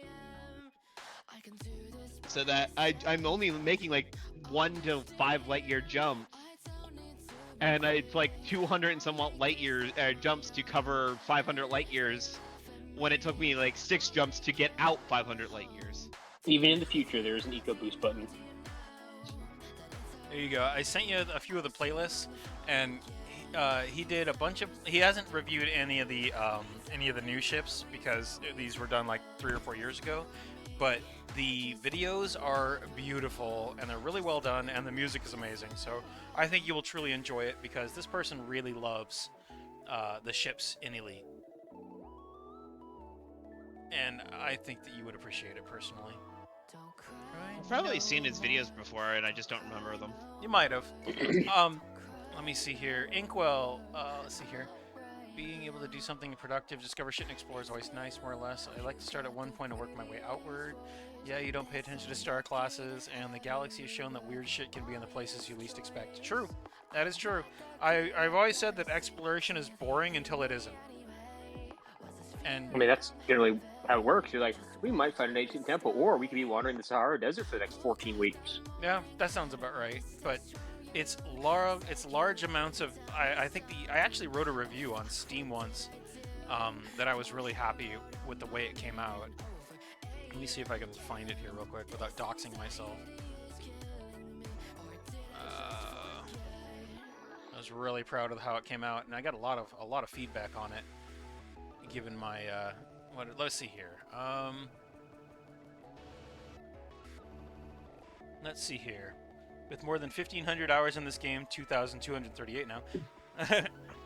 So that I'm only making like 1 to 5 light year jumps. And it's like 200 and somewhat light years jumps to cover 500 light years, when it took me like 6 jumps to get out 500 light years. Even in the future, there is an eco boost button. There you go. I sent you a few of the playlists, and he did a bunch of. He hasn't reviewed any of the new ships because these were done like 3 or 4 years ago. But the videos are beautiful and they're really well done, and the music is amazing. So I think you will truly enjoy it because this person really loves the ships in Elite, and I think that you would appreciate it personally. I've probably seen his videos before, and I just don't remember them. You might have. Let me see here. Inkwell, let's see here. Being able to do something productive, discover shit and explore is always nice, more or less. I like to start at one point and work my way outward. Yeah, you don't pay attention to star classes, and the galaxy has shown that weird shit can be in the places you least expect. True. That is true. I've always said that exploration is boring until it isn't. And I mean, that's generally how it works. You're like, we might find an ancient temple, or we could be wandering the Sahara Desert for the next 14 weeks. yeah, that sounds about right. But it's large amounts of. I think I actually wrote a review on Steam once that I was really happy with the way it came out. Let me see if I can find it here real quick without doxing myself. I was really proud of how it came out, and I got a lot of feedback on it. Given my let's see here. Let's see here. With more than 1,500 hours in this game, 2,238 now.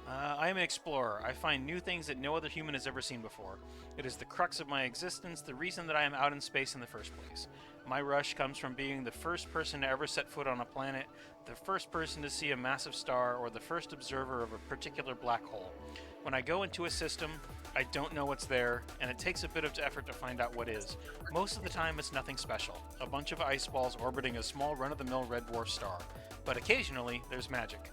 I am an explorer. I find new things that no other human has ever seen before. It is the crux of my existence, the reason that I am out in space in the first place. My rush comes from being the first person to ever set foot on a planet, the first person to see a massive star, or the first observer of a particular black hole. When I go into a system, I don't know what's there, and it takes a bit of effort to find out what is. Most of the time, it's nothing special. A bunch of ice balls orbiting a small run-of-the-mill red dwarf star. But occasionally, there's magic.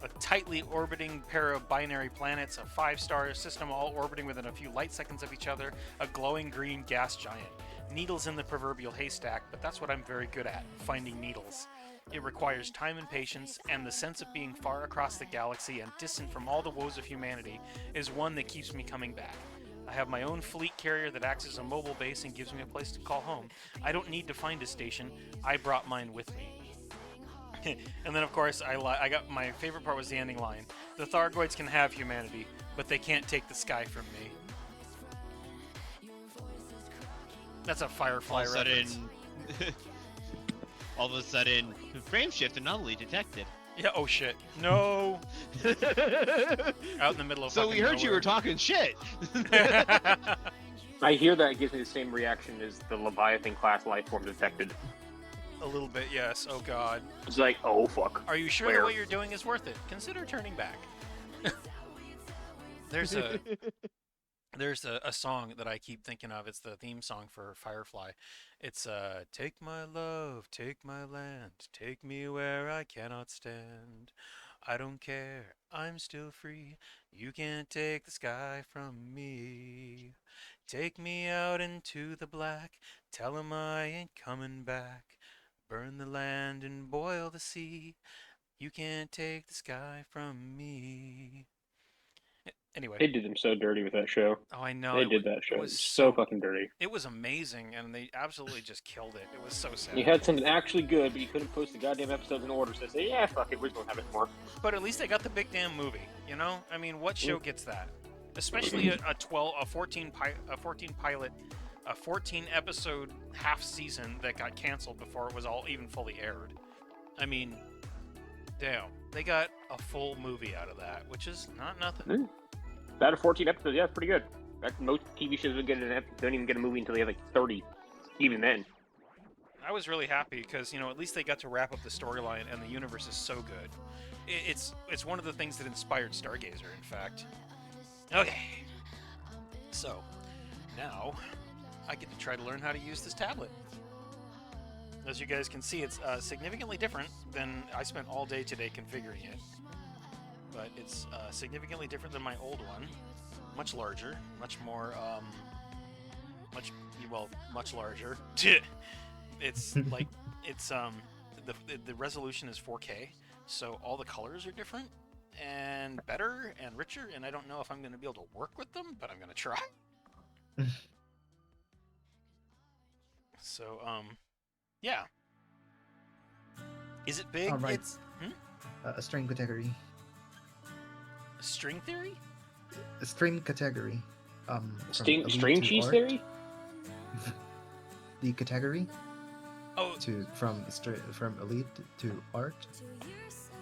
A tightly orbiting pair of binary planets, a 5-star system all orbiting within a few light seconds of each other, a glowing green gas giant. Needles in the proverbial haystack, but that's what I'm very good at, finding needles. It requires time and patience, and the sense of being far across the galaxy and distant from all the woes of humanity is one that keeps me coming back. I have my own fleet carrier that acts as a mobile base and gives me a place to call home. I don't need to find a station, I brought mine with me. And then, of course, I got my favorite part was the ending line. The Thargoids can have humanity, but they can't take the sky from me. That's a Firefly reference. All of a sudden, frame shift anomaly detected. Yeah, oh shit. No! Out in the middle of So we heard nowhere. you were talking shit! I hear that gives me the same reaction as the Leviathan class life form detected. A little bit, yes. Oh god. It's like, oh fuck. Are you sure Where? that what you're doing is worth it? Consider turning back. There's a song that I keep thinking of. It's the theme song for Firefly. It's take my love, take my land, take me where I cannot stand. I don't care, I'm still free. You can't take the sky from me. Take me out into the black, tell 'em I ain't coming back. Burn the land and boil the sea. You can't take the sky from me. Anyway. They did them so dirty with that show. Oh, I know. They did that show. It was so fucking dirty. It was amazing, and they absolutely just killed it. It was so sad. You had something actually good, but you couldn't post the goddamn episodes in order. So they say, yeah, fuck it, we're just gonna have it more. But at least they got the big damn movie. You know, I mean, what show gets that? Especially a 14 pilot, a 14 episode half season that got canceled before it was all even fully aired. I mean, damn, they got a full movie out of that, which is not nothing. Out of 14 episodes, yeah, it's pretty good. Most TV shows don't even get a movie until they have like 30, even then. I was really happy because, you know, at least they got to wrap up the storyline, and the universe is so good. It's one of the things that inspired Stargazer, in fact. Okay, so now I get to try to learn how to use this tablet. As you guys can see, it's significantly different than I spent all day today configuring it. But it's significantly different than my old one. Much larger, much more, much larger. It's like, it's, the resolution is 4K, so all the colors are different, and better, and richer, and I don't know if I'm going to be able to work with them, but I'm going to try. So, yeah. Is it big? All right. It's, A string category. String theory? A string category. From String elite to cheese art. theory? The category Oh, from elite to art.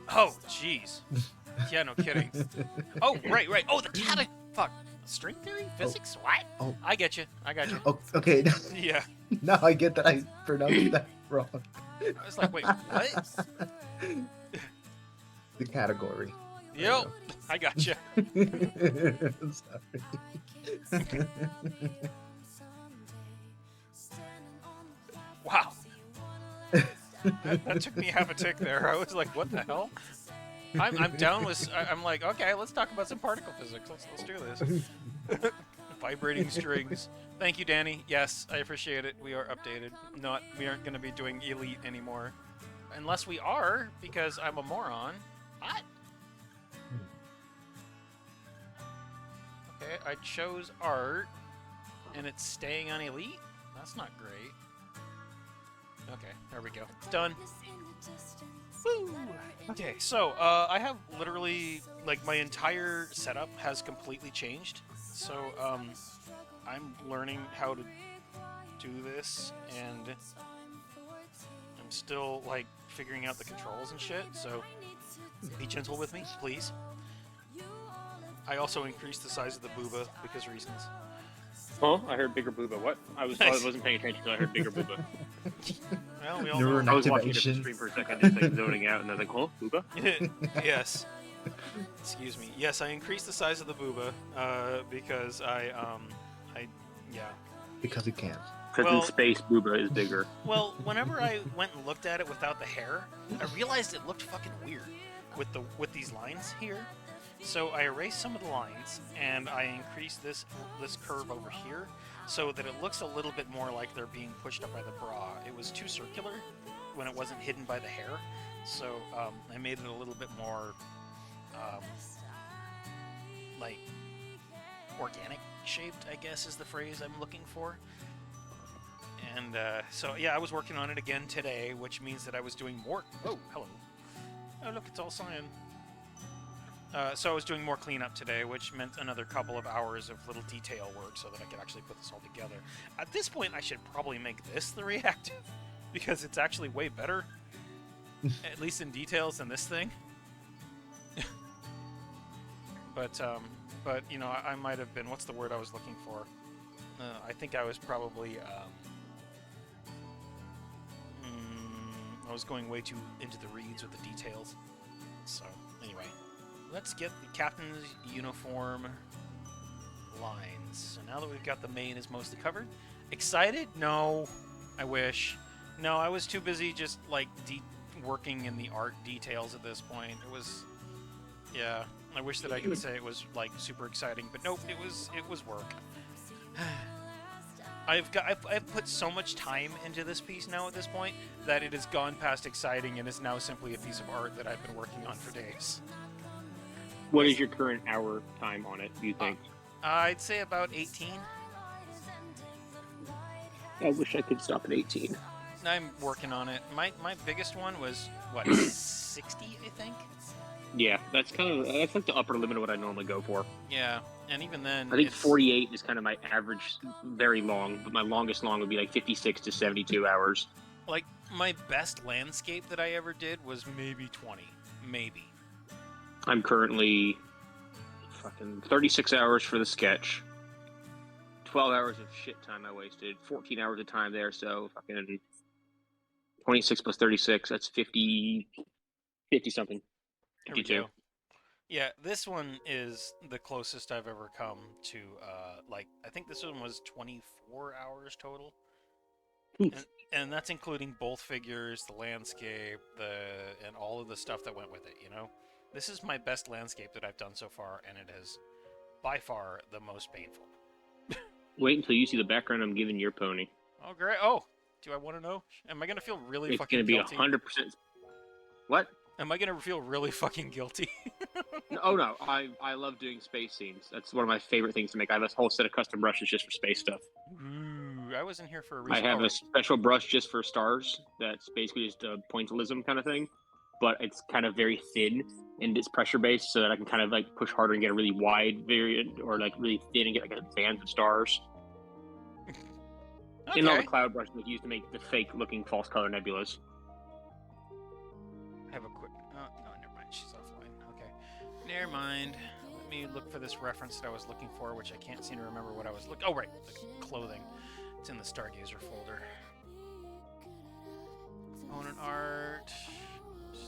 oh, jeez. Yeah, no kidding. Oh, right. Oh, the cat. Fuck. String theory? Physics? What? Oh. I get you. Oh, okay. Yeah. Now I get that I pronounced that wrong. I was like, wait, what? The category. Yep. I got you. Sorry. Wow. That took me half a tick there. I was like, what the hell? I'm down with. I'm like, okay, let's talk about some particle physics. Let's do this. Vibrating strings. Thank you, Danny. Yes, I appreciate it. We are updated. We aren't going to be doing elite anymore, unless we are, because I'm a moron. What? Okay, I chose art, and it's staying on elite. That's not great. Okay, there we go. It's done. Woo! Okay, so I have literally, like, my entire setup has completely changed. So I'm learning how to do this, and I'm still, like, figuring out the controls and shit. So be gentle with me, please. I also increased the size of the booba because reasons. Huh? I heard bigger booba. What? I wasn't paying attention, so I heard bigger booba. Well, we all Neuron know. I was watching a activation. different stream for a second, just like zoning out, and I was like, huh? Booba? Yes. Excuse me. Yes, I increased the size of the booba because yeah. Because you can. Because Well- in space, booba is bigger. Well, whenever I went and looked at it without the hair, I realized it looked fucking weird with these lines here. So I erased some of the lines, and I increased this curve over here so that it looks a little bit more like they're being pushed up by the bra. It was too circular when it wasn't hidden by the hair, so I made it a little bit more like organic shaped, I guess is the phrase I'm looking for. And so yeah, I was working on it again today, which means that I was doing more. Oh, hello. Oh, look, it's all cyan. So I was doing more cleanup today, which meant another couple of hours of little detail work so that I could actually put this all together. At this point, I should probably make this the reactive, because it's actually way better, at least in details, than this thing. But you know, I might have been, what's the word I was looking for? I think I was probably, I was going way too into the reeds with the details. So, anyway. Let's get the captain's uniform lines. So now that we've got the main is mostly covered. Excited? No. I wish. No, I was too busy just, like, working in the art details at this point. It was... Yeah. I wish that I could say it was, like, super exciting, but nope, it was work. I've put so much time into this piece now at this point that it has gone past exciting and is now simply a piece of art that I've been working on for days. What is your current hour time on it, do you think? I'd say about 18. I wish I could stop at 18. I'm working on it. My biggest one was, what, 60, I think? Yeah, that's like the upper limit of what I normally go for. Yeah, and even then, I think 48 is kind of my average, very long, but my longest long would be like 56 to 72 hours. Like, my best landscape that I ever did was maybe 20. Maybe. I'm currently fucking 36 hours for the sketch. 12 hours of shit time I wasted. 14 hours of time there, so fucking 26 plus 36, that's 50 something. Here we go. Yeah, this one is the closest I've ever come to, like, I think this one was 24 hours total. And that's including both figures, the landscape, and all of the stuff that went with it, you know? This is my best landscape that I've done so far, and it is by far the most painful. Wait until you see the background I'm giving your pony. Oh, great. Oh, do I want to know? Am I going to feel really fucking guilty? It's going to be 100%. What? Am I going to feel really fucking guilty? Oh, no. I love doing space scenes. That's one of my favorite things to make. I have a whole set of custom brushes just for space stuff. Ooh, I wasn't here for a reason. I have a special brush just for stars that's basically just a pointillism kind of thing. But it's kind of very thin and it's pressure based so that I can kind of like push harder and get a really wide variant or like really thin and get like a band of stars. Okay. And all the cloud brushes that used to make the fake looking false color nebulas. I have a quick... Oh, no, never mind. She's offline. Okay. Never mind. Let me look for this reference that I was looking for, which I can't seem to remember what I was looking... Oh, right. The clothing. It's in the Stargazer folder. Component art...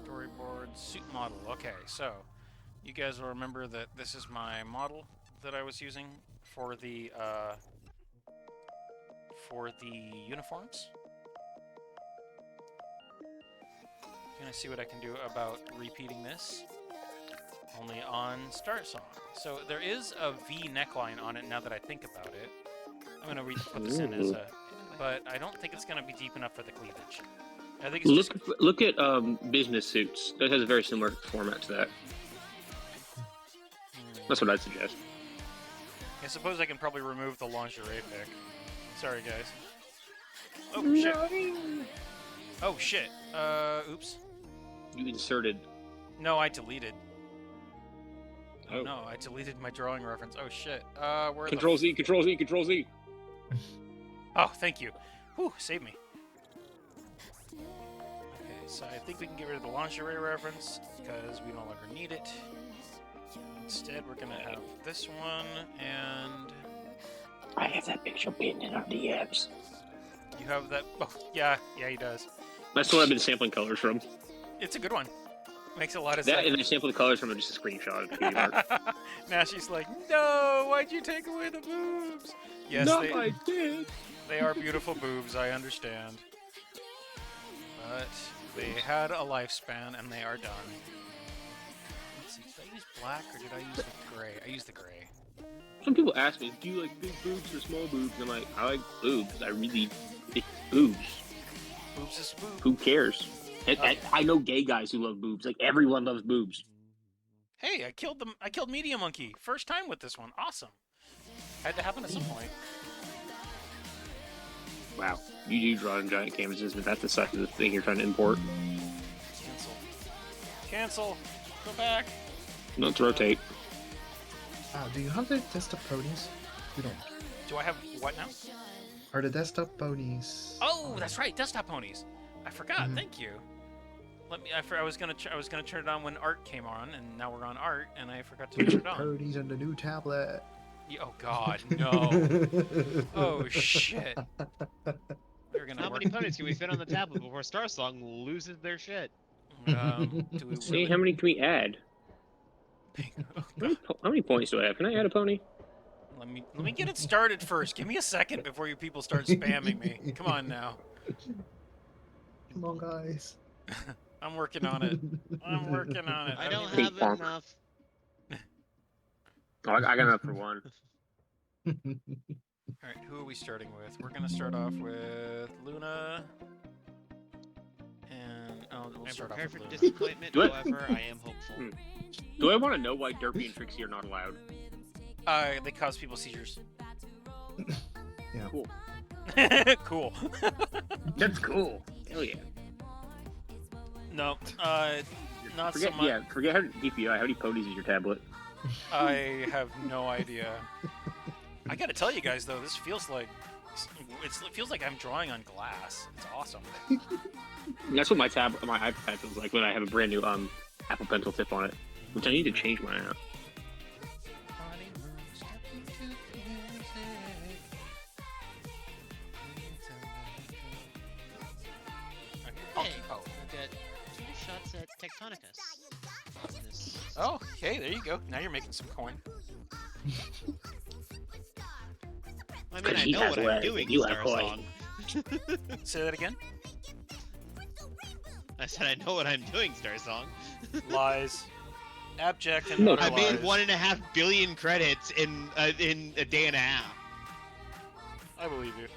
Storyboard, suit model. Okay, so you guys will remember that this is my model that I was using for the uniforms. Gonna see what I can do about repeating this, only on Start Song. So there is a V neckline on it now that I think about it. I'm gonna put this in as a, but I don't think it's gonna be deep enough for the cleavage. I think it's look at business suits. That has a very similar format to that. That's what I'd suggest. I suppose I can probably remove the lingerie pic. Sorry, guys. Oh shit! Oh shit! Oops. You inserted. No, I deleted. Oh no, I deleted my drawing reference. Oh shit! Where? Control Z, Control Z, Control Z. Oh, thank you. Whew, save me. So I think we can get rid of the lingerie reference because we no longer need it. Instead, we're gonna have this one, and I have that picture pinned in our DMs. You have that? Oh, yeah, he does. That's what I've been sampling colors from. It's a good one. Makes a lot of that, sense. And I sampled the colors from just a screenshot of the Now she's like, no, why'd you take away the boobs? Yes, no, I did. They are beautiful boobs, I understand. But they had a lifespan, and they are done. Let's see, did I use black, or did I use the gray? I used the gray. Some people ask me, do you like big boobs or small boobs? And I'm like, I like boobs. I really like boobs. Boobs is boobs. Who cares? I know gay guys who love boobs. Like, everyone loves boobs. Hey, I killed Media Monkey. First time with this one. Awesome. Had to happen at some point. Wow. You do draw on giant canvases, but that's the size of the thing you're trying to import. Cancel. Cancel. Go back. No, let's rotate. Do you have the desktop ponies? You don't. Do I have what now? Are the desktop ponies? Oh, that's right, desktop ponies. I forgot. Thank you. Let me. I was gonna turn it on when art came on, and now we're on art, and I forgot to turn it on. Ponies on the new tablet. Oh God, no! Oh shit! How many ponies can we fit on the tablet before Star Song loses their shit? Do we See, how many can we add? How many points do I have? Can I add a pony? Let me get it started first. Give me a second before you people start spamming me. Come on now. Come on, guys. I'm working on it. I'm working on it. I don't have enough. Oh, I got enough for one. Alright, who are we starting with? We're gonna start off with Luna. And, oh we'll I'm start off prepared with for Luna. disappointment, Do it. however, I am hopeful. Do I want to know why Derpy and Trixie are not allowed? They cause people seizures. Yeah. Cool. Cool. That's cool. Hell yeah. No, not so Forget, much. yeah, forget how DPI. How many ponies is your tablet? I have no idea. I gotta tell you guys though, this feels like it feels like I'm drawing on glass. It's awesome. That's what my iPad feels like when I have a brand new Apple Pencil tip on it, which I need to change mine out. Hey, we got 2 shots at Tectonicus. Oh, okay, there you go. Now you're making some coin. I mean, I know what I'm doing, Star Song. Say that again. I said I know what I'm doing, Star Song. Lies. Abject and No, utter I made lies. 1.5 billion credits in a day and a half. I believe you.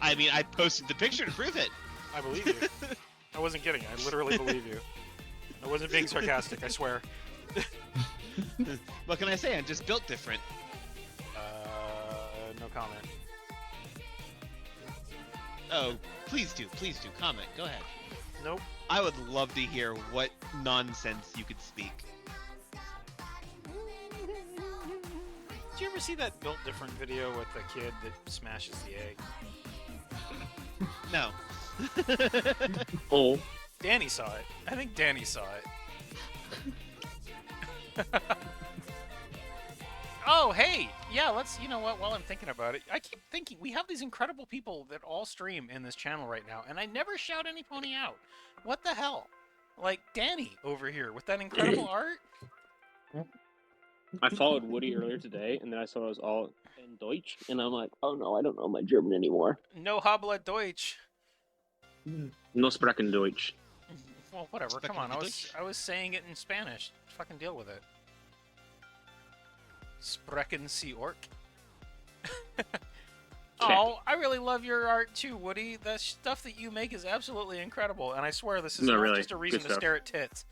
I mean, I posted the picture to prove it. I believe you. I wasn't kidding. I literally believe you. I wasn't being sarcastic. I swear. What can I say? I'm just built different. No comment. Oh, please do comment. Go ahead. Nope. I would love to hear what nonsense you could speak. Did you ever see that built different video with the kid that smashes the egg? No. Oh. Danny saw it. I think Danny saw it. Oh, hey! Yeah, let's, you know what, while I'm thinking about it, I keep thinking, we have these incredible people that all stream in this channel right now, and I never shout any pony out. What the hell? Like, Danny over here with that incredible art? I followed Woody earlier today, and then I saw it was all in Deutsch, and I'm like, oh no, I don't know my German anymore. No habla Deutsch. No sprechen Deutsch. Well, whatever, come on, I was saying it in Spanish. Fucking deal with it. Sprechen Sie Ork. Oh, I really love your art too, Woody. The stuff that you make is absolutely incredible, and I swear this is No, not really. just a reason Good to stuff. stare at tits.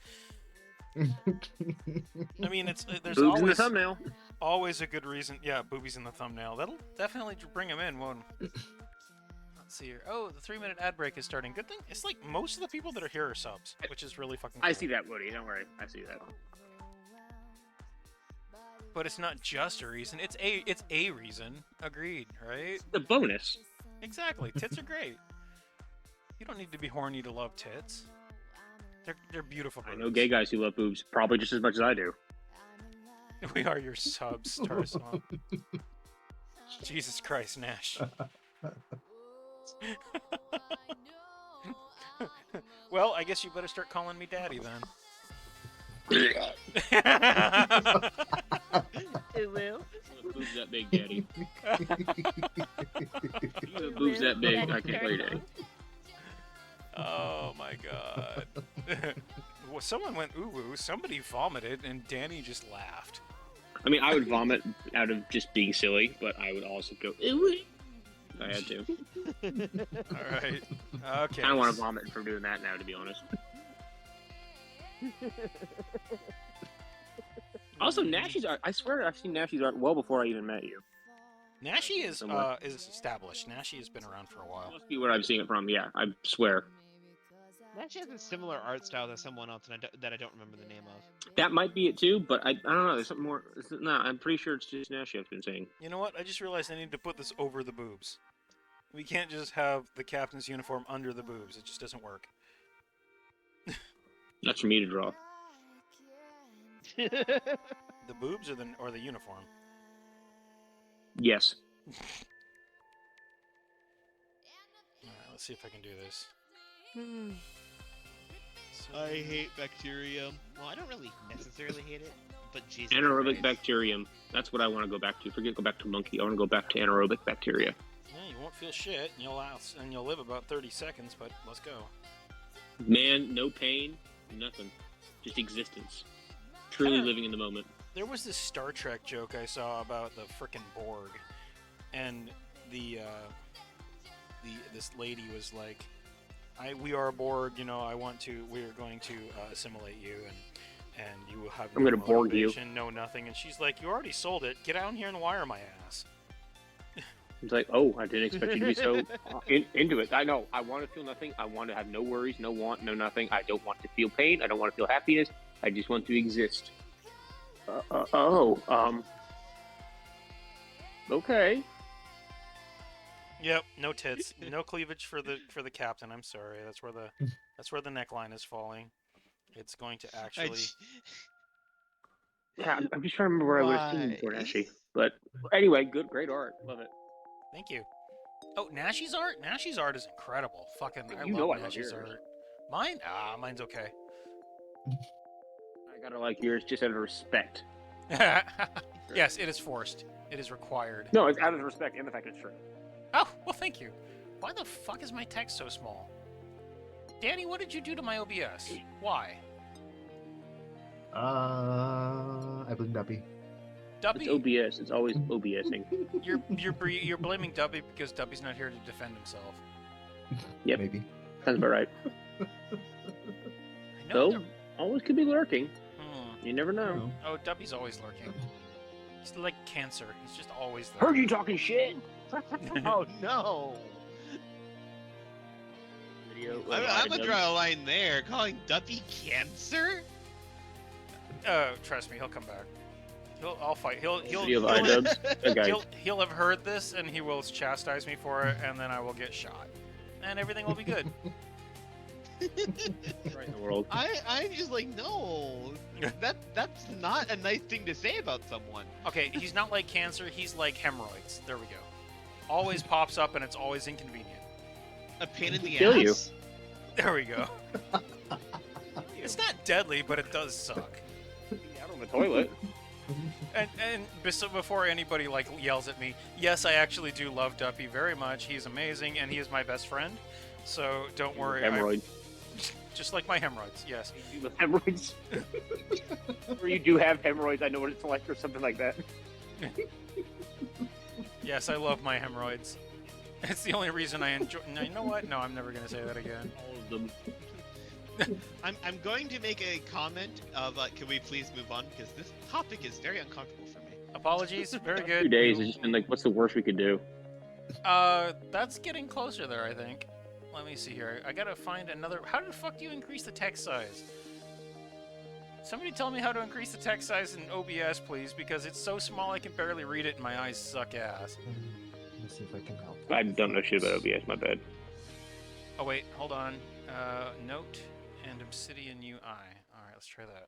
I mean, there's Boobs in the always thumbnail. always a good reason. Yeah, boobies in the thumbnail. That'll definitely bring them in, won't it? Let's see here. Oh, the 3-minute ad break is starting. Good thing. It's like most of the people that are here are subs, which is really fucking cool. I see that, Woody. Don't worry. I see that. But it's not just a reason. It's a reason. Agreed, right? The bonus. Exactly. Tits are great. You don't need to be horny to love tits. They're beautiful. I know gay guys who love boobs probably just as much as I do. We are your subs, Star Song. Jesus Christ, Nash. Well, I guess you better start calling me daddy then. It will. Boobs that big, daddy. You have boobs that big, I can't play daddy. Oh my god. Well, someone went ooh-woo, somebody vomited, and Danny just laughed. I mean, I would vomit out of just being silly, but I would also go ooh if I had to. Alright. Okay. I don't want to vomit from doing that now, to be honest. Also, Nashy's art. I swear I've seen Nashy's art well before I even met you. Nashi is Somewhere. established. Nashi has been around for a while. Must be where I'm seeing it from. Yeah, I swear. Nashi has a similar art style to someone else that I don't remember the name of. That might be it too, but I don't know. There's something more. No, I'm pretty sure it's just Nashy I've been saying. You know what? I just realized I need to put this over the boobs. We can't just have the captain's uniform under the boobs. It just doesn't work. That's for me to draw. The boobs or the uniform? Yes. Alright, let's see if I can do this. So, I hate bacteria. Well, I don't really necessarily hate it, but Jesus Anaerobic Christ. bacterium. That's what I want to go back to. Forget go back to monkey. I want to go back to anaerobic bacteria. yeah, you won't feel shit, and you'll live about 30 seconds, but let's go. Man, no pain, nothing. Just existence. Truly living in the moment. There was this Star Trek joke I saw about the frickin' Borg, and this lady was like, we are aboard. You know, we're going to assimilate you, and you will have I'm no gonna Borg you. motivation, no nothing. And she's like, you already sold it. Get down here and wire my ass. It's like, oh, I didn't expect you to be so into it. I know. I want to feel nothing. I want to have no worries, no want, no nothing. I don't want to feel pain. I don't want to feel happiness. I just want to exist. Okay. Yep, no tits, no cleavage for the captain. I'm sorry. That's where the neckline is falling. It's going to actually. Yeah, I'm just trying to remember where I would have seen it before, actually. But anyway, great art. Love it. Thank you. Oh, Nashi's art? Nashi's art is incredible. Fucking, I You love know I love Nashi's yours. art. Mine? Mine's okay. I gotta like yours just out of respect. Yes, it is forced. It is required. No, it's out of respect and the fact it's true. Oh, well, thank you. Why the fuck is my text so small? Danny, what did you do to my OBS? Why? I blame Duppy. Duppy? It's OBS. It's always OBSing. You're blaming Duppy because Duppy's not here to defend himself. Yep. Maybe. Sounds about right. I know. So, always could be lurking. Hmm. You never know. Oh, Duppy's always lurking. He's like cancer. He's just always there. Heard you talking shit. Oh no! Video. I'm gonna draw a line there. Calling Duppy cancer? Trust me, he'll come back. I'll fight. He'll Video of iDubbbz. Okay. he'll have heard this and he will chastise me for it, and then I will get shot, and everything will be good. Right in the world. I'm just like, no. That's not a nice thing to say about someone. Okay, he's not like cancer. He's like hemorrhoids. There we go. Always pops up and it's always inconvenient. A pain in the Kill ass. you. There we go. It's not deadly, but it does suck. Out on the toilet. And so before anybody like yells at me, yes, I actually do love Duppy very much. He's amazing and he is my best friend. So don't worry. Hemorrhoid. Just like my hemorrhoids, yes. With hemorrhoids. Or you do have hemorrhoids. I know what it's like, or something like that. Yes, I love my hemorrhoids. It's the only reason I enjoy. No, you know what? No, I'm never gonna say that again. All of them. I'm going to make a comment of can we please move on, because this topic is very uncomfortable for me. Apologies. Very good. 2 days has just been like, what's the worst we could do? That's getting closer there, I think. Let me see here. I gotta find another. How the fuck do you increase the text size? Somebody tell me how to increase the text size in OBS, please, because it's so small I can barely read it and my eyes suck ass. Let's see if I can help. I don't know shit about OBS, my bad. Oh wait, hold on. Note and Obsidian UI. Alright, let's try that.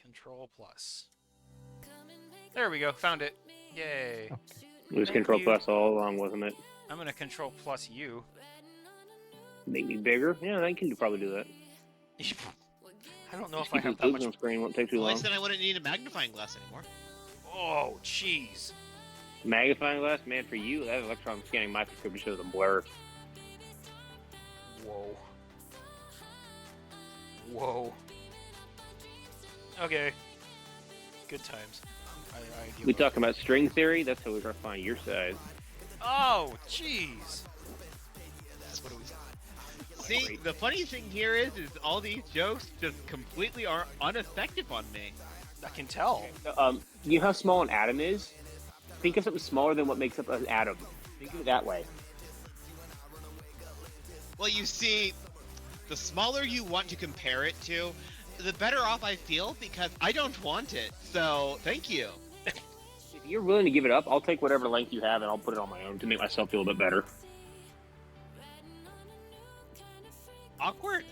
Control plus. There we go, found it. Yay. It was Thank Control you. Plus all along, wasn't it? I'm gonna Control plus you. Make me bigger? Yeah, I can probably do that. I don't know if Keep I have your that boobs much. on screen, won't take too Well, long. at least then I wouldn't need a magnifying glass anymore. Oh, jeez. Magnifying glass, man, for you, that electron scanning microscope just shows a blur. Whoa. Whoa. Okay. Good times. I give We up. talking about string theory? That's how we're trying to find your size. Oh, jeez. What do we see? The funny thing here is all these jokes just completely are ineffective on me. I can tell. You know how small an atom is? Think of something smaller than what makes up an atom. Think of it that way. Well, you see, the smaller you want to compare it to, the better off I feel, because I don't want it. So, thank you. If you're willing to give it up, I'll take whatever length you have and I'll put it on my own to make myself feel a bit better. Awkward.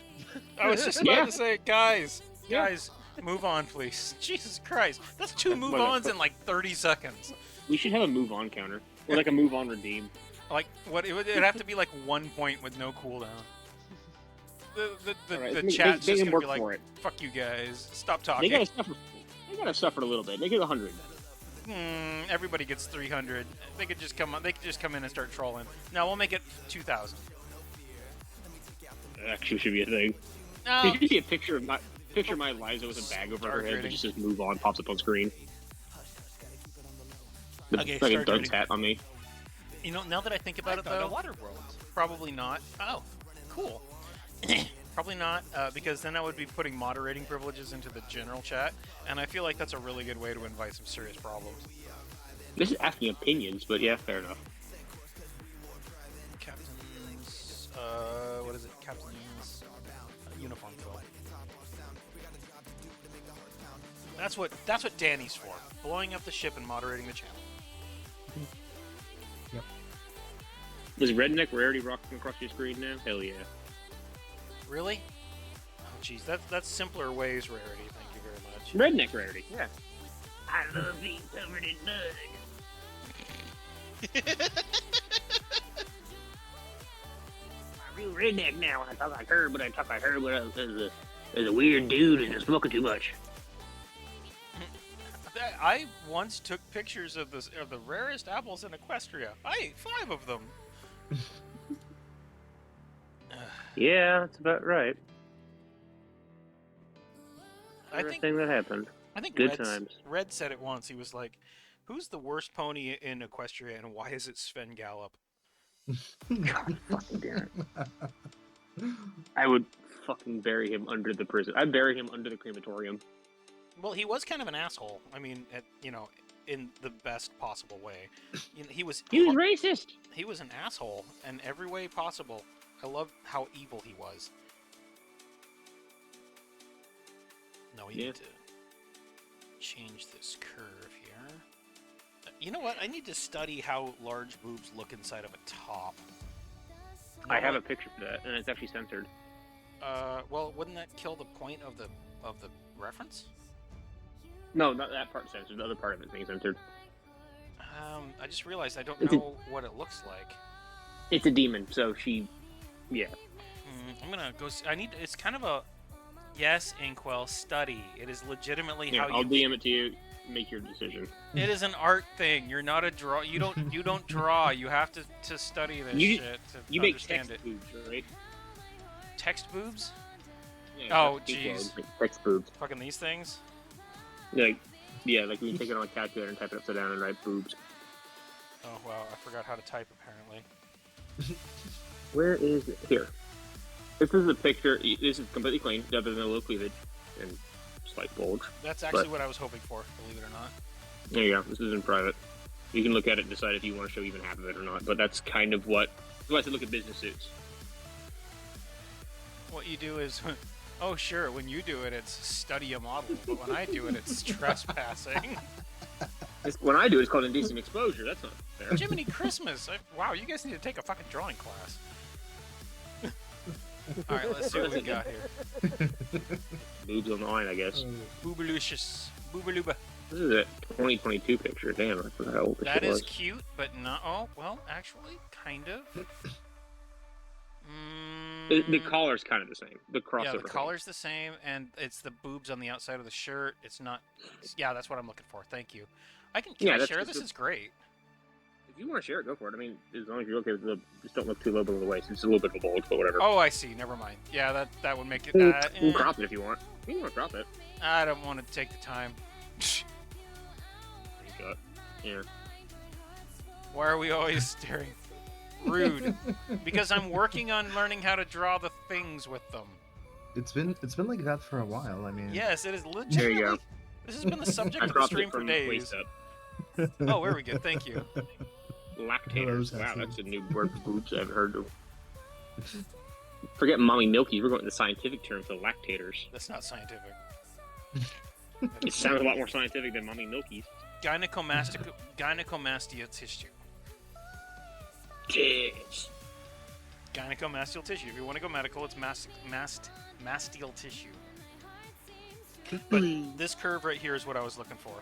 I was just about to say, guys, move on, please. Jesus Christ. That's two move-ons in like 30 seconds. We should have a move on counter. Or like a move on redeem. Like, what? It'd have to be like 1 point with no cooldown. Alright, The make- chat's make just him gonna be work like, for it. fuck you guys. Stop They talking. gotta suffer a little bit. Make it 100. Everybody gets 300. They could just come in and start trolling. No, we'll make it 2,000. Actually should be a thing. No. Did you see a picture of my Liza with a bag over her Start head that grading. just says move on, pops up on screen? The Okay, fucking start Doug's grading. hat on me. You know, now that I think about it, found though, a water world. probably not. Oh, Cool. Probably not, because then I would be putting moderating privileges into the general chat, and I feel like that's a really good way to invite some serious problems. This is asking opinions, but yeah, fair enough. Captain's, what is it? Captain's uniform fill. That's what Danny's for. Blowing up the ship and moderating the channel. Yep. Is Redneck Rarity rocking across your screen now? Hell yeah. Really? Oh, jeez, that's simpler ways rarity. Thank you very much. Redneck Rarity, yeah. I love being covered in mud. I'm a real redneck now. I talk like her, but I talk like her, but as a weird dude and smoking too much. I once took pictures of the rarest apples in Equestria. I ate 5 of them. Yeah, that's about right. I think Everything that happened. I think Good times. Red said it once. He was like, "Who's the worst pony in Equestria, and why is it Sven Gallop?" God fucking damn it. I would fucking bury him under the prison. I'd bury him under the crematorium. Well, he was kind of an asshole. I mean, in the best possible way. He was racist. He was an asshole in every way possible. I love how evil he was. No, we need to change this curve here. You know what? I need to study how large boobs look inside of a top. I have a picture for that, and it's actually censored. Well, wouldn't that kill the point of the reference? No, not that part censored. The other part of it's being censored. I just realized I don't know what it looks like. It's a demon, so she, yeah. I'm gonna go. It's kind of a yes, Inkwell. Study. It is legitimately Yeah, how I'll you. DM it to you. Make your decision. It is an art thing. You're not a draw. You don't draw. You have to study this shit to You make understand text it. boobs, right? Text boobs? Yeah, Oh, that's equal, jeez. like text boobs. Fucking these things. Like, yeah, like when you take it on a calculator and type it upside down and write boobs. Oh wow, I forgot how to type apparently. Where is it? Here. This is a picture. This is completely clean, other than a little cleavage and slight bulge. That's actually what I was hoping for, believe it or not. There you go. This is in private. You can look at it and decide if you want to show even half of it or not. But that's kind of what. That's why I said look at business suits. What you do is, oh sure, when you do it, it's study a model, but when I do it, it's trespassing. When I do it, it's called indecent exposure. That's not fair. Jiminy Christmas! Wow, you guys need to take a fucking drawing class. All right, let's see what we got here. Boobs on the line, I guess. Boobalicious, boobaluba. This is a 2022 picture. Damn, I forgot how old this That shit is was. cute, but not. Oh, well, actually, kind of. The collar's kind of the same. The crossover. Yeah, the thing. collar's the same, and it's the boobs on the outside of the shirt. It's not. Yeah, that's what I'm looking for. Thank you. Can I that's share just this? It's great. If you want to share it, go for it. I mean, as long as you're okay with the, just don't look too low below the waist. It's a little bit of a bulge, but whatever. Oh, I see. Never mind. Yeah, that would make it. You can crop it if you want. You want to crop it. I don't want to take the time. Screenshot. Yeah. Why are we always staring? Rude. Because I'm working on learning how to draw the things with them. It's been like that for a while. I mean, Yes, it is legitimately. There you go. This has been the subject I of the cropped stream it for from days. waist up. Oh, very good. Thank you. Lactators. Wow, Happy. that's a new word for boobs I've heard of. Forget mommy milky. We're going to the scientific term for lactators. That's not scientific. It sounds a lot more scientific than mommy milkies. Gynecomastia tissue. Tits. Gynecomastial tissue. If you want to go medical, it's mastial tissue. But this curve right here is what I was looking for.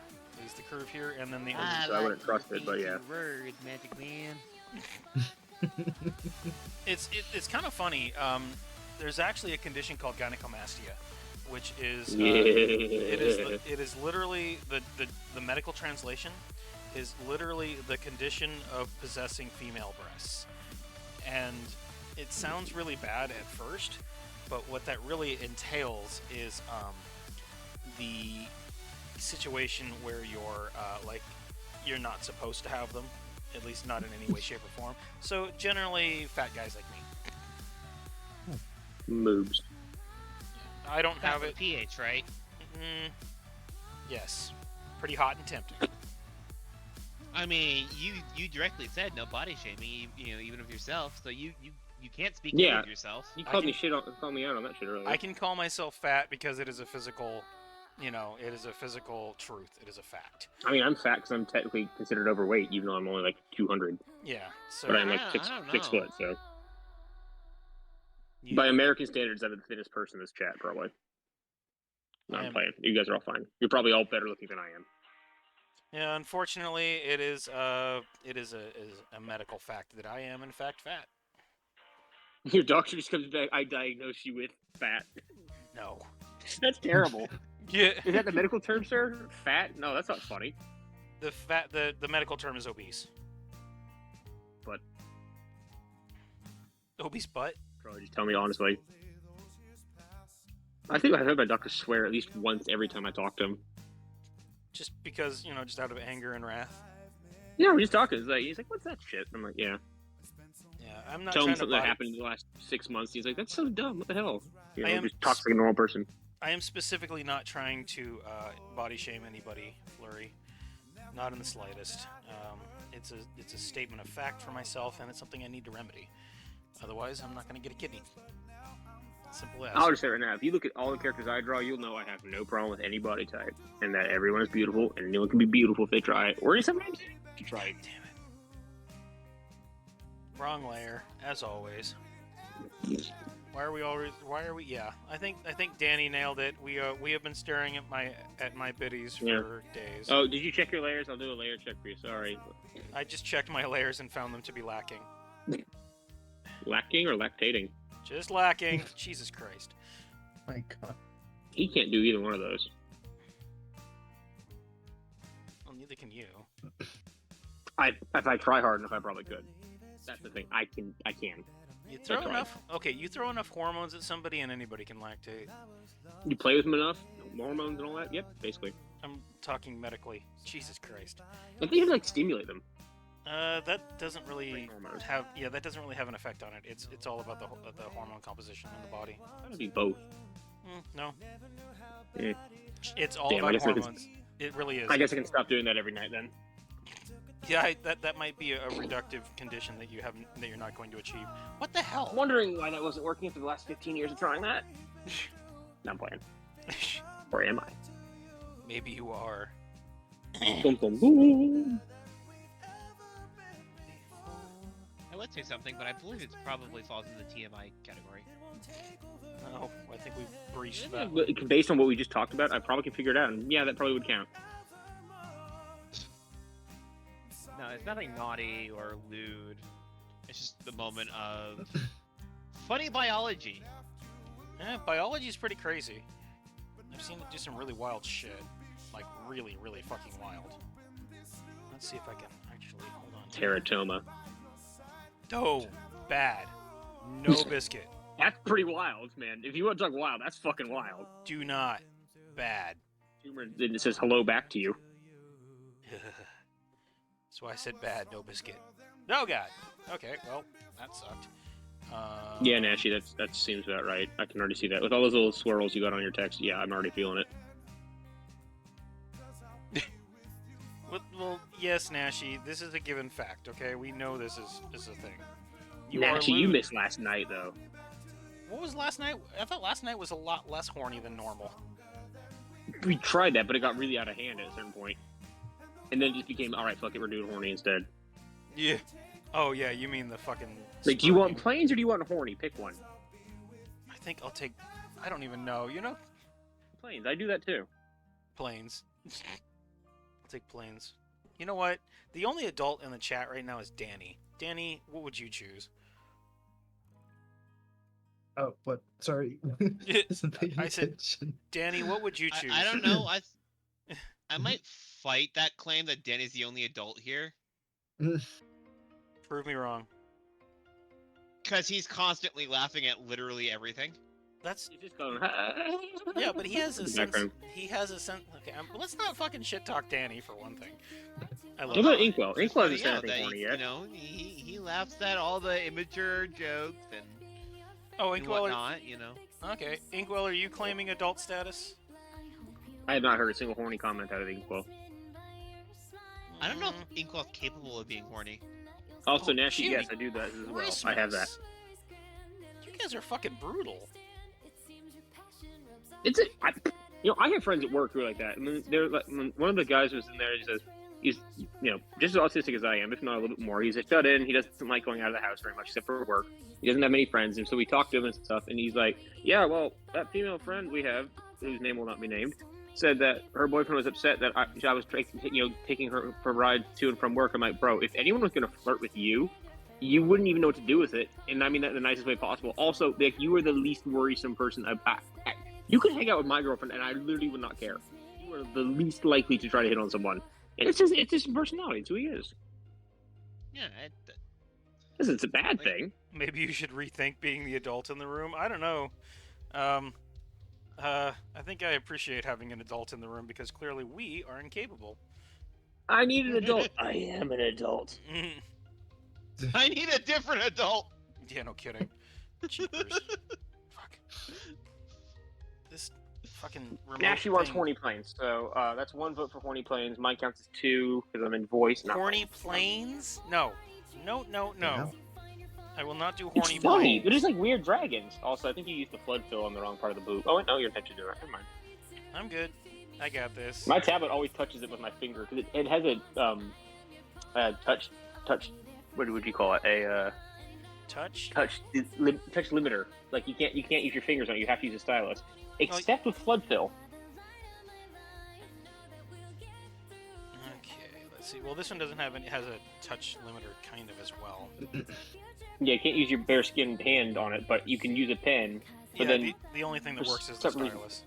Is the curve here, and then the So I wouldn't trust it, but yeah. Word, magic man. It's kind of funny. There's actually a condition called gynecomastia, which is it is literally the medical translation is literally the condition of possessing female breasts, and it sounds really bad at first, but what that really entails is the situation where you're not supposed to have them, at least not in any way, shape, or form. So generally, fat guys like me. Moves. I don't have That's it. PH, right? Yes. Pretty hot and tempting. I mean, you directly said no body shaming, even of yourself. So you can't speak ill Yeah. of yourself. You called me out on that shit earlier. I can call myself fat because it is a physical, it is a physical truth. It is a fact. I mean, I'm fat because I'm technically considered overweight, even though I'm only like 200. Yeah. So But I'm like I six don't know. foot, so. By American standards, I'm the thinnest person in this chat, probably. No, I'm playing. You guys are all fine. You're probably all better looking than I am. Yeah, unfortunately, it is a medical fact that I am in fact fat. Your doctor just comes back. I diagnose you with fat. No. That's terrible. Yeah. Is that the medical term, sir? Fat? No, that's not funny. The medical term is obese. But obese butt? Probably just tell me honestly. I think I've heard my doctor swear at least once every time I talk to him. Just because, just out of anger and wrath. Yeah, we're just talking. He's like, what's that shit? I'm like, yeah. Yeah, I'm not Tell him trying something to that happened in the last 6 months. He's like, that's so dumb. What the hell? Just talks like a normal person. I am specifically not trying to body shame anybody, Flurry. Not in the slightest. It's a statement of fact for myself, and it's something I need to remedy. Otherwise, I'm not going to get a kidney. Simple as. I'll just say right now, if you look at all the characters I draw, you'll know I have no problem with any body type, and that everyone is beautiful, and anyone can be beautiful if they try it, or sometimes if you try it. Damn it. Wrong layer, as always. Why are we always? Yeah, I think Danny nailed it. We have been staring at my biddies for days. Oh, did you check your layers? I'll do a layer check for you. Sorry. I just checked my layers and found them to be lacking. Lacking or lactating? Just lacking. Jesus Christ. My God. He can't do either one of those. Well, neither can you. If I try hard enough, I probably could. That's the thing. I can. You throw enough. Okay, you throw enough hormones at somebody, and anybody can lactate. You play with them enough, hormones and all that. Yep, basically. I'm talking medically. Jesus Christ. I think you have to stimulate them. That doesn't really have. Yeah, that doesn't really have an effect on it. It's all about the hormone composition in the body. That'd be both. No. Mm. It's all about hormones. It really is. I guess I can stop doing that every night then. Yeah, that might be a reductive condition that you're not going to achieve. What the hell? I'm wondering why that wasn't working after the last 15 years of trying that. No, I'm playing. Or am I? Maybe you are. Boom, boom, boom. I would say something, but I believe it probably falls in the TMI category. No, I think we've breached that. Based on what we just talked about, I probably can figure it out, and yeah, that probably would count. No, it's nothing naughty or lewd. It's just the moment of funny biology. Yeah, biology's pretty crazy. I've seen it do some really wild shit. Like, really, really fucking wild. Let's see if I can actually... Hold on. Teratoma. Oh, bad. No biscuit. That's pretty wild, man. If you want to talk wild, that's fucking wild. Do not. Bad. Tumor, it says hello back to you. That's why I said bad, no biscuit. Oh, God. Okay, well, that sucked. Yeah, Nashi, that seems about right. I can already see that. With all those little swirls you got on your text, yeah, I'm already feeling it. Well, yes, Nashi, this is a given fact, okay? We know this is a thing. Nashi, you missed last night, though. What was last night? I thought last night was a lot less horny than normal. We tried that, but it got really out of hand at a certain point. And then it just became, alright, fuck it, we're doing horny instead. Yeah. Oh, yeah, you mean the fucking... Like, do you want planes or do you want horny? Pick one. I think I'll take... I don't even know, you know? Planes, I do that too. Planes. I'll take planes. You know what? The only adult in the chat right now is Danny. Danny, what would you choose? Oh, what? Sorry. I said, Danny, what would you choose? I don't know. I might fight that claim that Danny's the only adult here. Prove me wrong. Because he's constantly laughing at literally everything. That's just going. Yeah, but he has a sense. He has a sense. Okay, let's not fucking shit talk Danny for one thing. I love. What about Inkwell? Inkwell hasn't said that anything horny yet. You know, he laughs at all the immature jokes and Oh, and Inkwell. whatnot, Okay, Inkwell, are you claiming adult status? I have not heard a single horny comment out of Inkwell. I don't know if Inkwell's capable of being horny. Also, Oh, Nasty, Jiminy yes, I do that as well. I have that. Christmas. You guys are fucking brutal. I have friends at work who are like that. And they're like, one of the guys was in there. He says he's just as autistic as I am, if not a little bit more. He's a shut in. He doesn't like going out of the house very much, except for work. He doesn't have many friends, and so we talk to him and stuff. And he's like, "Yeah, well, that female friend we have, whose name will not be named, said that her boyfriend was upset that I was taking her for rides to and from work." I'm like, "Bro, if anyone was going to flirt with you, you wouldn't even know what to do with it." And I mean that in the nicest way possible. Also, like, you are the least worrisome person. You could hang out with my girlfriend, and I literally would not care. You are the least likely to try to hit on someone. And it's just personality. It's who he is. Yeah, Listen, it's a bad thing. Maybe you should rethink being the adult in the room. I don't know. I think I appreciate having an adult in the room because clearly we are incapable. I need an adult. I am an adult. I need a different adult. Yeah, no kidding. Jeepers. Fuck. This fucking remote Nashi wants thing. horny planes, so that's 1 vote for horny planes. Mine counts as 2 because I'm in voice. Not Horny planes? No. No. Yeah. I will not do It's horny funny. planes. They're just like weird dragons. Also, I think you used the flood fill on the wrong part of the boot. Oh, no, you're attempting to do that. Never mind. I'm good. I got this. My tablet always touches it with my finger because it has a touch. What would you call it? A Touch? touch limiter. Like you can't use your fingers on it. You have to use a stylus, except with flood fill. Okay, let's see. Well, this one doesn't have any. It has a touch limiter kind of as well. Yeah, you can't use your bare skinned hand on it, but you can use a pen. But Yeah, then the only thing that for works is the some reason- stylus.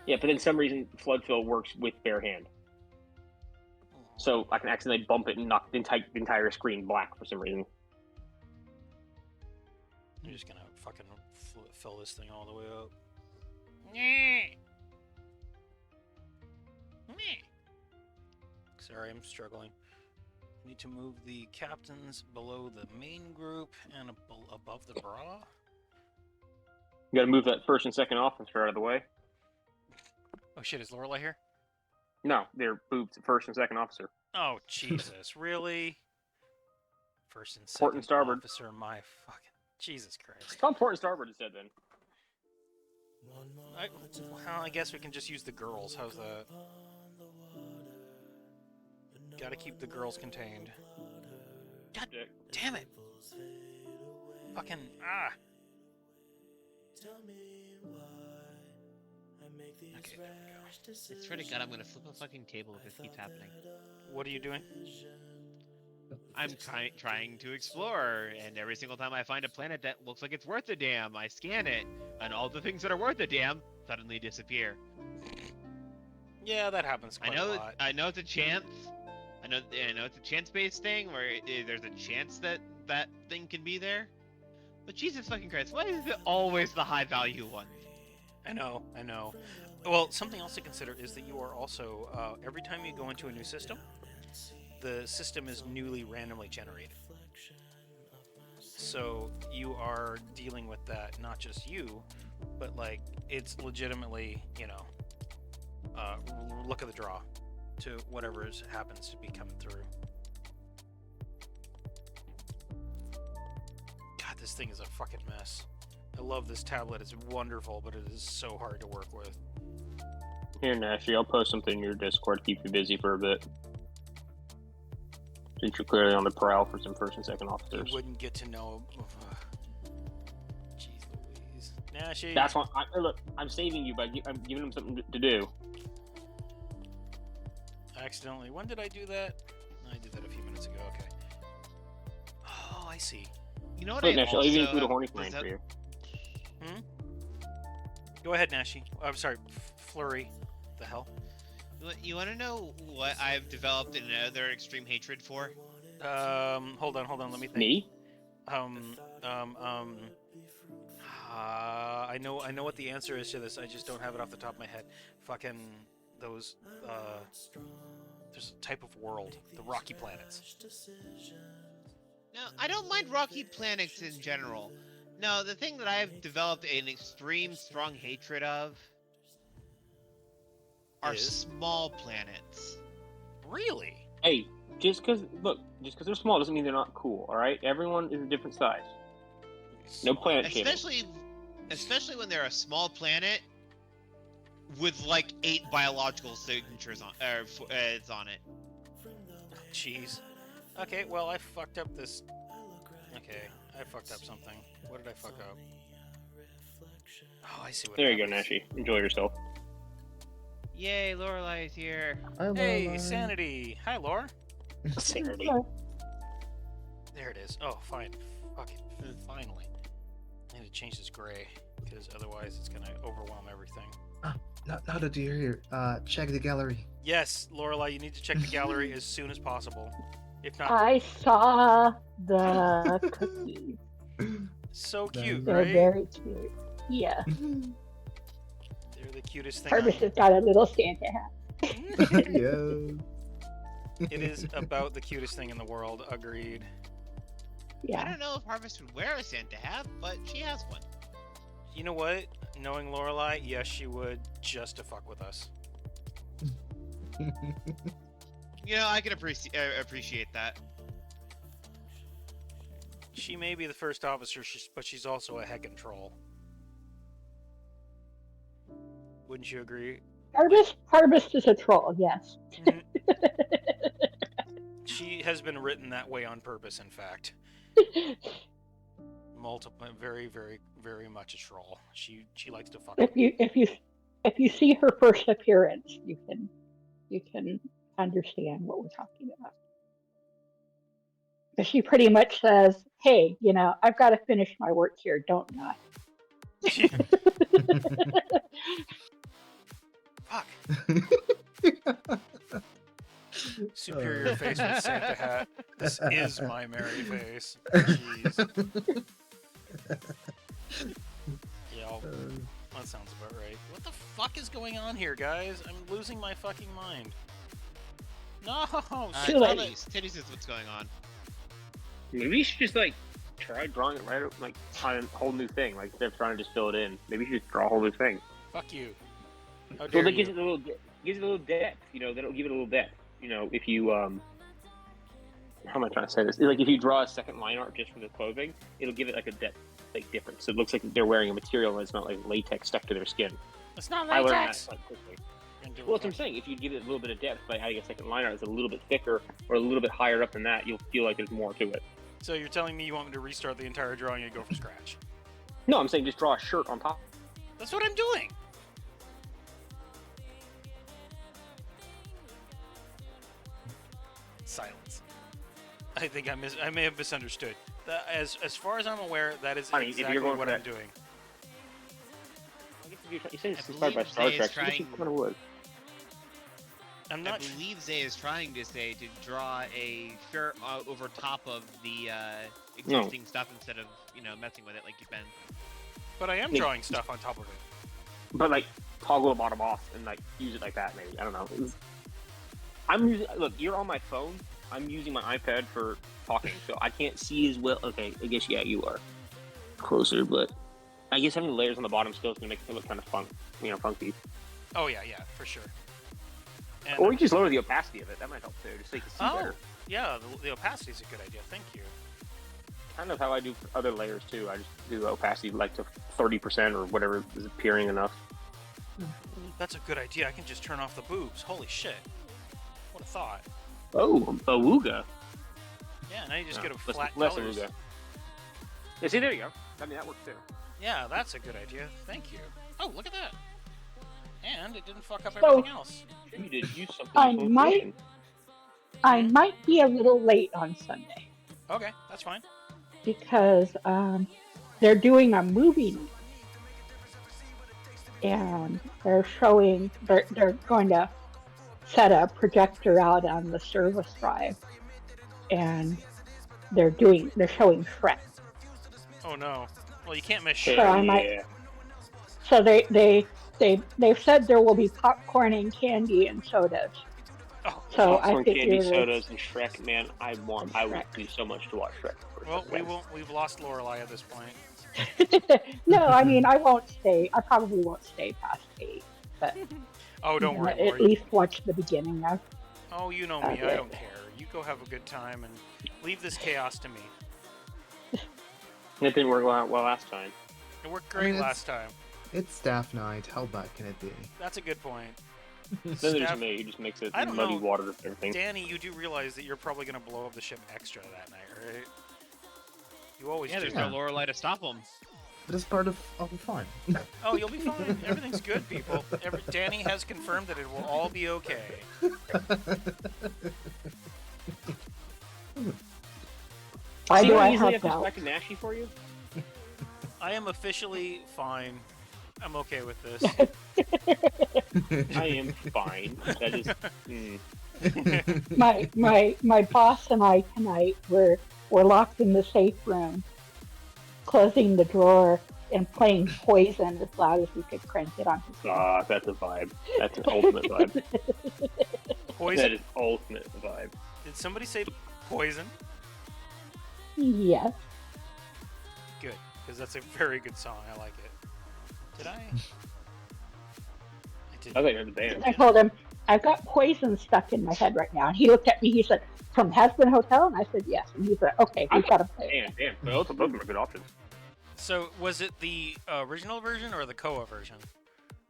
Yeah, but then some reason flood fill works with bare hand. So I can accidentally bump it and knock the entire screen black for some reason. I'm just gonna fucking fill this thing all the way up. Sorry, I'm struggling. Need to move the captains below the main group and above the bra. You got to move that first and second officer out of the way. Oh shit, is Lorelei here? No, they're boobs first and second officer. Oh Jesus, really? First and Port second and starboard. officer, my fucking Jesus Christ. It's on port and starboard instead then. Well, I guess we can just use the girls. How's that? Gotta keep the girls contained. God damn it! Fucking Okay, there we go. I swear to God, I'm gonna flip a fucking table if this keeps happening. What are you doing? I'm trying to explore, and every single time I find a planet that looks like it's worth a damn, I scan it, and all the things that are worth a damn suddenly disappear. Yeah, that happens quite a lot. I know it's a chance. I know it's a chance-based thing where there's a chance that that thing can be there. But Jesus fucking Christ, why is it always the high-value one? I know. Well, something else to consider is that you are also, every time you go into a new system, the system is newly randomly generated. So you are dealing with that, not just you, but like, it's legitimately, look at the draw to whatever happens to be coming through. God, this thing is a fucking mess. I love this tablet. It's wonderful, but it is so hard to work with. Here, Nashy, I'll post something in your Discord to keep you busy for a bit. Since you're clearly on the prowl for some first and second officers. You wouldn't get to know. Jeez Louise. Nashy. That's why. Look, I'm saving you by I'm giving them something to do. Accidentally. When did I do that? I did that a few minutes ago. Okay. Oh, I see. You know what? Look, I Nash, I'll also even include a horny does plane that- for you. Go ahead, Nashi. I'm sorry, Flurry. The hell? You want to know what I've developed another extreme hatred for? Hold on. Let me think. Me? I know what the answer is to this. I just don't have it off the top of my head. Fucking those. There's a type of world, the rocky planets. No, I don't mind rocky planets in general. No, the thing that I've developed an extreme strong hatred of are Is? small planets. Really? Hey, just because they're small doesn't mean they're not cool. All right, everyone is a different size. No planet shaming. Especially when they're a small planet with like 8 biological signatures on on it. Jeez. Okay, well, I fucked up this. Okay, I fucked up something. What did I fuck up? Oh, I see what There you go, happens. Nashi. Enjoy yourself. Yay, Lorelai is here. Hi, Hey, Lorelai. Sanity! Hi, Laura. Sanity. There it is. Oh, fine. Fuck it. Finally. I need to change this gray, because otherwise it's gonna overwhelm everything. Now that you're here, check the gallery. Yes, Lorelai, you need to check the gallery as soon as possible. If not, I saw the cookies. so cute, They're right? very cute. Yeah. They're the cutest thing. Harvest has got a little Santa hat. Yeah. It is about the cutest thing in the world. Agreed. I Yeah. don't know if Harvest would wear a Santa hat, but she has one. You know what? Knowing Lorelai, yes, she would, just to fuck with us. You know, I can appreciate that. She may be the first officer, but she's also a heckin' troll. Wouldn't you agree? Harvest is a troll, yes. Mhm. She has been written that way on purpose, in fact. Multiple, very, very, very much a troll. She likes to fuck. if you see her first appearance, you can understand what we're talking about. Because she pretty much says, "Hey, I've got to finish my work here, don't not." Fuck. Superior face with Santa hat. This is my merry face. Jeez. Yeah, that sounds about right. What the fuck is going on here, guys? I'm losing my fucking mind. No! Too late. Titties is what's going on. Maybe you should just try drawing it right on a whole new thing. Like instead of trying to just fill it in, maybe you should just draw a whole new thing. Fuck you. How Well, dare that you? gives it a little depth. That'll give it a little depth. If you how am I trying to say this? Like if you draw a second line art just for the clothing, it'll give it like a depth difference. So it looks like they're wearing a material and it's not like latex stuck to their skin. It's not I learned latex! that quickly. Well, that's what I'm saying. If you give it a little bit of depth by adding a second line art that's a little bit thicker or a little bit higher up than that, you'll feel like there's more to it. So you're telling me you want me to restart the entire drawing and go from scratch? No, I'm saying just draw a shirt on top. That's what I'm doing! Silence. I think I may have misunderstood. As far as I'm aware, that is I mean, if exactly you're going what for I'm that- doing. You're saying it's I inspired by believe Star Zay is Trek. So trying- it kind of would. I'm I not. believe Zay is trying to say to draw a shirt over top of the existing stuff instead of messing with it like you've been. But I am Yeah. drawing stuff on top of it. But toggle the bottom off and use it like that. Maybe I don't know. I'm using. Look, you're on my phone. I'm using my iPad for talking, so I can't see as well. Okay, I guess you are closer, but I guess having layers on the bottom still is gonna make it look kind of funky. Oh yeah, for sure. And Or you just lower the opacity of it. That might help too, just so you can see oh, better. yeah, the opacity is a good idea. Thank you. Kind of how I do for other layers too. I just do opacity to 30% or whatever is appearing enough. That's a good idea. I can just turn off the boobs. Holy shit! What a thought. Oh, awooga. Yeah, now you just get a Less flat colors. awooga. Yeah, see, there you go. I mean, that works too. Yeah, that's a good idea. Thank you. Oh, look at that. And it didn't fuck up So- everything else. You did use something. I for might- motion. I might be a little late on Sunday Okay, that's fine. because they're doing a movie night. And they're going to set a projector out on the service drive, and they're showing Shrek. Oh no. Well, you can't miss So shit. I might- So they've said there will be popcorn and candy and sodas. Oh, So I Popcorn, candy, figured sodas, and Shrek. Man, I And would Shrek. do so much to watch Shrek. Well, we've lost Lorelai at this point. No, I mean I won't stay. I probably won't stay past 8, but Oh, don't worry, at Lori. least watch the beginning of. Oh, you know me. I don't care. You go have a good time and leave this chaos to me. It didn't work well last time. It worked great last time. It's staff night. How bad can it be? That's a good point. Then there's me, who just makes it muddy water and everything. Danny, you do realize that you're probably going to blow up the ship extra that night, right? You always do. There's no Lorelai to stop him. But it's part of the fun. Oh, you'll be fine. Everything's good, people. Danny has confirmed that it will all be okay. Why do I usually have have to doubts? smack a Nashi for you? I am officially fine. I'm okay with this. I am fine. That is. My boss and I tonight were locked in the safe room, closing the drawer and playing Poison as loud as we could crank it on his head. Ah, that's a vibe. That's an ultimate vibe. Poison? That is ultimate vibe. Did somebody say poison? Yes. Good, because that's a very good song. I like it. Did I? I didn't. I thought you were the band. I told him, I've got Poison stuck in my head right now. And he looked at me, he said, from Husband Hotel? And I said, yes. And he said, okay, we've got to play it. Damn. Both of them are good options. So, was it the original version or the Koa version?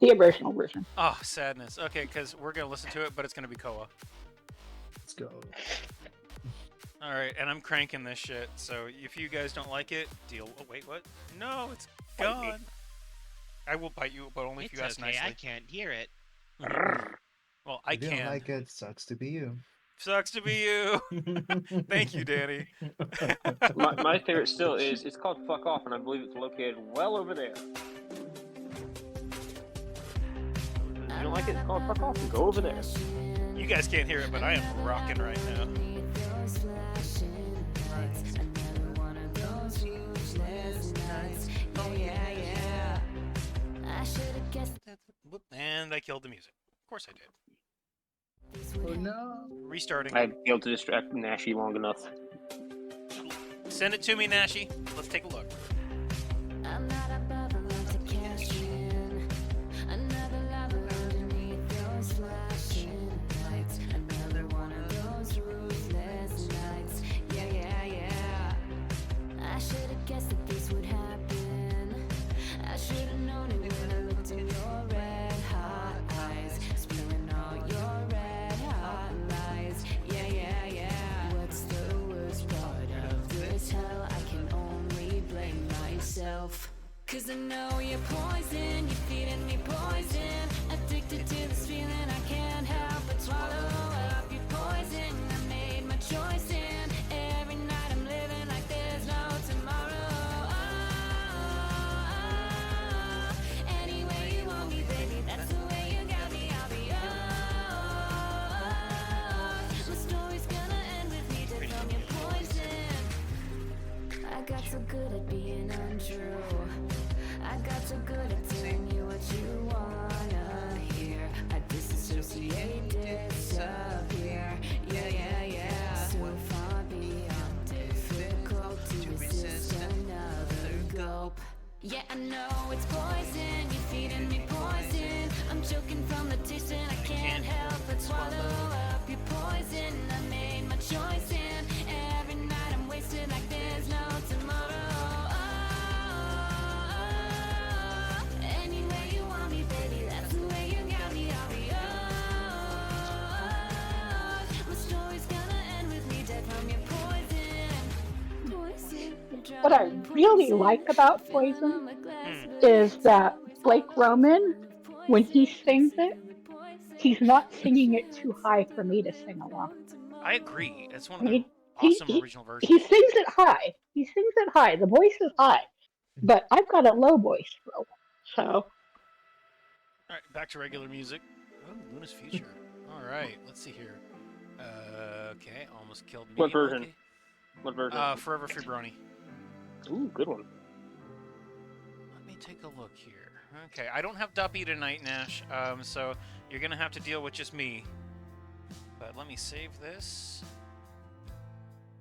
The original version. Oh, sadness. Okay, because we're going to listen to it, but it's going to be Koa. Let's go. All right, and I'm cranking this shit, so if you guys don't like it, deal... Oh, wait, what? No, it's gone. I will bite you, but only if you ask okay, nicely. I can't hear it. Well, I If you can. don't like it, sucks to be you. Sucks to be you. Thank you, Danny. My favorite still is, it's called Fuck Off, and I believe it's located well over there. If you don't like it, it's called Fuck Off, and go over there. You guys can't hear it, but I am rocking right now. And I killed the music. Of course I did. Oh no. Restarting. I failed to distract Nashi long enough. Send it to me, Nashi. Let's take a look. I'm not above enough to cash in. Another lover underneath those flashing lights. Another one of those ruthless nights. Yeah. I should have guessed that this would happen. I should have known it when I looked in your red hot eyes, spilling all your red hot lies. Yeah. What's the worst part of this hell? I can only blame myself. Cause I know you're poison, you're feeding me poison. Addicted to this feeling, I can't help but swallow up your poison. I made my choice and every night I'm living like there's no tomorrow. Any way you want me, baby, that's the way you got me, I'll be yours. My story's gonna end with me dead from your poison. I got so good at being untrue. I got so good at telling you what you wanna hear. I disassociate, disappear. Yeah. So far beyond difficult to resist another gulp. Yeah, I know it's poison, you're feeding me poison. I'm choking from the taste and I can't help but swallow up your poison. I made my choice and every night I'm wasted like there's no tomorrow. Any way you want me, baby, that's the way you got me, I'll be yours. My story's gonna end with me dead from your poison. What I really like about Poison is that Blake Roman, when he sings it, he's not singing it too high for me to sing along. I agree. It's one I of the mean, awesome original versions. He sings it high. The voice is high. But I've got a low voice, so. All right, back to regular music. Oh, Luna's Future. All right, let's see here. Okay, almost killed me. What version? Okay. What version? Forever Free Brony. Ooh, good one. Let me take a look here. Okay, I don't have Duppy tonight, Nash. So you're gonna have to deal with just me. But let me save this.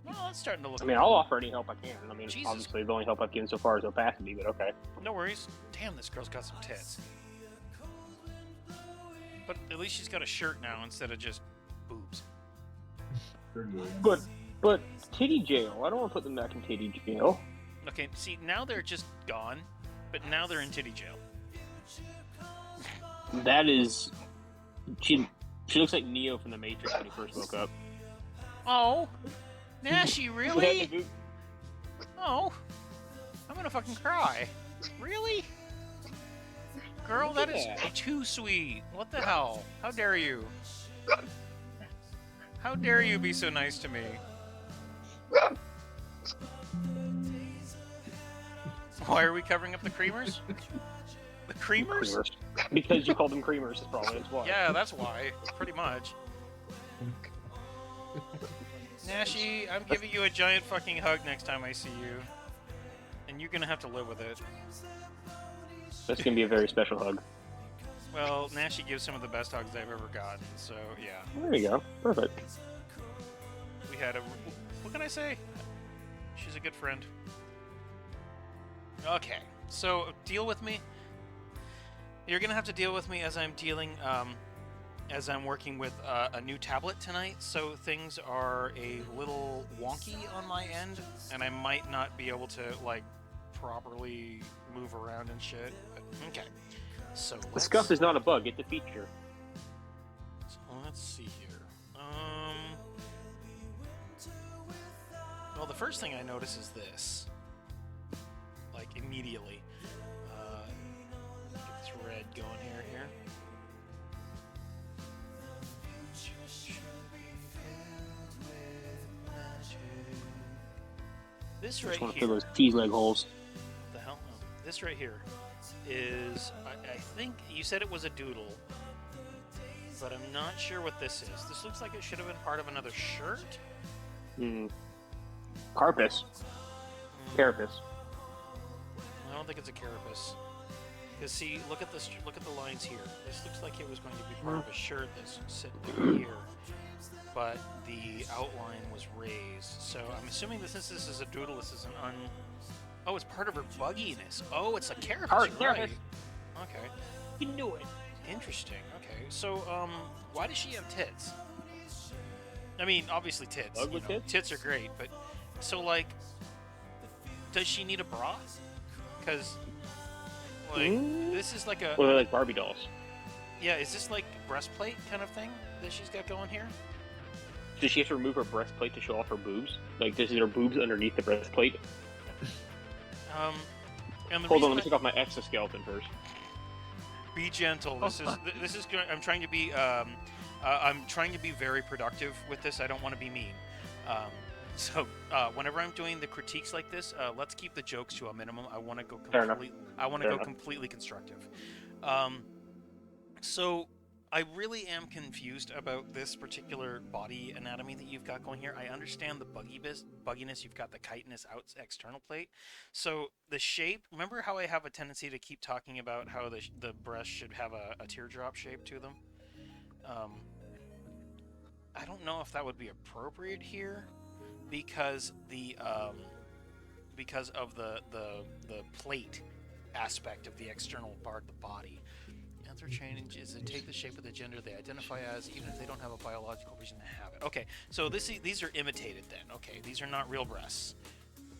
Well, it's starting to look. I mean, I'll offer any help I can. I mean, Jesus. obviously, the only help I've given so far is opacity, but okay. No worries. Damn, this girl's got some tits. But at least she's got a shirt now instead of just boobs. But titty jail. I don't want to put them back in titty jail. Okay, see, now they're just gone, but now they're in titty jail. That is, she looks like Neo from the Matrix when he first woke up. Oh, Nashi, really? Oh, I'm gonna fucking cry. Really? Girl, that is too sweet. What the hell? How dare you? How dare you be so nice to me? Why are we covering up the creamers? The creamers? Because you called them creamers, is probably that's why. Yeah, that's why. Pretty much. Nashi, I'm giving you a giant fucking hug next time I see you. And you're gonna have to live with it. That's gonna be a very special hug. Well, Nashi gives some of the best hugs I've ever gotten, so yeah. There you go. Perfect. We had a... What can I say? She's a good friend. Okay, so deal with me. You're gonna have to deal with me as I'm dealing, as I'm working with a new tablet tonight, so things are a little wonky on my end, and I might not be able to, like, properly move around and shit. But, okay, so The scuff is not a bug, it's a feature. So let's see here. Well, the first thing I notice is this. Like, immediately. Get this red going here. This right Just want to here. fill those T-leg holes. What the hell? Oh, this right here is, I think you said it was a doodle, but I'm not sure what this is. This looks like it should have been part of another shirt. Carpus. Carapace. I don't think it's a carapace. Because see, look at this. Look at the lines here. This looks like it was going to be part of a shirt that's sitting here, but the outline was raised. So I'm assuming that since this is a doodle, this is an Oh, it's part of her bugginess. Oh, it's a carapace, right? Okay. You knew it. Interesting. Okay. So, why does she have tits? I mean, obviously tits. Ugly You know, tits? tits are great, but so like, does she need a bra? Because like this is like a Well, they're like Barbie dolls. yeah. Is this like breastplate kind of thing that she's got going here? Does she have to remove her breastplate to show off her boobs? Like, is her boobs underneath the breastplate? And the Hold on, reason let me take off my exoskeleton first. be gentle. This is good. I'm trying to be very productive with this. I don't want to be mean. So whenever I'm doing the critiques like this, let's keep the jokes to a minimum. I want to go completely constructive. So I really am confused about this particular body anatomy that you've got going here. I understand the bugginess. You've got the chitinous external plate. So the shape, remember how I have a tendency to keep talking about how the breast should have a teardrop shape to them? I don't know if that would be appropriate here because because of the plate aspect of the external part of the body. Answer change is to take the shape of the gender they identify as, even if they don't have a biological reason to have it. Okay, so these are imitated then. Okay, these are not real breasts.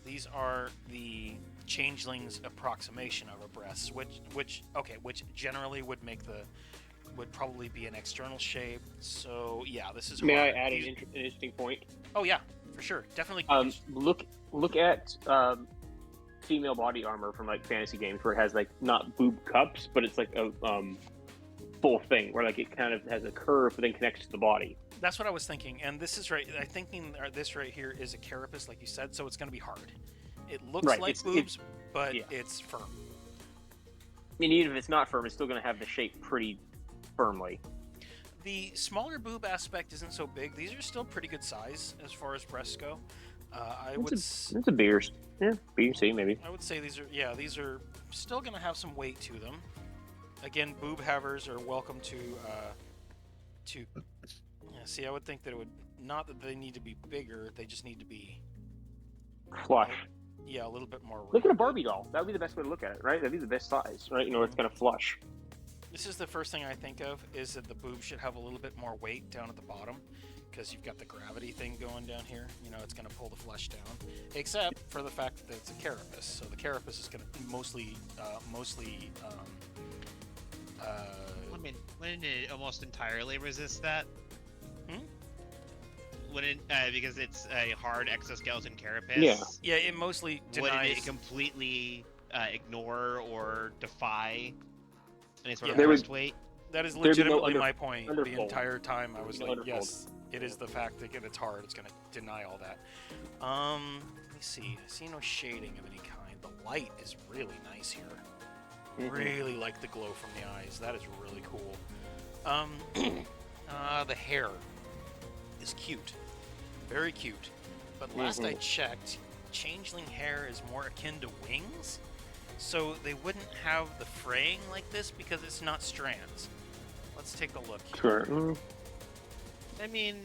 These are the changeling's approximation of a breast, which generally would probably be an external shape. So yeah, this is. May hard. I add an interesting point? Oh yeah, for sure, definitely. Look at female body armor from like fantasy games where it has like not boob cups, but it's like a full thing where like it kind of has a curve but then connects to the body. That's what I was thinking, and this is right. I'm thinking this right here is a carapace, like you said, so it's going to be hard. It looks like boobs, but it's firm. I mean, even if it's not firm, it's still going to have the shape pretty firmly. The smaller boob aspect isn't so big. These are still pretty good size as far as breasts go. It's a B or C maybe. I would say these are still going to have some weight to them. Again, boob havers are welcome to see, I would think that it would not that they need to be bigger. They just need to be Flush. yeah, a little bit more. Look at a rounded. Barbie doll. That would be the best way to look at it, right? That'd be the best size, right? You know, it's kind of flush. This is the first thing I think of is that the boob should have a little bit more weight down at the bottom because you've got the gravity thing going down here. You know, it's going to pull the flesh down, except for the fact that it's a carapace. So the carapace is going to mostly. I mean, wouldn't it almost entirely resist that? Hmm? Wouldn't because it's a hard exoskeleton carapace? Yeah. Yeah, it mostly Wouldn't denies. it completely ignore or defy any sort Yeah. of There would- rest weight? That is There'd be no legitimately my point. The underfold. entire time I was No like, underfold. yes, it is the fact that it's hard. It's going to deny all that. Let me see. I see no shading of any kind. The light is really nice here. Really like the glow from the eyes. That is really cool. The hair is cute. Very cute. But last I checked, changeling hair is more akin to wings. So they wouldn't have the fraying like this because it's not strands. Let's take a look here. Sure. Mm. I mean,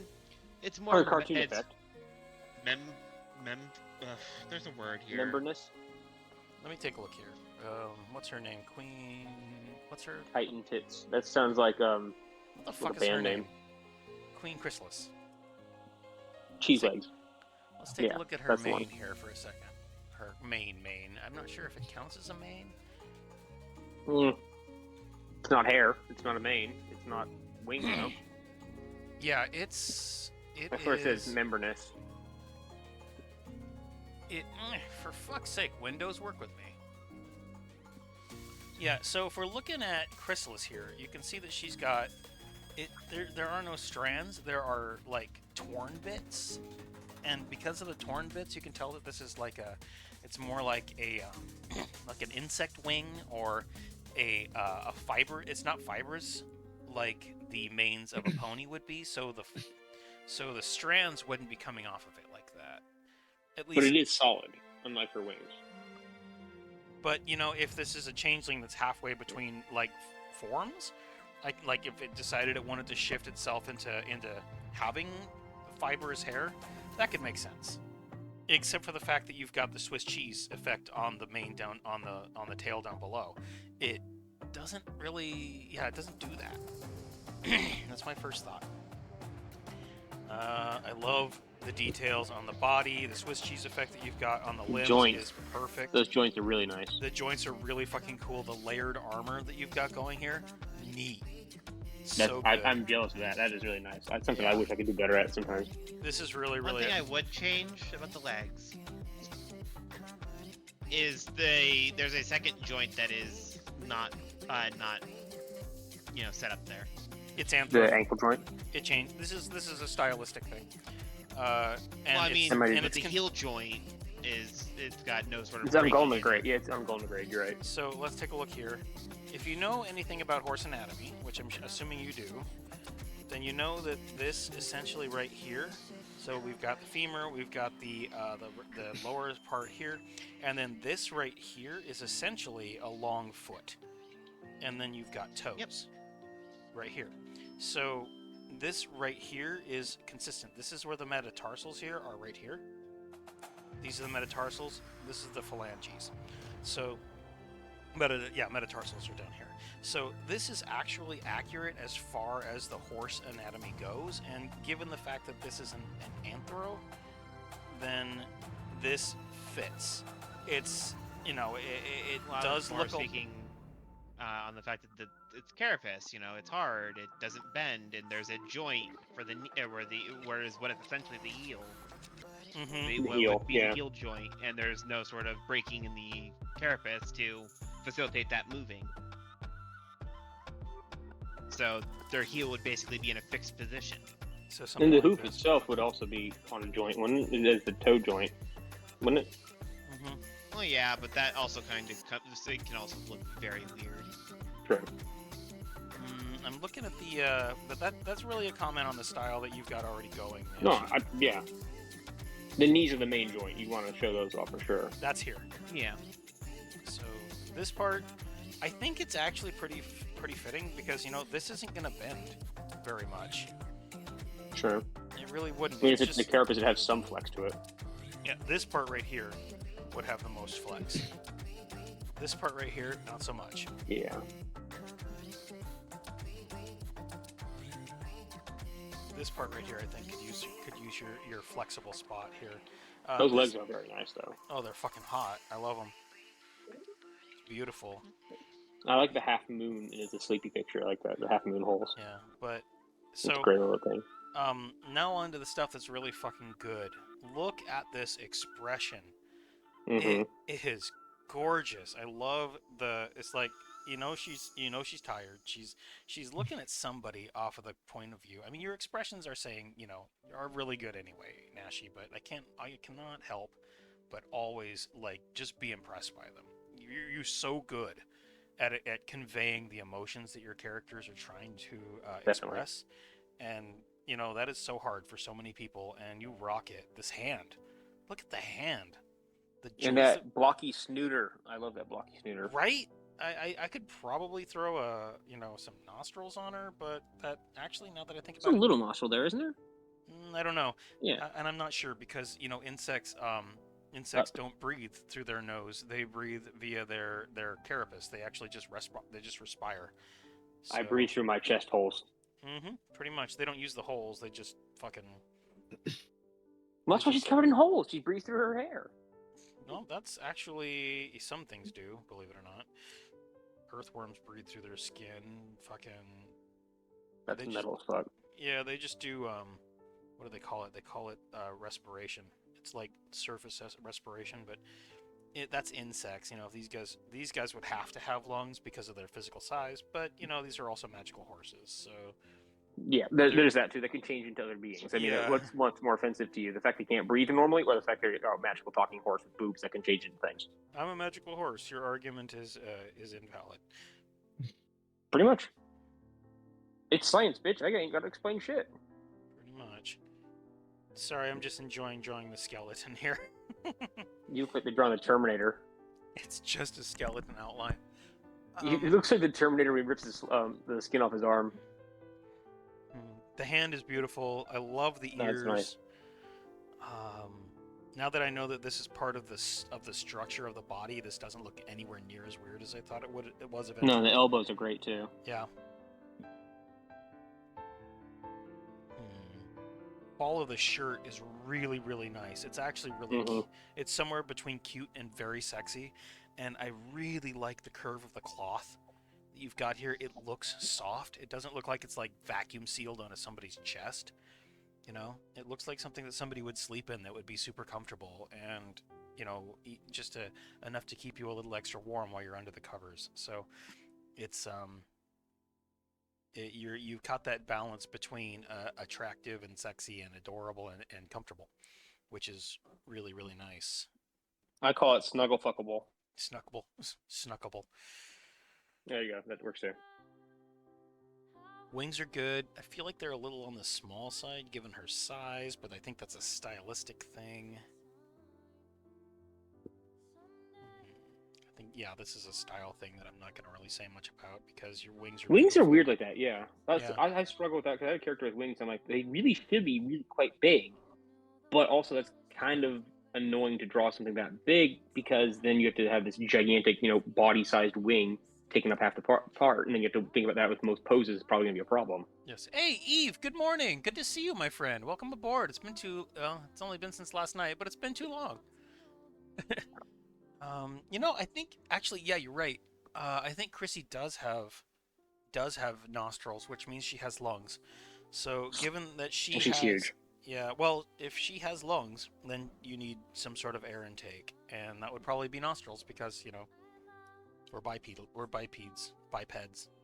it's Or more a cartoon it's effect. There's a word here. Memberness. Let me take a look here. What's her name? Queen. What's her? Titan tits. That sounds like What the What's fuck the is her band name? name? Queen Chrysalis. cheese legs. Let's take Yeah, a look at her that's the mane one. here for a second. Her main. I'm not sure if it counts as a mane. It's not hair. It's not a mane. It's not wing. No. Yeah, it That's where it says is. memberness. For fuck's sake, Windows, work with me. Yeah, so if we're looking at Chrysalis here, you can see that she's got it. There are no strands. There are like torn bits, and because of the torn bits, you can tell that this is like a. It's more like a like an insect wing or a fiber. It's not fibers like the manes of a pony would be. So the strands wouldn't be coming off of it like that. At least. But it is solid, unlike her wings. But you know, if this is a changeling that's halfway between like forms, like if it decided it wanted to shift itself into having fibrous hair, that could make sense. Except for the fact that you've got the Swiss cheese effect on the mane down on the tail down below. It doesn't really, it doesn't do that. That's my first thought. I love the details on the body. The Swiss cheese effect that you've got on the limbs Joints. is perfect. Those joints are really nice. The joints are really fucking cool. The layered armor that you've got going here, neat. So good. I'm jealous of that. That is really nice. That's something I wish I could do better at sometimes. This is really, One really. thing I would change about the legs is there's a second joint that is not set up there. It's The anthro. ankle joint. It changed. This is a stylistic thing. And Well, I mean, Somebody- but it's the heel joint it's got no sort of. It's breaking golden in it. grade. Yeah, it's golden grade. You're right. So let's take a look here. If you know anything about horse anatomy, which I'm assuming you do, then you know that this essentially right here. So we've got the femur, we've got the lower part here, and then this right here is essentially a long foot, and then you've got toes. Yep. Right here. So this right here is consistent. This is where the metatarsals here are right here. These are the metatarsals. This is the phalanges. So, metatarsals are down here. So this is actually accurate as far as the horse anatomy goes. And given the fact that this is an anthro, then this fits. It's, it Well, I does was more look speaking on the fact that it's carapace. It's hard. It doesn't bend, and there's a joint for the whereas what is essentially the heel. Mm-hmm. What heel, would be yeah. the heel joint, and there's no sort of breaking in the carapace to facilitate that moving. So their heel would basically be in a fixed position. So And something the like hoof this. itself would also be on a joint, wouldn't it? It is the toe joint, wouldn't it? Mm-hmm. Well, yeah, but that also kind of it can also look very weird. True. I'm looking at the, but that's really a comment on the style that you've got already going. No, yeah. The knees are the main joint. You want to show those off for sure. That's here. Yeah. So this part, I think it's actually pretty fitting because this isn't gonna bend very much. Sure. It really wouldn't. I mean, if It's it's the just carapace, it has some flex to it. yeah. This part right here would have the most flex. This part right here, not so much. Yeah. This part right here, I think, could use your flexible spot here. Those legs are very nice, though. Oh, they're fucking hot. I love them. It's beautiful. I like the half moon as a sleepy picture. I like that, the half moon holes. Yeah, but It's a so great little thing. now on to the stuff that's really fucking good. Look at this expression. Mm-hmm. It is gorgeous. I love the. It's like she's tired. She's looking at somebody off of the point of view. I mean, your expressions are saying are really good anyway, Nashi. But I cannot help but always just be impressed by them. You're so good at conveying the emotions that your characters are trying to express, and that is so hard for so many people, and you rock it. This hand, look at the hand. And that blocky snooter. I love that blocky snooter. Right? I could probably throw some nostrils on her, but that actually, now that I think about it, There's a little nostril there, isn't there? I don't know. Yeah. And I'm not sure because insects don't breathe through their nose. They breathe via their carapace. They actually just respire. So, I breathe through my chest holes. Pretty much. They don't use the holes. They just fucking. Well, that's why she's covered in holes. She breathes through her hair. No, that's actually some things do. Believe it or not, earthworms breathe through their skin. Fucking. That's metal as fuck. Yeah, they just do. What do they call it? They call it respiration. It's like surface respiration, but that's insects. These guys would have to have lungs because of their physical size, but these are also magical horses. So yeah, there's that too. They can change into other beings. I mean, what's more offensive to you? The fact they can't breathe normally, or the fact they're a magical talking horse with boobs that can change into things? I'm a magical horse. Your argument is invalid. Pretty much. It's science, bitch. I ain't got to explain shit. Pretty much. Sorry, I'm just enjoying drawing the skeleton here. You look like they're drawing the Terminator. It's just a skeleton outline. It looks like the Terminator when he rips the skin off his arm. The hand is beautiful. I love the ears. That's nice. Now that I know that this is part of the structure of the body, this doesn't look anywhere near as weird as I thought it was eventually. No, the elbows are great too. Yeah. Fall of the shirt is really, really nice. It's actually really it's somewhere between cute and very sexy, and I really like the curve of the cloth that you've got here. It looks soft. It doesn't look like it's vacuum sealed onto somebody's chest. It looks like something that somebody would sleep in that would be super comfortable and just enough to keep you a little extra warm while you're under the covers. So it's you've got that balance between attractive and sexy and adorable and comfortable, which is really, really nice. I call it snuggle fuckable. Snuckable. There you go. That works too. Wings are good. I feel like they're a little on the small side given her size, but I think that's a stylistic thing. I think, yeah, this is a style thing that I'm not going to really say much about because your wings are beautiful. Weird like that, yeah. Yeah. I struggle with that because I have a character with wings. I'm like, they really should be really quite big, but also that's kind of annoying to draw something that big because then you have to have this gigantic, body-sized wing taking up half the part, and then you have to think about that with most poses. It's probably gonna be a problem. Yes. Hey, Eve. Good morning. Good to see you, my friend. Welcome aboard. It's only been since last night, but it's been too long. I think actually, yeah, you're right. I think Chrissy does have nostrils, which means she has lungs. So given that she's huge. Yeah, well, if she has lungs, then you need some sort of air intake, and that would probably be nostrils because we're bipeds,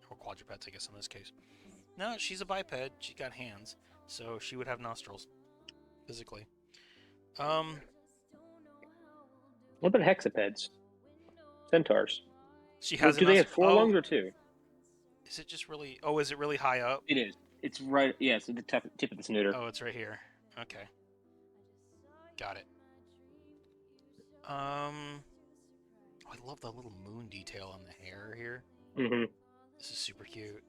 or quadrupeds, I guess in this case. No, she's a biped. She's got hands, so she would have nostrils, physically. What about hexapeds? Centaurs. She has. Do they have 4 lungs or 2? Is it just really? Oh, is it really high up? It is. It's right. Yeah, it's at the tip of the snooter. Oh, it's right here. Okay. Got it. I love the little moon detail on the hair here. This is super cute.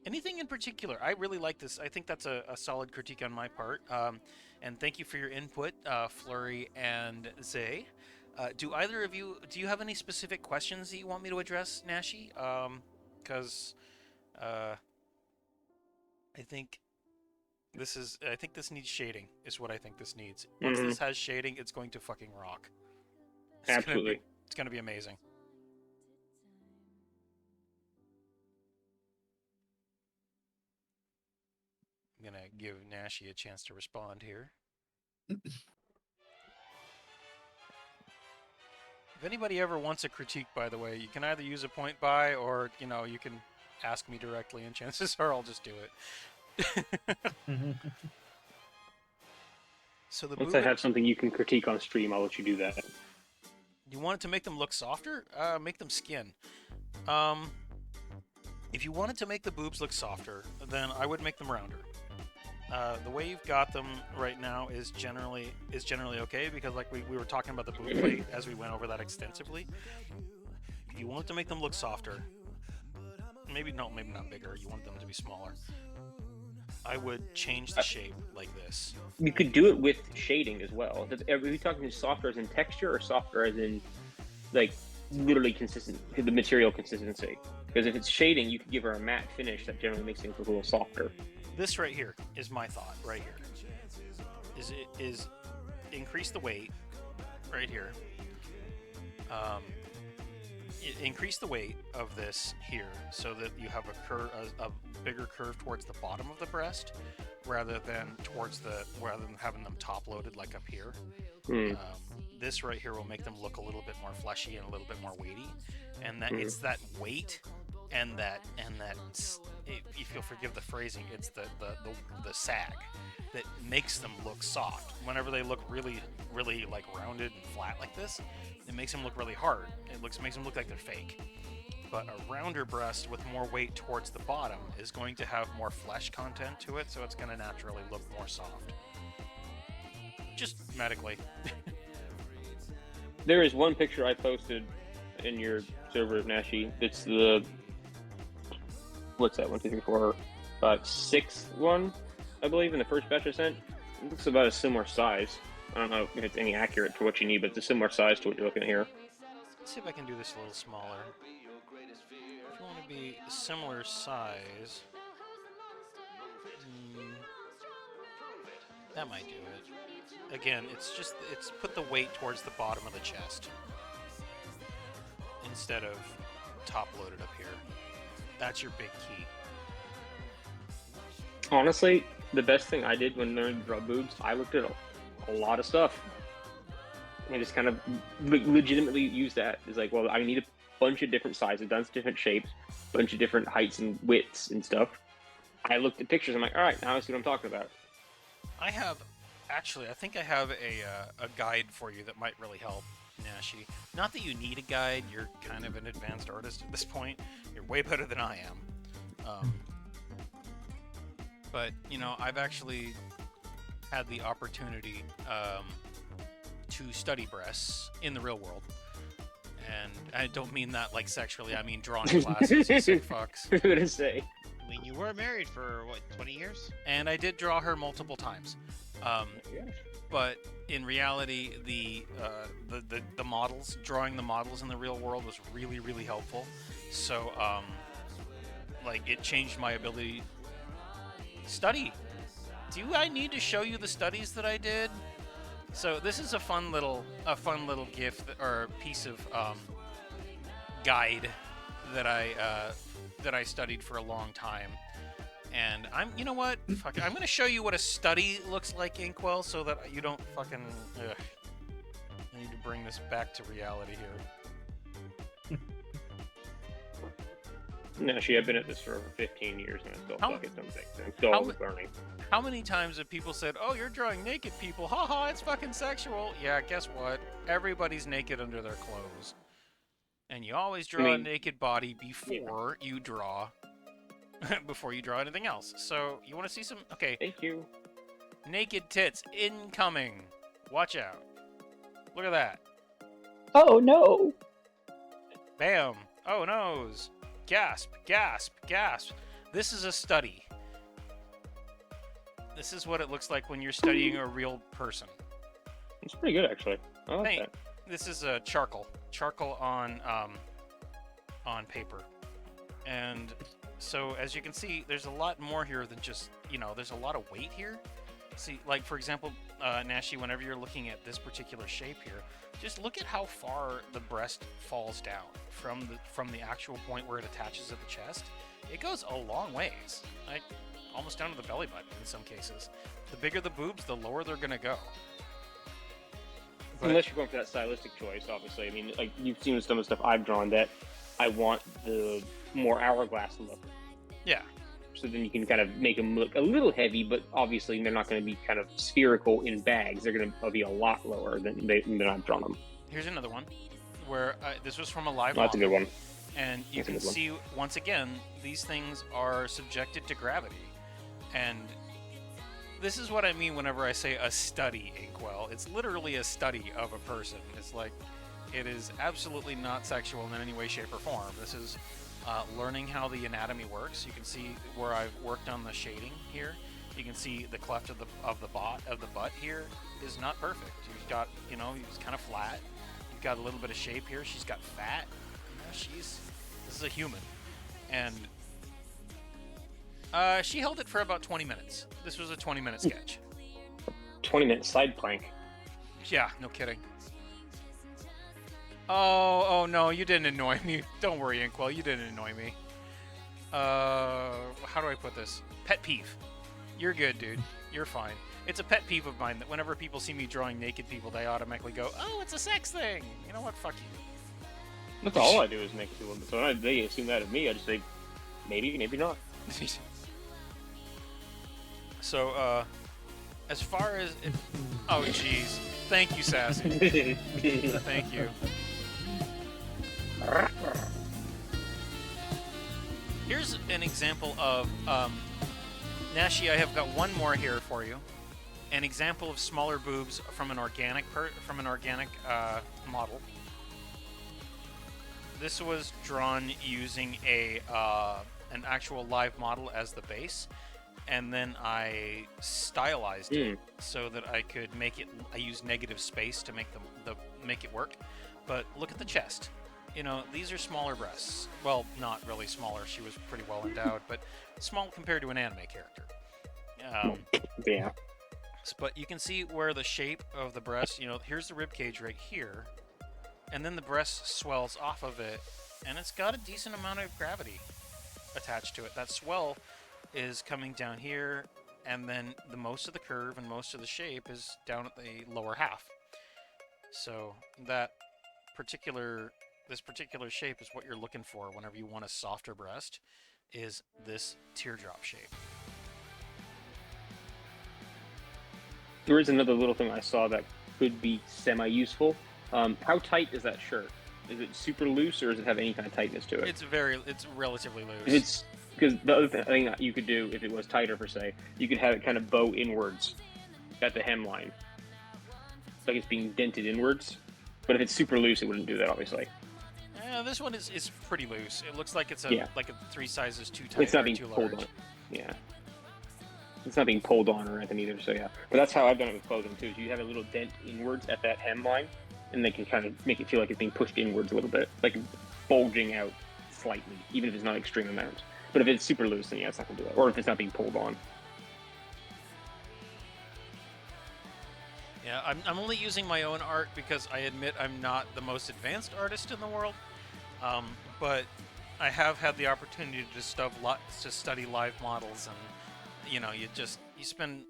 Anything in particular? I really like this. I think that's a solid critique on my part. And thank you for your input, Flurry and Zay. Do either of you, do you have any specific questions that you want me to address, Nashi? Because I think this needs shading, is what I think this needs. Once this has shading, it's going to fucking rock. Absolutely. It's gonna be amazing. I'm gonna give Nashi a chance to respond here. If anybody ever wants a critique, by the way, you can either use a point buy or, you know, you can ask me directly, and chances are I'll just do it. So the Once I have something you can critique on stream, I'll let you do that. You want it to make them look softer? Make them skin. If you wanted to make the boobs look softer, then I would make them rounder. The way you've got them right now is generally okay, because like we were talking about the boob plate as we went over that extensively. If you want to make them look softer, maybe not bigger, you want them to be smaller, I would change the shape like this. You could do it with shading as well. Are we talking softer as in texture or softer as in like literally consistent, the material consistency? Because if it's shading, you could give her a matte finish that generally makes things look a little softer. This right here is my thought. Right here is increase the weight. Right here. Increase the weight of this here so that you have a bigger curve towards the bottom of the breast, rather than having them top loaded like up here. This right here will make them look a little bit more fleshy and a little bit more weighty, and that it's that weight and that if you'll forgive the phrasing, it's the sag that makes them look soft. Whenever they look really like rounded and flat like this, it makes them look really hard. Makes them look like they're fake. But a rounder breast with more weight towards the bottom is going to have more flesh content to it, so it's going to naturally look more soft. Just medically. There is one picture I posted in your server, Nashi. It's the what's that? 1, 2, 3, 4, 5, 6th one, I believe, in the first batch I sent. It looks about a similar size. I don't know if it's any accurate to what you need, but it's a similar size to what you're looking at here. Let's see if I can do this a little smaller. If you want to be a similar size, that might do it. Again, it's put the weight towards the bottom of the chest instead of top loaded up here. That's your big key. Honestly, the best thing I did when learning to draw boobs, I looked at a lot of stuff. And just kind of legitimately use that. It's like, well, I need a bunch of different sizes, a bunch of different shapes, a bunch of different heights and widths and stuff. I looked at pictures, I'm like, all right, now I see what I'm talking about. I think I have a guide for you that might really help, Nashi. Not that you need a guide, you're kind of an advanced artist at this point. You're way better than I am. But, you know, I've actually had the opportunity to study breasts in the real world. And I don't mean that like sexually, I mean drawing classes, you sick fucks. I was gonna say. I mean, you were married for, what, 20 years? And I did draw her multiple times. But in reality, the models, drawing the models in the real world was really, really helpful. So, like, it changed my ability to study. Do I need to show you the studies that I did? So this is a fun little gift or piece of guide that I studied for a long time. And you know what? Fuck it. I'm gonna show you what a study looks like, Inkwell, so that you don't fucking. Ugh. I need to bring this back to reality here. No, I've been at this for over 15 years and I still suck at some things. I'm still always learning. How many times have people said, "Oh, you're drawing naked people. Haha, it's fucking sexual." Yeah, guess what? Everybody's naked under their clothes. And you always draw a naked body before you draw anything else. So, you want to see some? Okay. Thank you. Naked tits incoming. Watch out. Look at that. Oh no. Bam. Oh noes. Gasp, gasp, gasp. This is a study. This is what it looks like when you're studying a real person. It's pretty good, actually. I like Hey, that. this is charcoal on paper, and so as you can see, there's a lot more here than just, there's a lot of weight here. See, like for example, Nashi, whenever you're looking at this particular shape here, just look at how far the breast falls down from the actual point where it attaches at the chest. It goes a long ways, like almost down to the belly button in some cases. The bigger the boobs, the lower they're gonna go. But, Unless you're going for that stylistic choice, obviously. I mean, like you've seen some of the stuff I've drawn that I want the more hourglass look. yeah. So then you can kind of make them look a little heavy, but obviously they're not going to be kind of spherical in bags. They're going to be a lot lower than I've drawn them. Here's another one where this was from a live Oh, that's a good one. And you That's a can good one. see, once again, these things are subjected to gravity. And this is what I mean whenever I say a study, Inkwell. It's literally a study of a person. It's like, it is absolutely not sexual in any way, shape, or form. This is learning how the anatomy works. You can see where I've worked on the shading here. You can see the cleft of the butt here is not perfect. You've got, he's kind of flat. You've got a little bit of shape here. She's got fat. This is a human. And she held it for about 20 minutes. This was a 20-minute sketch. 20-minute side plank. Yeah, no kidding. Oh no, you didn't annoy me. Don't worry, Inkwell, you didn't annoy me. How do I put this? Pet peeve. You're good, dude. You're fine. It's a pet peeve of mine that whenever people see me drawing naked people, they automatically go, "Oh, it's a sex thing." You know what? Fuck you. That's all I do is naked people. So when they assume that of me, I just say, maybe not. So, as far as... Oh, jeez. Thank you, Sassy. Thank you. Here's an example of... Nashi, I have got one more here for you. An example of smaller boobs from an organic model. This was drawn using an actual live model as the base, and then I stylized it so that I could make it. I used negative space to make make it work. But look at the chest. These are smaller breasts. Well, not really smaller. She was pretty well endowed, but small compared to an anime character. Yeah. But you can see where the shape of the breast. Here's the rib cage right here. And then the breast swells off of it, and it's got a decent amount of gravity attached to it. That swell is coming down here, and then the most of the curve and most of the shape is down at the lower half. So this particular shape is what you're looking for whenever you want a softer breast, is this teardrop shape. There is another little thing I saw that could be semi-useful. How tight is that shirt? Is it super loose, or does it have any kind of tightness to it? It's relatively loose. Because the other thing that you could do, if it was tighter per se, you could have it kind of bow inwards at the hemline, like it's being dented inwards. But if it's super loose, it wouldn't do that, obviously. This one is pretty loose. It looks like it's like a 3 sizes too tight. It's not or being too pulled large. on. Yeah. It's not being pulled on or anything either, so yeah. But that's how I've done it with clothing too. Is you have a little dent inwards at that hemline, and they can kind of make it feel like it's being pushed inwards a little bit, like bulging out slightly, even if it's not extreme amounts. But if it's super loose, then yeah, it's not going to do that. Or if it's not being pulled on. Yeah, I'm only using my own art because I admit I'm not the most advanced artist in the world. But I have had the opportunity to study live models, and you spend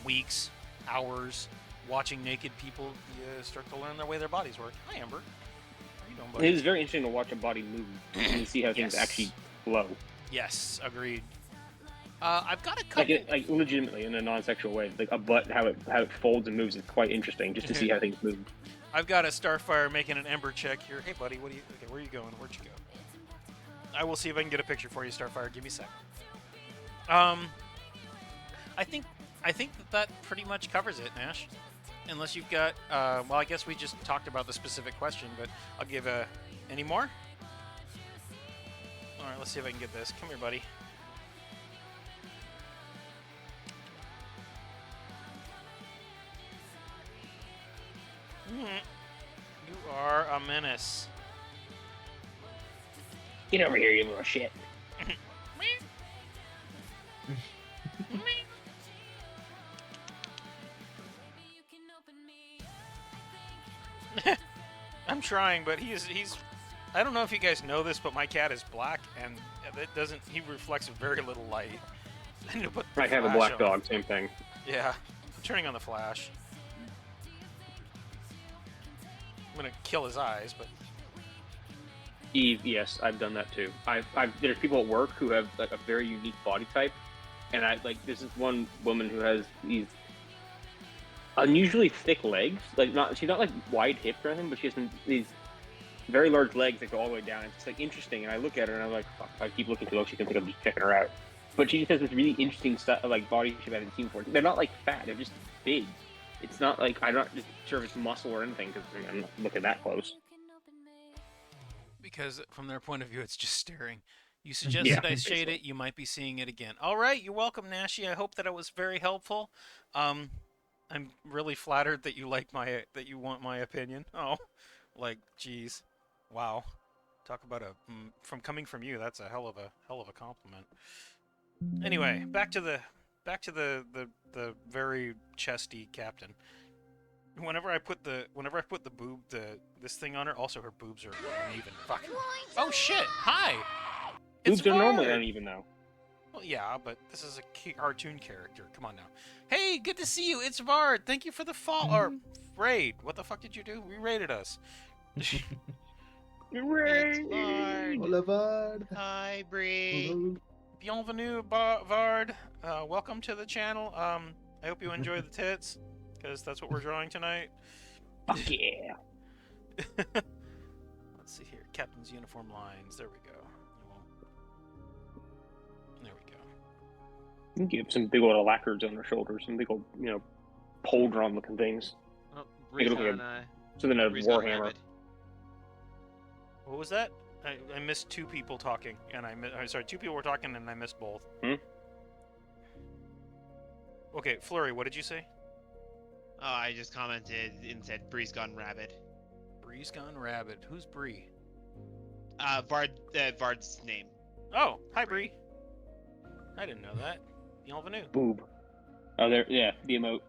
weeks, hours watching naked people. You start to learn the way their bodies work. Hi, Amber. How you doing, buddy? It is very interesting to watch a body move and see how things actually flow. Yes, agreed. I've got a couple. Like legitimately in a non-sexual way, like a butt, how it folds and moves is quite interesting just to see how things move. I've got a Starfire making an Ember check here. Hey, buddy, where are you going? Where'd you go? I will see if I can get a picture for you, Starfire. Give me a sec. I think that pretty much covers it, Nash. Unless you've got, I guess we just talked about the specific question, but I'll give any more? All right, let's see if I can get this. Come here, buddy. You are a menace. Get over here, you little shit. I'm trying, but he's. I don't know if you guys know this, but my cat is black, and it doesn't. He reflects very little light. I need to put the I have a flash black on. dog, same thing. Yeah, I'm turning on the flash. I'm gonna kill his eyes, but Eve, yes, I've done that too. There's people at work who have like a very unique body type, and this is one woman who has these unusually thick legs. She's not like wide hips or anything, but she has these very large legs that go all the way down. It's like interesting, and I look at her and I'm like, fuck, I keep looking too low. She can think I'm just checking her out. But she just has this really interesting stuff, like body shape I haven't seen before. They're not like fat; they're just big. It's not like I'm not just sure if it's muscle or anything because I'm not looking that close. because from their point of view, it's just staring. You suggested Yeah, I shade basically. it. You might be seeing it again. All right, you're welcome, Nashi. I hope that it was very helpful. I'm really flattered that you want my opinion. Oh, like, geez, wow. Talk about from coming from you. That's a hell of a compliment. Anyway, back to the very chesty captain. Whenever I put the this thing on her, also her boobs are uneven. Fuck. Oh shit! Hi. It's Boobs are normally Vard! uneven though. Well, yeah, but this is a cartoon character. Come on now. Hey, good to see you. It's Vard. Thank you for the raid. What the fuck did you do? We raided us. It's Vard. Hola, Vard. Hi, Bree. Hello. Bienvenue, Vard. Welcome to the channel. I hope you enjoy the tits, because that's what we're drawing tonight. Fuck yeah. Let's see here. Captain's uniform lines. There we go. There we go. You give some big old lacquers on their shoulders, some big old, pole drum looking things. Oh, Make it Bree's look like on, something out of Bree's gone Warhammer. rabid. What was that? I missed two people talking, and two people were talking, and I missed both. Okay, Flurry, what did you say? Oh, I just commented and said Bree's gone rabid. Bree's gone rabid. Who's Bree? Vard's name. Oh, hi Bree. I didn't know that. Bienvenue. Boob. Oh, there. Yeah, the emote.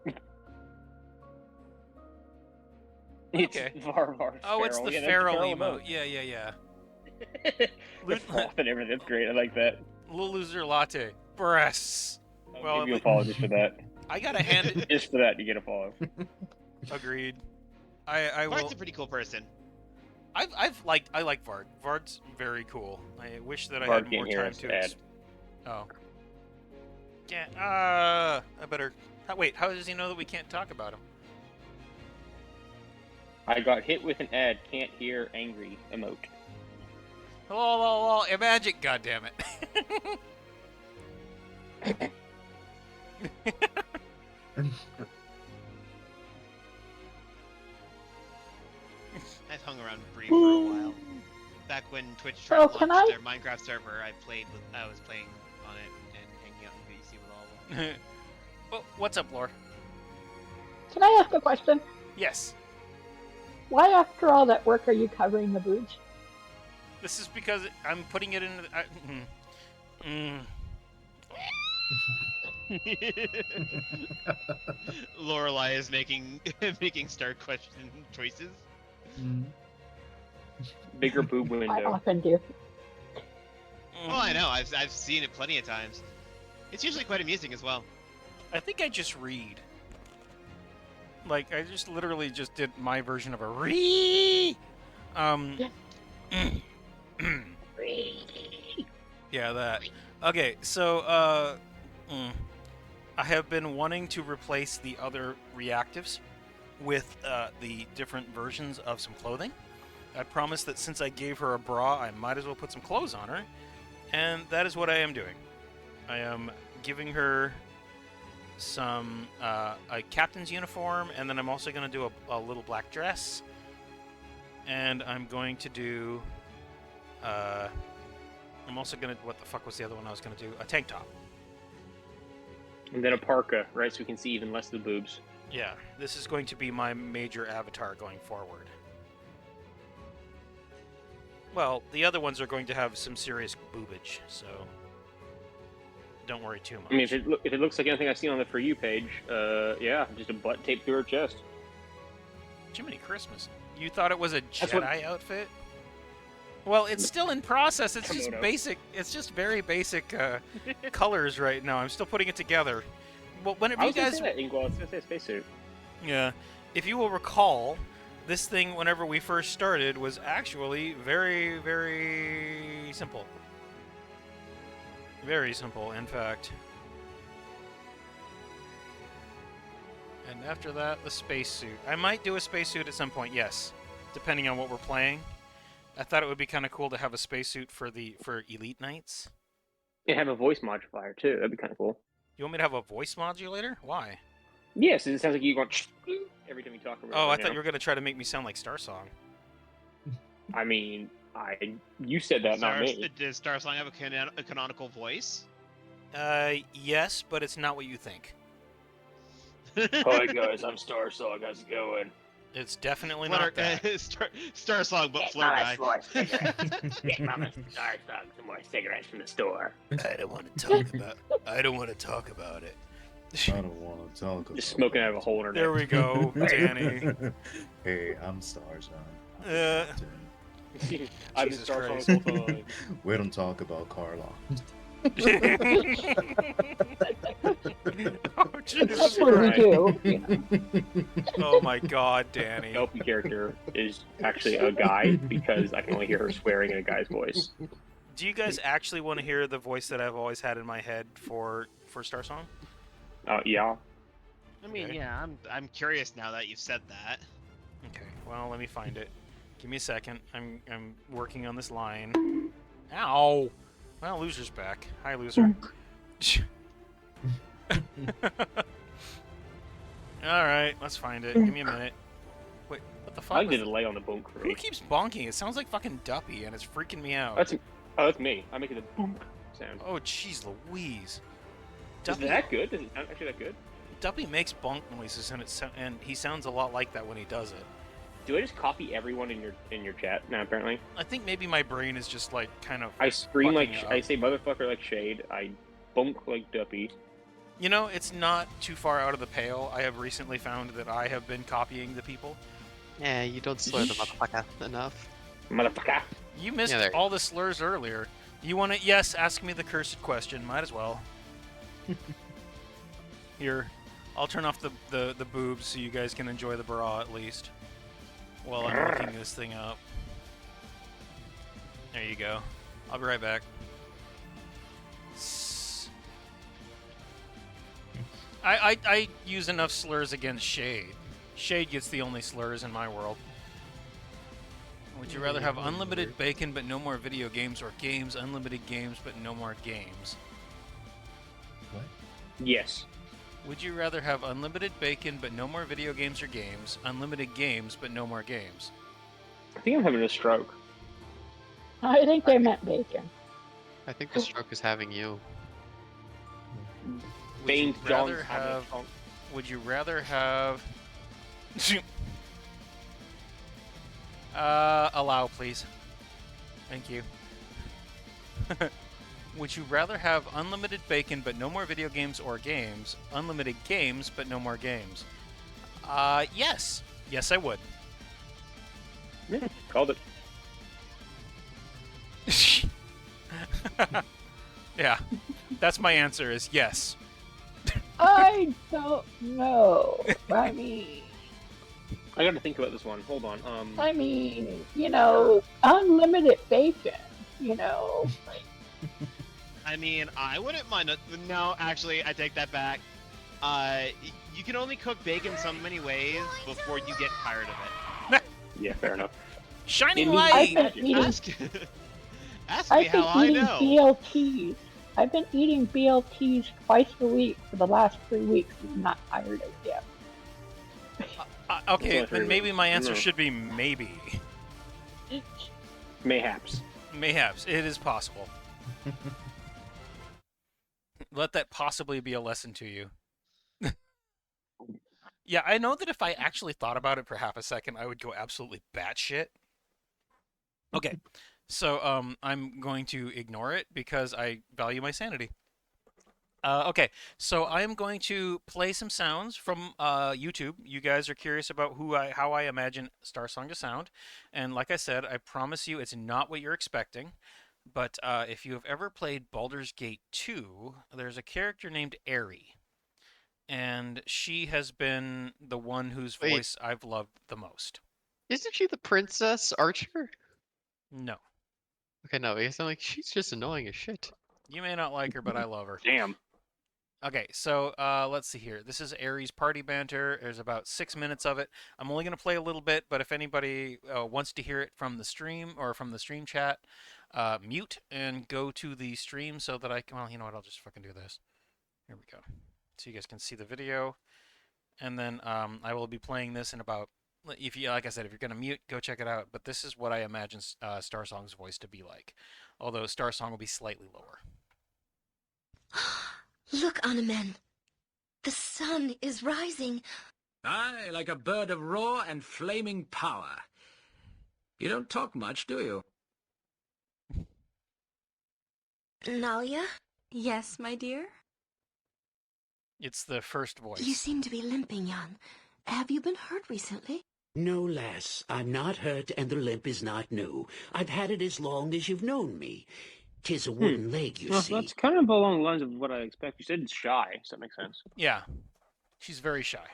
Okay. It's Var. Oh, it's the feral emote. Yeah. The froth and everything. That's great. I like that. Little loser latte. Breasts. I'll give you a follow just for that. I gotta hand it. Just for that, you get a follow. Agreed. I will. Vard's a pretty cool person. I like Vard. Vard's very cool. I wish that I Vard had more can't hear time us, to. Dad. Oh. Yeah. I better. Wait. How does he know that we can't talk about him? I got hit with an ad. Can't hear angry emote. Hello, magic. God damn it. I've hung around Bree for a while. Back when TwitchTrot So, launched can I- their Minecraft server, I was playing on it and hanging out in VC with all of them. Oh, what's up, Lore? Can I ask a question? Yes. Why, after all that work, are you covering the boobs? This is because I'm putting it in. Lorelai is making Star Question choices. Bigger boob I window. often do. Oh, I know. I've seen it plenty of times. It's usually quite amusing as well. I think I just read. Like, I just literally just did my version of a read. Yeah, that. Okay, so, I have been wanting to replace the other reactives with the different versions of some clothing. I promised that since I gave her a bra, I might as well put some clothes on her. And that is what I am doing. I am giving her some a captain's uniform, and then I'm also going to do a little black dress. And I'm going to do... I'm also going to... What the fuck was the other one I was going to do? A tank top. And then a parka, right? So we can see even less of the boobs. Yeah, this is going to be my major avatar going forward. Well, the other ones are going to have some serious boobage, so don't worry too much. I mean, if it looks like anything I've seen on the For You page, yeah, just a butt taped through her chest. Jiminy Christmas. You thought it was a That's what- Jedi outfit? Well, it's still in process. It's just Komodo. basic. It's just very basic colors right now. I'm still putting it together. Well, whenever I you was gonna guys, say that, Ingwell. I was gonna say a spacesuit. yeah, if you will recall, this thing, whenever we first started, was actually very, very simple. Very simple, in fact. And after that, the spacesuit. I might do a spacesuit at some point, yes, depending on what we're playing. I thought it would be kind of cool to have a spacesuit for Elite Knights. Yeah, have a voice modifier too. That'd be kind of cool. You want me to have a voice modulator? Why? Yes, it sounds like you going every time you talk about. Oh, I thought you were going to try to make me sound like Star Song. I mean, you said that, not me. Does Star Song have a canonical voice? Yes, but it's not what you think. Hi guys, I'm Star Song. How's it going? It's definitely Flutter- not that. Star Song, but Get Flare Mama Guy. some more cigarettes. Get Mama Star Song some more cigarettes from the store. I don't want to talk about. I don't want to talk about it. I don't want to talk about Just smoking out of a hole in her There neck. we go, Danny. Hey, I'm Star Song. I've been Jesus Star Song Christ. this whole time. We don't talk about Carla. Oh, Jesus That's what we Christ. do. You know. Oh my God, Danny. The LP character is actually a guy because I can only hear her swearing in a guy's voice. Do you guys actually want to hear the voice that I've always had in my head for Star Song? Yeah. I mean, Okay. yeah, I'm curious now that you've said that. Okay, well, let me find it. Give me a second. I'm working on this line. Ow! Well, loser's back. Hi, loser. Alright, let's find it. Give me a minute. Wait, what the I fuck? like the was- delay on the bonk for Who me. keeps bonking? It sounds like fucking Duppy, and it's freaking me out. That's me. I'm making the boom sound. Oh, jeez Louise. Is it that good? Does it sound actually that good? Duppy makes bonk noises, and he sounds a lot like that when he does it. Do I just copy everyone in your chat now? Apparently, I think maybe my brain is just like kind of. I scream like fucking up. I say motherfucker like Shade. I bonk like Duppy. You know, it's not too far out of the pale. I have recently found that I have been copying the people. Yeah, you don't slur the motherfucker enough. Motherfucker. You missed Yeah, there you all the slurs earlier. You want to? Yes, ask me the cursed question. Might as well. Here, I'll turn off the boobs so you guys can enjoy the bra at least. While I'm looking this thing up. There you go. I'll be right back. I use enough slurs against Shade. Shade gets the only slurs in my world. Would you rather have unlimited bacon but no more video games, or games, unlimited games but no more games? What? Yes. Would you rather have unlimited bacon but no more video games or games, unlimited games but no more games? I think I'm having a stroke. I think they meant bacon. I think the stroke is having you. Would Bane you John's rather having a have? stroke. Would you rather have? Allow, please. Thank you. Would you rather have unlimited bacon but no more video games or games, unlimited games but no more games? Yes. Yes, I would. Yeah, called it. Yeah. That's my answer is yes. I don't know. I mean, I got to think about this one. Hold on. Unlimited bacon. I mean, I wouldn't mind. No, actually, I take that back. You can only cook bacon so many ways before you get tired of it. Yeah, fair enough. Shining Indeed. light. I've been eating. Ask me I've been how I eating know. BLTs. I've been eating BLTs twice a week for the last 3 weeks. And I'm not tired of it yet. Okay, That's only then maybe three my answer No. should be maybe. Mayhaps. Mayhaps. It is possible. Let that possibly be a lesson to you. Yeah, I know that if I actually thought about it for half a second, I would go absolutely batshit. Okay, so I'm going to ignore it because I value my sanity. Okay, so I am going to play some sounds from YouTube. You guys are curious about how I imagine Star Song to sound, and like I said, I promise you, it's not what you're expecting. But if you have ever played Baldur's Gate 2, there's a character named Aerie, and she has been the one whose Wait. voice I've loved the most. Isn't she the princess Archer? No, Okay, no, it's not like she's just annoying as shit. you may not like her, but I love her. Damn. Okay, so let's see here. This is Aries Party Banter. There's about 6 minutes of it. I'm only going to play a little bit, but if anybody wants to hear it from the stream or from the stream chat, mute and go to the stream so that I can. Well, you know what? I'll just fucking do this. Here we go. So you guys can see the video, and then I will be playing this in about. If you, like I said, if you're going to mute, go check it out. But this is what I imagine Star Song's voice to be like, although Star Song will be slightly lower. Look, Anamen. The sun is rising. Aye, like a bird of raw and flaming power. You don't talk much, do you? Nalia? Yes, my dear? It's the first voice. You seem to be limping, Jan. Have you been hurt recently? No, lass. I'm not hurt, and the limp is not new. I've had it as long as you've known me. 'Tis a wooden leg, you see. That's kind of along the lines of what I expect. You said it's shy, so that makes sense. Yeah, she's very shy.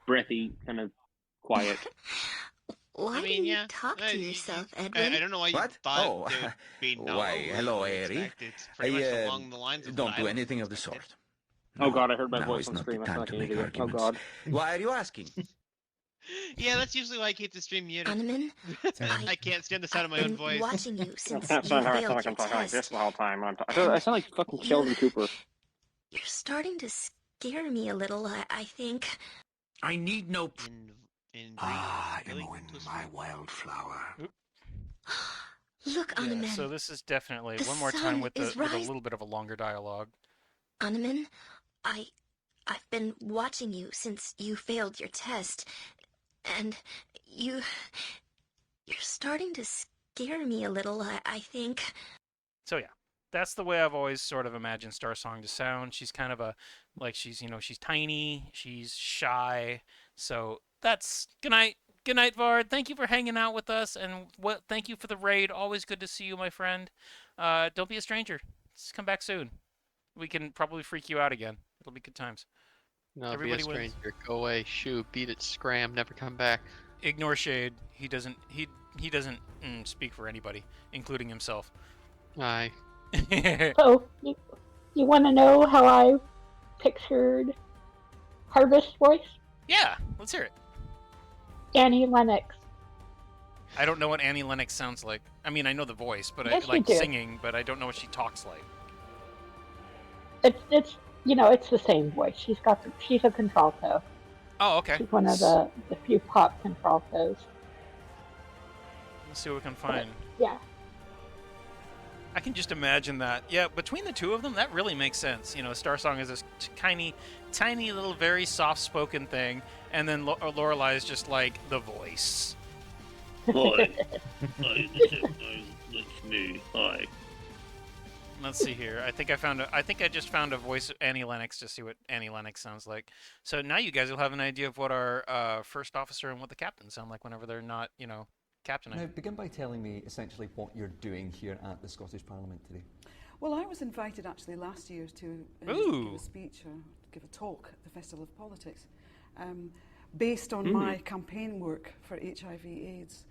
Breathy, kind of quiet. Why do you talk to yourself, Edwin? I don't know why you What? thought Oh, it would be no. why, hello, Aerie. It's pretty much along the lines of don't what do I anything of would the sort. Oh god, I heard my Now voice is on not screen. the That's time not to going make to do it. Oh arguments. god. Why are you asking? Yeah, that's usually why I keep the stream muted. Anamen, I can't stand the sound of my own been voice. watching you I since can't you sound how I sound failed like I'm your talking like this test. the whole time. I sound like fucking Sheldon Cooper. You're starting to scare me a little, I think. I need no... Emowyn, my wildflower. Look, Yeah, Anamen. so this is definitely The one more time sun with is a little bit of a longer dialogue. Anamen, I've been watching you since you failed your test, and you're starting to scare me a little, I think. So yeah, that's the way I've always sort of imagined Star Song to sound. She's kind of she's tiny, she's shy. So that's good night. Good night, Vard. Thank you for hanging out with us, and thank you for the raid. Always good to see you, my friend. Don't be a stranger. Just come back soon. We can probably freak you out again. It'll be good times. No, Everybody be a wins. stranger. Go away. Shoo. Beat it. Scram. Never come back. Ignore Shade. He doesn't speak for anybody, including himself. Aye. So, you want to know how I pictured Harvest's voice? Yeah, let's hear it. Annie Lennox. I don't know what Annie Lennox sounds like. I mean, I know the voice, but Yes, I like you do. singing, but I don't know what she talks like. It's it's the same voice. She's a contralto. Oh, okay. She's one of the few pop contraltos. Let's see what we can find. Yeah. I can just imagine that. Yeah, between the two of them, that really makes sense. Star Song is this tiny little, very soft-spoken thing, and then Lorelei is just like the voice. Hi. Hi, it's me. Hi. Let's see here. I think I just found a voice of Annie Lennox to see what Annie Lennox sounds like. So now you guys will have an idea of what our first officer and what the captains sound like whenever they're not, captaining. Now, begin by telling me essentially what you're doing here at the Scottish Parliament today. Well, I was invited actually last year to Ooh. give a speech or give a talk at the Festival of Politics, based on my campaign work for HIV/AIDS.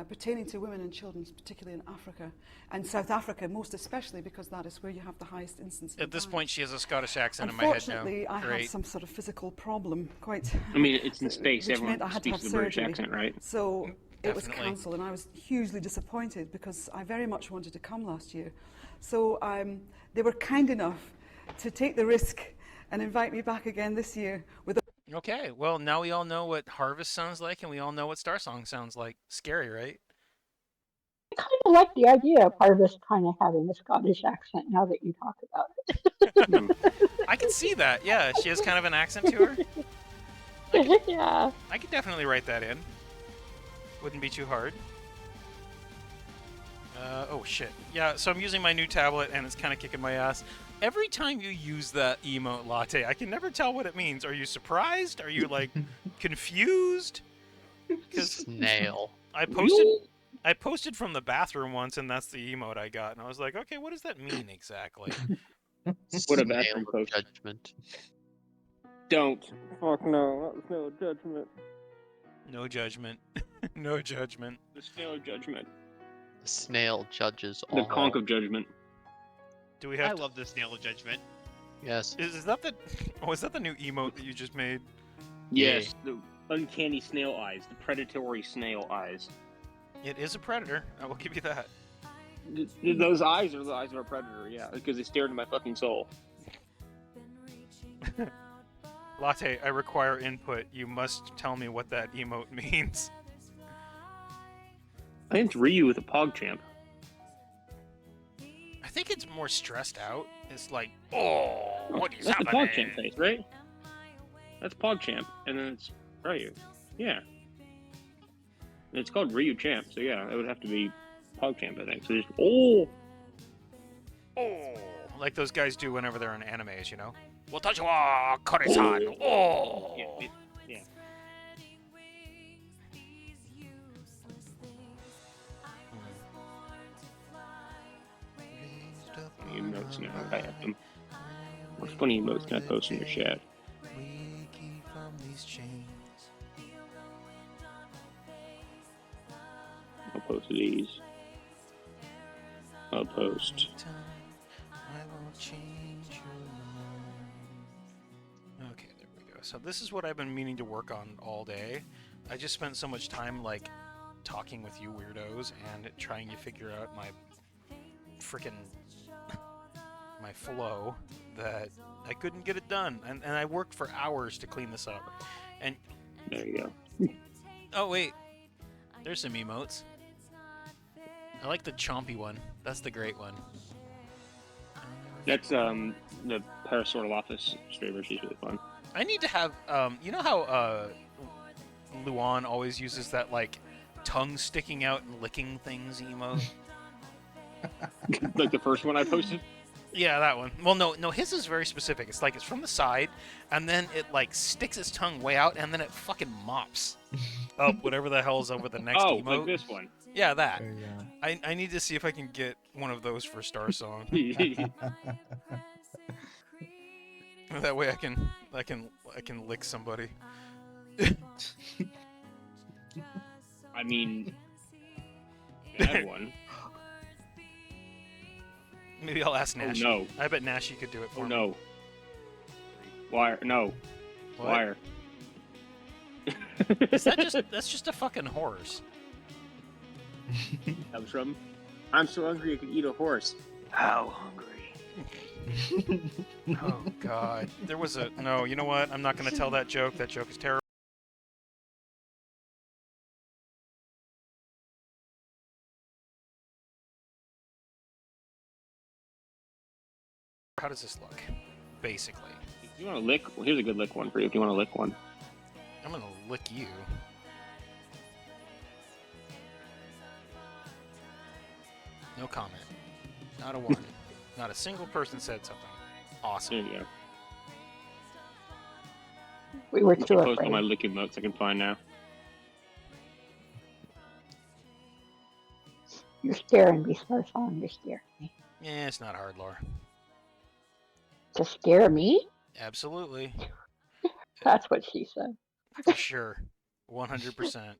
Pertaining to women and children, particularly in Africa and South Africa, most especially because that is where you have the highest instance. At this point, she has a Scottish accent in my head now. Unfortunately, I Great. had some sort of physical problem. I mean, it's in space. Which Everyone meant I had to speaks have the British surgery. accent, right? So it was Definitely. cancelled, and I was hugely disappointed because I very much wanted to come last year. So they were kind enough to take the risk and invite me back again this year with. Okay, well, now we all know what Harvest sounds like, and we all know what Star Song sounds like. Scary, right? kind of like the idea of Harvest kind of having a Scottish accent now that you talk about it. I can see that. Yeah, she has kind of an accent to her. Yeah. I could definitely write that in. Wouldn't be too hard. Oh shit. Yeah, so I'm using my new tablet and it's kind of kicking my ass. Every time you use that emote, Latte, I can never tell what it means. Are you surprised? Are you like confused? Snail. I posted from the bathroom once and that's the emote I got and I was like, okay, what does that mean exactly? What a bathroom post. Judgment. Don't. Fuck no. No judgment. No judgment. No judgment. There's no judgment. The snail judges all. The conch of judgment. Do we have? I love the snail judgment. Yes. Is that the? Oh, is that the new emote that you just made? Yes, the uncanny snail eyes, the predatory snail eyes. It is a predator. I will give you that. Those eyes are the eyes of a predator, yeah, because they stare into my fucking soul. Latte, I require input. You must tell me what that emote means. I think it's Ryu with a PogChamp. I think it's more stressed out. It's like, oh, what is That's the happening? PogChamp face, right? That's PogChamp, and then it's Ryu. Yeah. And it's called Ryu Champ, so yeah, it would have to be PogChamp, I think. So just, oh! Like those guys do whenever they're in animes, you know? Watashi wa kore-san. Oh! Yeah. Funny emotes now, I have them. What funny emotes can I post in your chat? I'll post these. I'll post. Okay, there we go. So this is what I've been meaning to work on all day. I just spent so much time, like, talking with you weirdos and trying to figure out my freaking my flow that I couldn't get it done. And I worked for hours to clean this up. And there you go. Oh, wait. There's some emotes. I like the chompy one. That's the great one. That's the Parasaurolophus office streamer. She's really fun. I need to have you know how Luan always uses that like tongue sticking out and licking things emote? Like the first one I posted? Yeah, that one. Well, no, his is very specific. It's like it's from the side, and then it like sticks its tongue way out, and then it fucking mops up whatever the hell's over the next emote. Like this one. Yeah, that. I need to see if I can get one of those for Star Song. That way I can lick somebody. I mean, I have one. Maybe I'll ask Nash. Oh, no. I bet Nashi could do it for me. No. Wire. No. What? Wire. Is that just that's just a fucking horse. That was from I'm so hungry I could eat a horse. How hungry? Oh god. There was a no, you know what? I'm not gonna tell that joke. That joke is terrible. How does this look? Basically. If you want to lick, well, here's a good lick one for you if you want to lick one. I'm gonna lick you. No comment. Not a one. Not a single person said something. Awesome. There you go. We were too Post all afraid. my lick emotes I can find now. You're scaring me, Star Song. You're scaring me. Yeah, it's not hard, Laura. To scare me? Absolutely. That's what she said. For sure. 100%.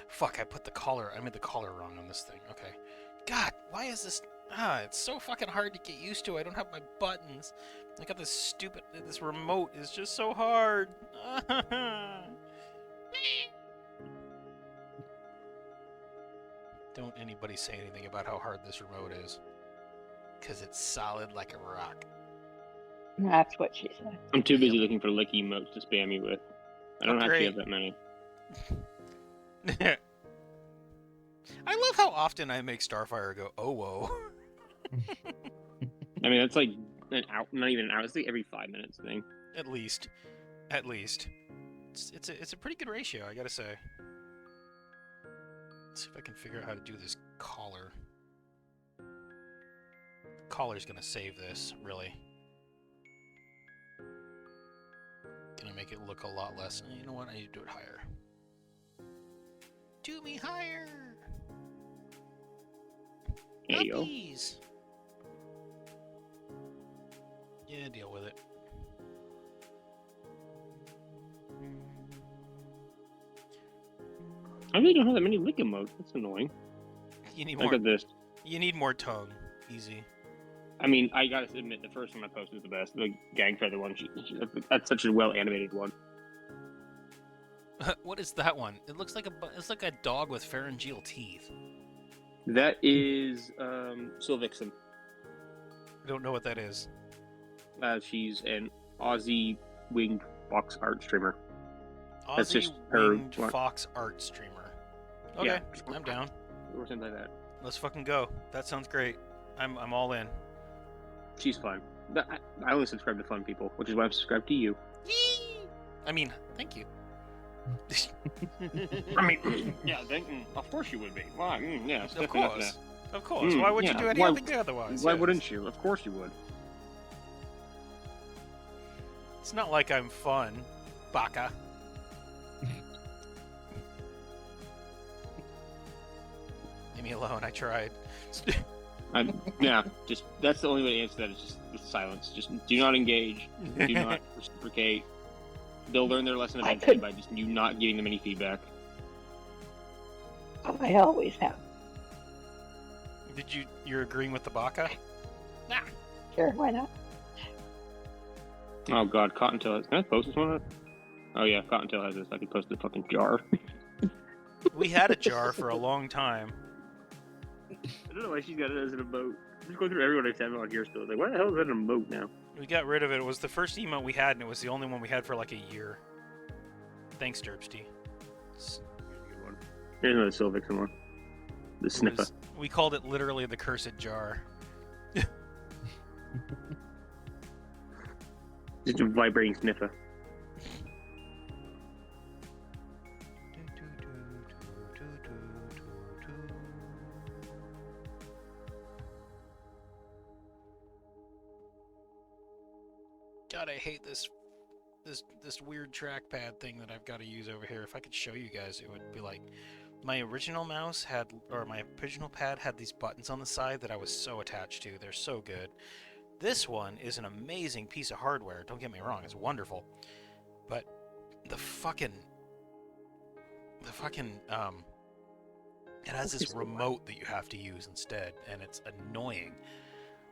Fuck, I made the collar wrong on this thing. Okay. God, why is this... it's so fucking hard to get used to. I don't have my buttons. I got this remote is just so hard. Don't anybody say anything about how hard this remote is. Because it's solid like a rock. That's what she said. I'm too busy looking for lick emotes to spam you with. I don't actually have that many. I love how often I make Starfire go, oh, whoa. I mean, that's like an hour, not even an hour. It's like every 5 minutes thing. At least. At least. It's a pretty good ratio, I gotta say. Let's see if I can figure out how to do this collar. The collar's gonna save this, really. Gonna make it look a lot less. You know what? I need to do it higher. Do me higher! There you go. Uppies! Yeah, deal with it. I really don't have that many lick emotes. That's annoying. You need Look more. at this. You need more tongue. Easy. I mean, I gotta admit, the first one I posted was the best. The gang feather one. That's such a well animated one. What is that one? It looks like it's like a dog with pharyngeal teeth. That is Sylvixen. I don't know what that is. She's an Aussie winged fox art streamer. Aussie That's just her winged fox art streamer. Okay, Yeah. I'm down. Or something like that. Let's fucking go. That sounds great. I'm all in. She's fun. I only subscribe to fun people, which is why I'm subscribed to you. I mean, thank you. I mean, yeah, of course you would be. Why? Yeah, Of course. Of course. Why would you do anything otherwise? Why Yes. wouldn't you? Of course you would. It's not like I'm fun, baka. Leave me alone. I tried. Yeah, just that's the only way to answer that is just with silence. Just do not engage. Do not reciprocate. They'll learn their lesson eventually by just you not giving them any feedback. I always have. You're agreeing with the baka? Nah. Sure, why not? Oh god, Cottontail. Can I post this one up? Oh yeah, Cottontail has this. I can post the fucking jar. We had a jar for a long time. I don't know why she's got it as an emote. I'm just going through everyone I have on here still. Like, why the hell is that an emote now? We got rid of it. It was the first emote we had, and it was the only one we had for like a year. Thanks, Derpsty. Here's another Sylvixen one. The sniffer. We called it literally the cursed jar. Just a vibrating sniffer. God, I hate this weird trackpad thing that I've got to use over here. If I could show you guys, it would be like my original mouse had, or my original pad had these buttons on the side that I was so attached to. They're so good. This one is an amazing piece of hardware. Don't get me wrong, it's wonderful. But the fucking it has this remote that you have to use instead, and it's annoying.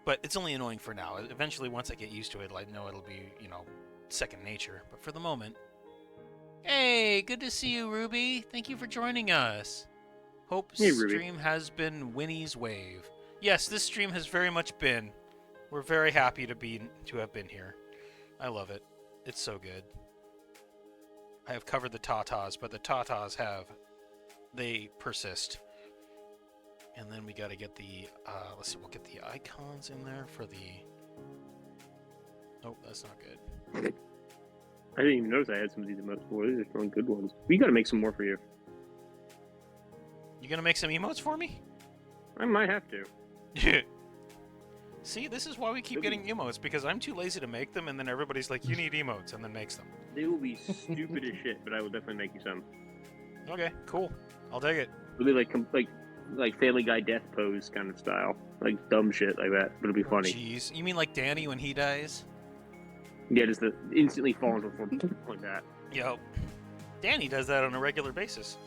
But it's only annoying for now. Eventually, once I get used to it, I know it'll be, second nature. But for the moment... Hey, good to see you, Ruby. Thank you for joining us. Hope stream has been Winnie's Wave. Yes, this stream has very much been. We're very happy to have been here. I love it. It's so good. I have covered the tatas, but the tatas they persist. And then we got to get the, let's see, we'll get the icons in there for the... Nope, that's not good. I didn't even notice I had some of these emotes before. These are really good ones. We got to make some more for you. You gonna make some emotes for me? I might have to. See, this is why we keep getting emotes, because I'm too lazy to make them, and then everybody's like, you need emotes, and then makes them. They will be stupid as shit, but I will definitely make you some. Okay, cool. I'll take it. Really like Family Guy death pose kind of style. Like dumb shit like that, but it'll be funny. Jeez, you mean like Danny when he dies? Yeah, just the instantly falls before like that. Yo. Danny does that on a regular basis.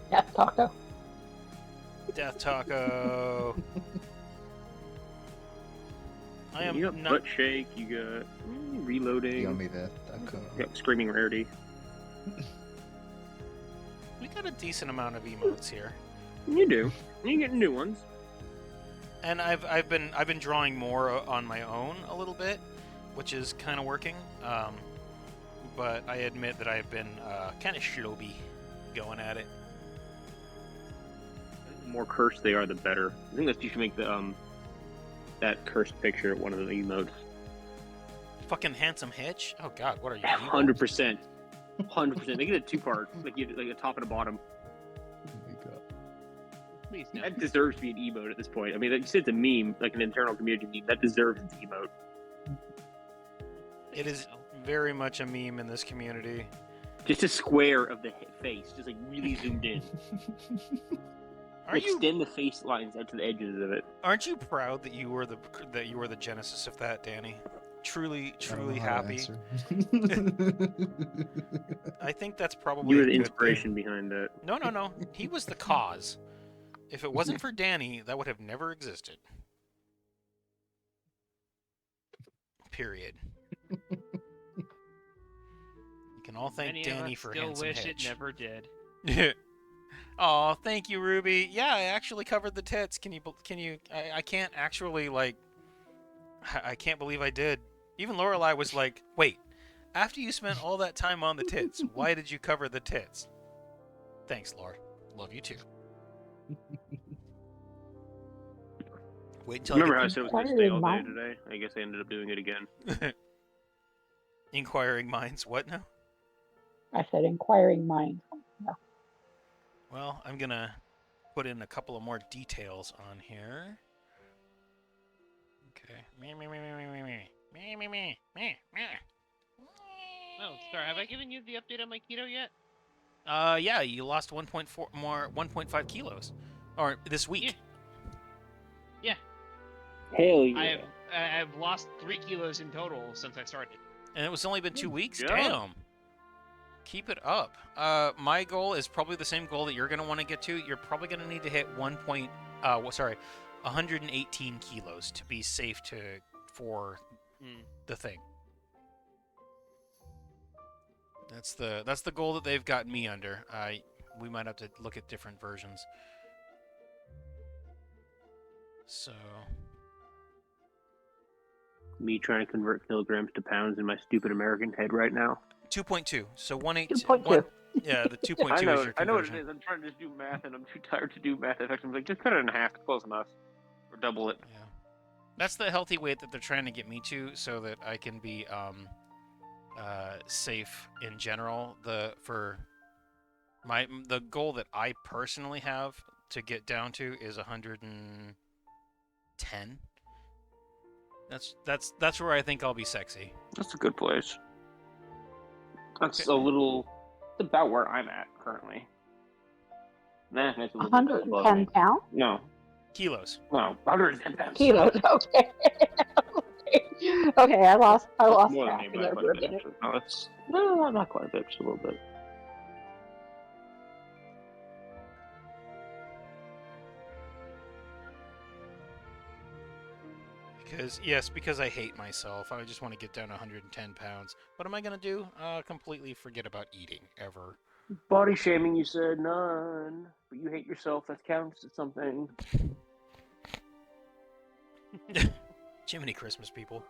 Death Taco. Death Taco. I am you got not... butt shake, you got reloading. Yummy Death Taco. You got screaming rarity. We got a decent amount of emotes here. You do. You get new ones. And I've been drawing more on my own a little bit, which is kind of working. But I admit that I've been kind of schlobby going at it. The more cursed they are, the better. I think that you should make the that cursed picture one of the emotes. Fucking handsome hitch. Oh God, what are you? 100%. 100%. They get a two-part, like a top and a bottom. Oh my God. Please no. That deserves to be an emote at this point. I mean, you said it's a meme, like an internal community meme. That deserves its emote. It is very much a meme in this community. Just a square of the face, just like really zoomed in. Extend the face lines out to the edges of it. Aren't you proud that you were the genesis of that, Danny? Truly happy. I think that's probably You were a the good inspiration thing. behind that. No. He was the cause. If it wasn't for Danny, that would have never existed. Period. You can all thank Many Danny of us for still handsome wish hitch. it never did. Oh, thank you, Ruby. Yeah, I actually covered the tits. Can you? I can't actually I can't believe I did. Even Lorelai was like, "Wait, after you spent all that time on the tits, why did you cover the tits?" Thanks, Lord. Love you too. Wait until Remember I how I get said I was going to stay all day today? I guess I ended up doing it again. Inquiring minds. What now? I said inquiring minds. No. Well, I'm gonna put in a couple of more details on here. Okay. Oh, sorry. Have I given you the update on my keto yet? Yeah, you lost 1.5 kilos, or this week. Yeah. Hell yeah. I've lost 3 kilos in total since I started. And it was only been 2 weeks. Yeah. Damn. Keep it up. My goal is probably the same goal that you're gonna want to get to. You're probably gonna need to hit 118 kilos to be safe for the thing. That's the goal that they've got me under. We might have to look at different versions. So. Me trying to convert kilograms to pounds in my stupid American head right now. 2.2. So 2.2. Yeah, the 2.2 is your conversion. I know what it is. I'm trying to just do math, and I'm too tired to do math. I'm like, just cut it in half. It's close enough. Or double it. Yeah. That's the healthy weight that they're trying to get me to, so that I can be safe in general. The goal that I personally have to get down to is 110. That's where I think I'll be sexy. That's a good place. That's it's about where I'm at currently. Nah, that's a little bit above 110 me. pounds? No. Kilos. No, 110 pounds. Kilos, okay. Okay, I lost More than track me, there but for a quite a minute. bit. No, not quite a bit, just a little bit. Because I hate myself. I just want to get down to 110 pounds. What am I going to do? Completely forget about eating, ever. Body shaming, you said none. But you hate yourself, that counts as something. Jiminy Christmas, people.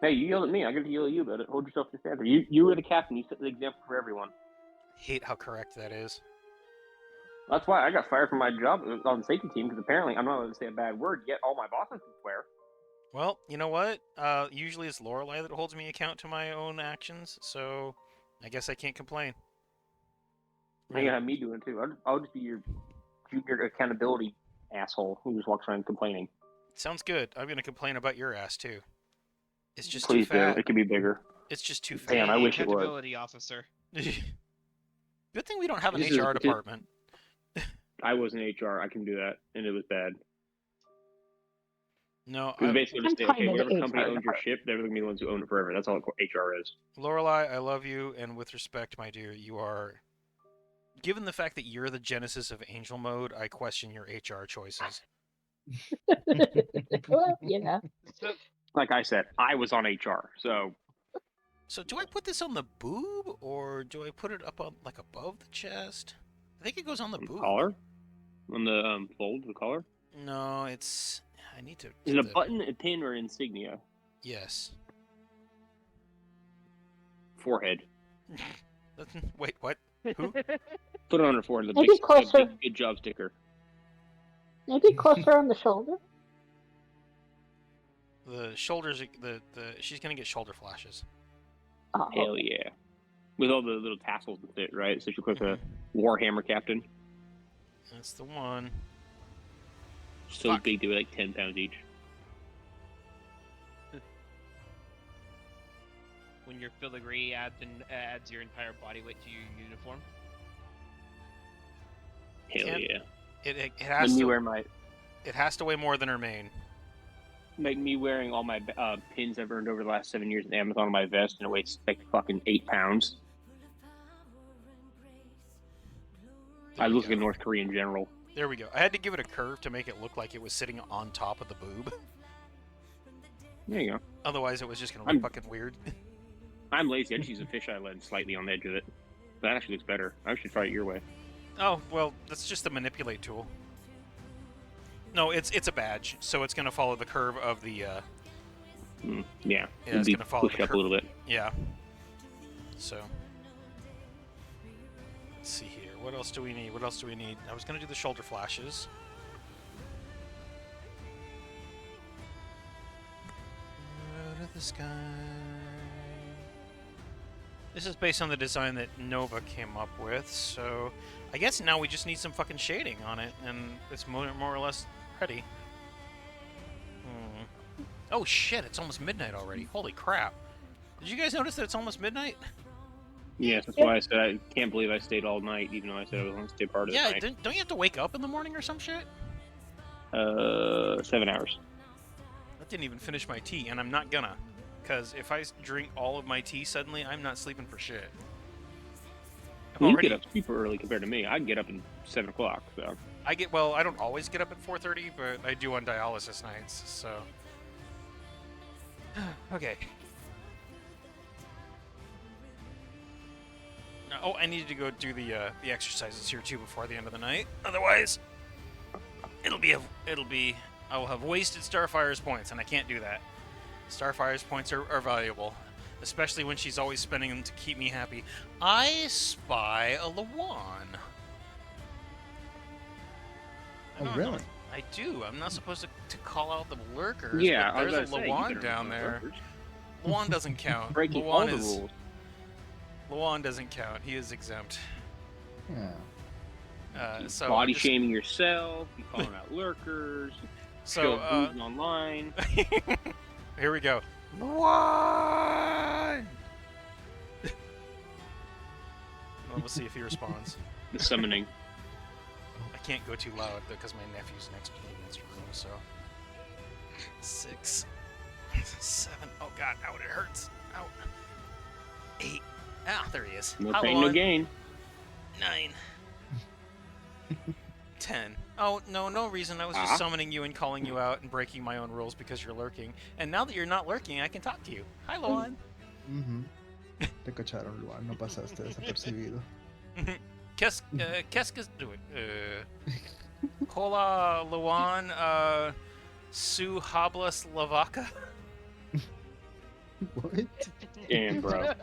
Hey, you yelled at me. I got to yell at you about it. Hold yourself to standard. You were the captain. You set the example for everyone. Hate how correct that is. That's why I got fired from my job on the safety team, because apparently I'm not allowed to say a bad word, yet all my bosses can swear. Well, you know what? Usually it's Lorelai that holds me account to my own actions, so I guess I can't complain. You're going to have me doing it, too. I'll just be your junior accountability asshole who just walks around complaining. Sounds good. I'm going to complain about your ass, too. It's just Please too fat. do. It could be bigger. It's just too fat. Damn, I wish it was. Accountability officer. Good thing we don't have an This is- HR department. I was in HR. I can do that, and it was bad. No, Because basically just say, okay, I'm whatever kind of company HR owns your ship, they're going to be the ones who own it forever. That's all HR is. Lorelai, I love you, and with respect, my dear, you are... Given the fact that you're the genesis of Angel Mode, I question your HR choices. Well, yeah. Like I said, I was on HR, so... So do I put this on the boob, or do I put it up on, like, above the chest? I think it goes on the boob. Collar? On the fold of the collar? No, it's... I need to... Is it a button, a pin, or insignia? Yes. Forehead. Wait, what? Who? Put it on her forehead. The Maybe big, closer. big good job sticker. Maybe closer on the shoulder. The shoulders, she's gonna get shoulder flashes. Oh, Hell yeah. With all the little tassels and shit, right? So she looks like a Warhammer captain. That's the one. So big they were like 10 pounds each. When your filigree adds your entire body weight to your uniform. Hell yeah. It has to wear my. It has to weigh more than her mane. Like me wearing all my pins I've earned over the last 7 years at Amazon on my vest, and it weighs like fucking 8 pounds. I look like a North Korean general. There we go. I had to give it a curve to make it look like it was sitting on top of the boob. There you go. Otherwise, it was just gonna look fucking weird. I'm lazy. I just use a fisheye lens slightly on the edge of it. That actually looks better. I should try it your way. Oh well, that's just the manipulate tool. No, it's a badge, so it's gonna follow the curve of the. Yeah. It's gonna follow pushed the up a little bit. Yeah. So. Let's see here. What else do we need? What else do we need? I was gonna do the shoulder flashes. Out of the sky. This is based on the design that Nova came up with, so I guess now we just need some fucking shading on it, and it's more or less ready. Oh shit, it's almost midnight already. Holy crap. Did you guys notice that it's almost midnight? Yes, that's why I said I can't believe I stayed all night, even though I said I was going to stay part of the Yeah, night. don't you have to wake up in the morning or some shit? 7 hours. I didn't even finish my tea, and I'm not gonna. Because if I drink all of my tea suddenly, I'm not sleeping for shit. Well, you get up super early compared to me. I can get up at 7 o'clock, so... I don't always get up at 4:30, but I do on dialysis nights, so... Okay. Oh, I needed to go do the exercises here too before the end of the night. Otherwise, I will have wasted Starfire's points, and I can't do that. Starfire's points are valuable, especially when she's always spending them to keep me happy. I spy a Lawan. Oh, really? I do. I'm not supposed to call out the lurkers. Yeah, but there's a I was Lawan gonna say, down there. Lawan doesn't count. Breaking Lawan all the rules. Lawan doesn't count. He is exempt. Yeah. So body shaming yourself, you calling out lurkers, so boozing online. Here we go. Lawan! We'll see if he responds. The summoning. I can't go too loud because my nephew's next to me in this room, so... 6, 7, oh god, ow, it hurts. Ow. 8, ah, there he is. No Hi, pain, no Lawan. gain. 9. 10. Oh, no reason. I was just summoning you and calling you out and breaking my own rules because you're lurking. And now that you're not lurking, I can talk to you. Hi, Lawan. Te cacharon, Luan. No pasaste desapercibido. Qu'est-ce que... Hola, Lawan. Su hablas la vaca? What? Damn, bro.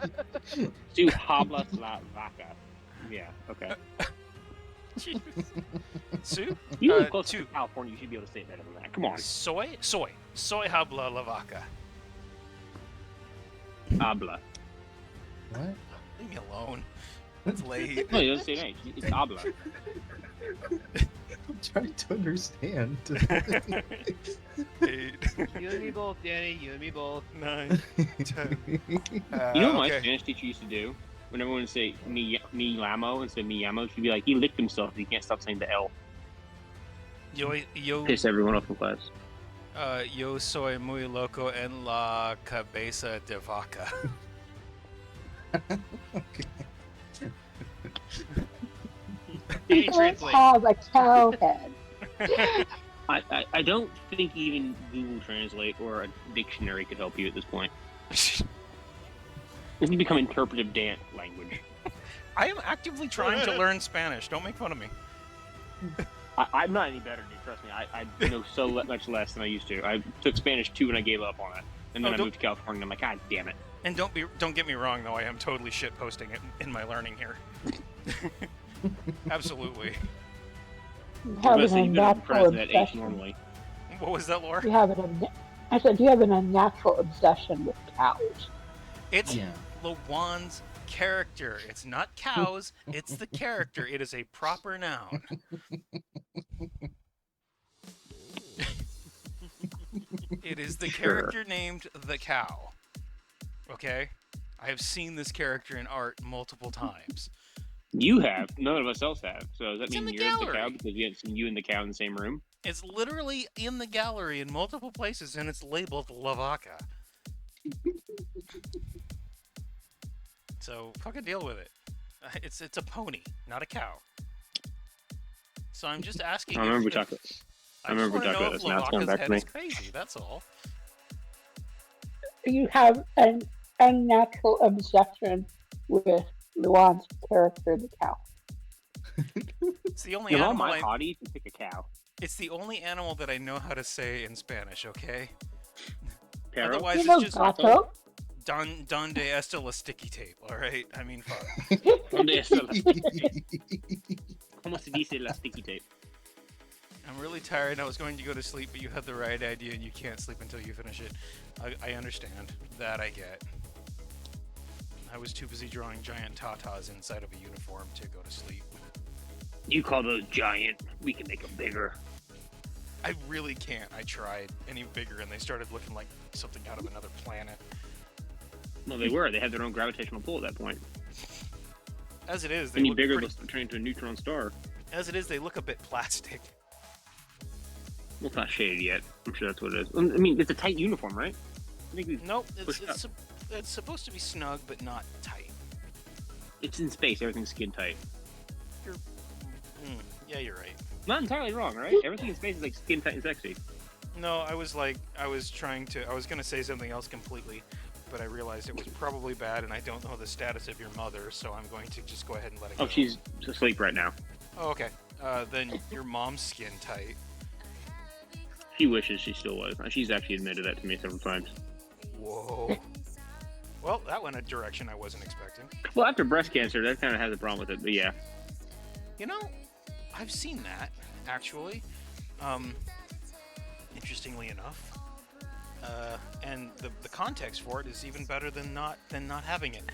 Su hablas la vaca. Yeah, okay. Sue? You live close to California, you should be able to say it better than that. Come on. Soy habla la vaca. Habla. What? Leave me alone. It's late. No, you don't say that. It's habla. I'm trying to understand. 8. You and me both, Danny. You and me both. 9, 10. You know what my Spanish teacher used to do? When everyone would say mi llamo instead of mi llamo, she'd be like, he licked himself. He can't stop saying the L. Yo. Piss everyone off in class. Yo soy muy loco en la cabeza de vaca. He does have a cow head. I don't think even Google Translate or a dictionary could help you at this point. This has become interpretive dance language. I am actively trying to learn Spanish. Don't make fun of me. I'm not any better, dude. Trust me. I know so much less than I used to. I took Spanish 2 and I gave up on it. And then I moved to California and I'm like, God damn it. And don't get me wrong, though. I am totally shit posting it in my learning here. Absolutely. You I have was an gonna say, you've been unnatural depressed at age obsession. normally. What was that, Laura? I said you have an unnatural obsession with cows. It's Yeah. Lawan's character. It's not cows. It's the character. It is a proper noun. It is the character named the cow. Okay? I have seen this character in art multiple times. You have. None of us else have. So does that It's in mean the you're the gallery. cow because we haven't seen you and the cow in the same room? It's literally in the gallery in multiple places, and it's labeled Lavaca. So fucking deal with it. It's a pony, not a cow. So I'm just asking. I remember we if, talked. I remember we just talked want about to this. know Now if it's coming Lavaka's back to head me. is crazy. That's all. You have an unnatural obsession with Luan's character, the cow. It's the only Of all animal my hotties, you pick a cow. It's the only animal that I know how to say in Spanish. Okay. Perro? Otherwise, You it's know just gato? Donde está la sticky tape. All right. I mean, fuck. ¿Dónde está la sticky tape? ¿Cómo se dice la sticky tape? I'm really tired. I was going to go to sleep, but you had the right idea, and you can't sleep until you finish it. I understand. That I get. I was too busy drawing giant tatas inside of a uniform to go to sleep. You call those giant? We can make them bigger. I really can't. I tried any bigger, and they started looking like something out of another planet. Well, they were. They had their own gravitational pull at that point. As it is, they Any look bigger, pretty... they'll turn into a neutron star. As it is, they look a bit plastic. Well, it's not shaded yet. I'm sure that's what it is. I mean, it's a tight uniform, right? I think we Nope, pushed up. it's supposed to be snug, but not tight. It's in space. Everything's skin tight. Yeah, you're right. Not entirely wrong, right? Everything in space is like skin tight and sexy. No, I was gonna say something else completely, but I realized it was probably bad, and I don't know the status of your mother, so I'm going to just go ahead and let it go. Oh, she's asleep right now. Oh, okay. Then your mom's skin tight. She wishes she still was. She's actually admitted that to me several times. Whoa. Well, that went a direction I wasn't expecting. Well, after breast cancer, that kind of has a problem with it, but yeah. You know, I've seen that, actually. Interestingly enough. And the context for it is even better than not having it.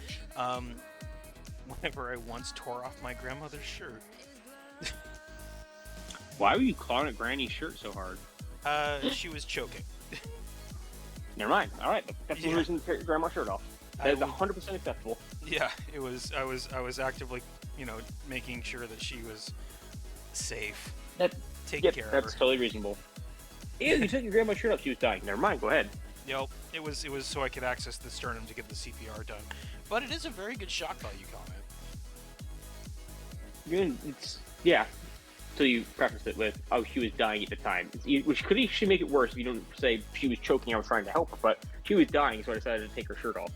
Whenever I once tore off my grandmother's shirt. Why were you clawing at Granny's shirt so hard? She was choking. Never mind. All right, that's the reason to tear your grandma's shirt off. That is 100% acceptable. Yeah, it was. I was actively, making sure that she was safe. Taking care of her. That's totally reasonable. Ew, you took your grandma's shirt off. She was dying. Never mind. Go ahead. Yep, it was so I could access the sternum to get the CPR done. But it is a very good shock value comment. Yeah. So you preface it with, "Oh, she was dying at the time," which could actually make it worse if you don't say she was choking. I was trying to help her, but she was dying, so I decided to take her shirt off.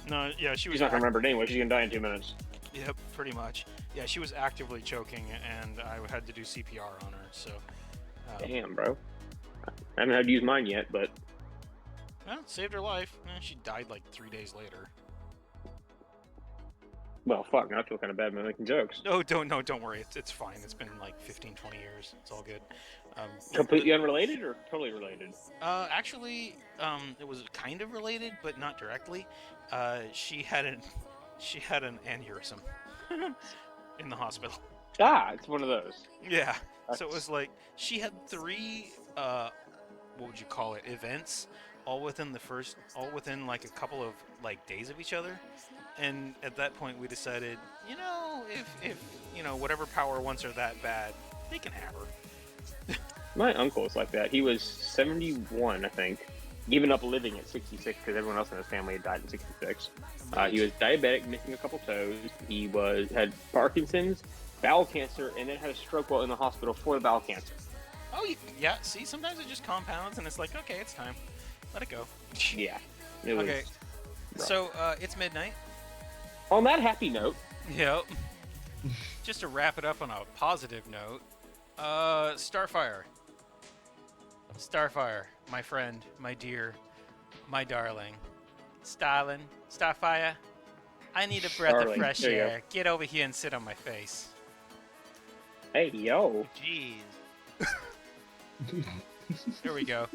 No, yeah, She's not gonna remember it anyway. She's gonna die in 2 minutes. Yep, pretty much. Yeah, she was actively choking, and I had to do CPR on her. So. Damn, bro. I haven't had to use mine yet, but. Well, it saved her life. She died like 3 days later. Well, fuck. Now I feel kind of bad about making jokes. No, don't worry. It's fine. It's been like 15, 20 years. It's all good. Completely unrelated or totally related? Actually, it was kind of related, but not directly. She had an aneurysm in the hospital. Ah, it's one of those. Yeah. So it was like she had 3 what would you call it, events all within like a couple of like days of each other. And at that point we decided, if whatever power wants her that bad, they can have her. My uncle was like that. He was 71, I think. Given up living at 66 because everyone else in his family had died at 66. He was diabetic, missing a couple toes. He had Parkinson's, bowel cancer, and then had a stroke while in the hospital for the bowel cancer. Oh, yeah. See, sometimes it just compounds, and it's like, okay, it's time. Let it go. Yeah. It was okay. rough. So, it's midnight. On that happy note. Yep. Just to wrap it up on a positive note, Starfire. Starfire, my friend, my dear, my darling. Starfire, I need a breath of Darling, fresh there you go. air. Get over here and sit on my face. Hey, yo. Jeez. There we go.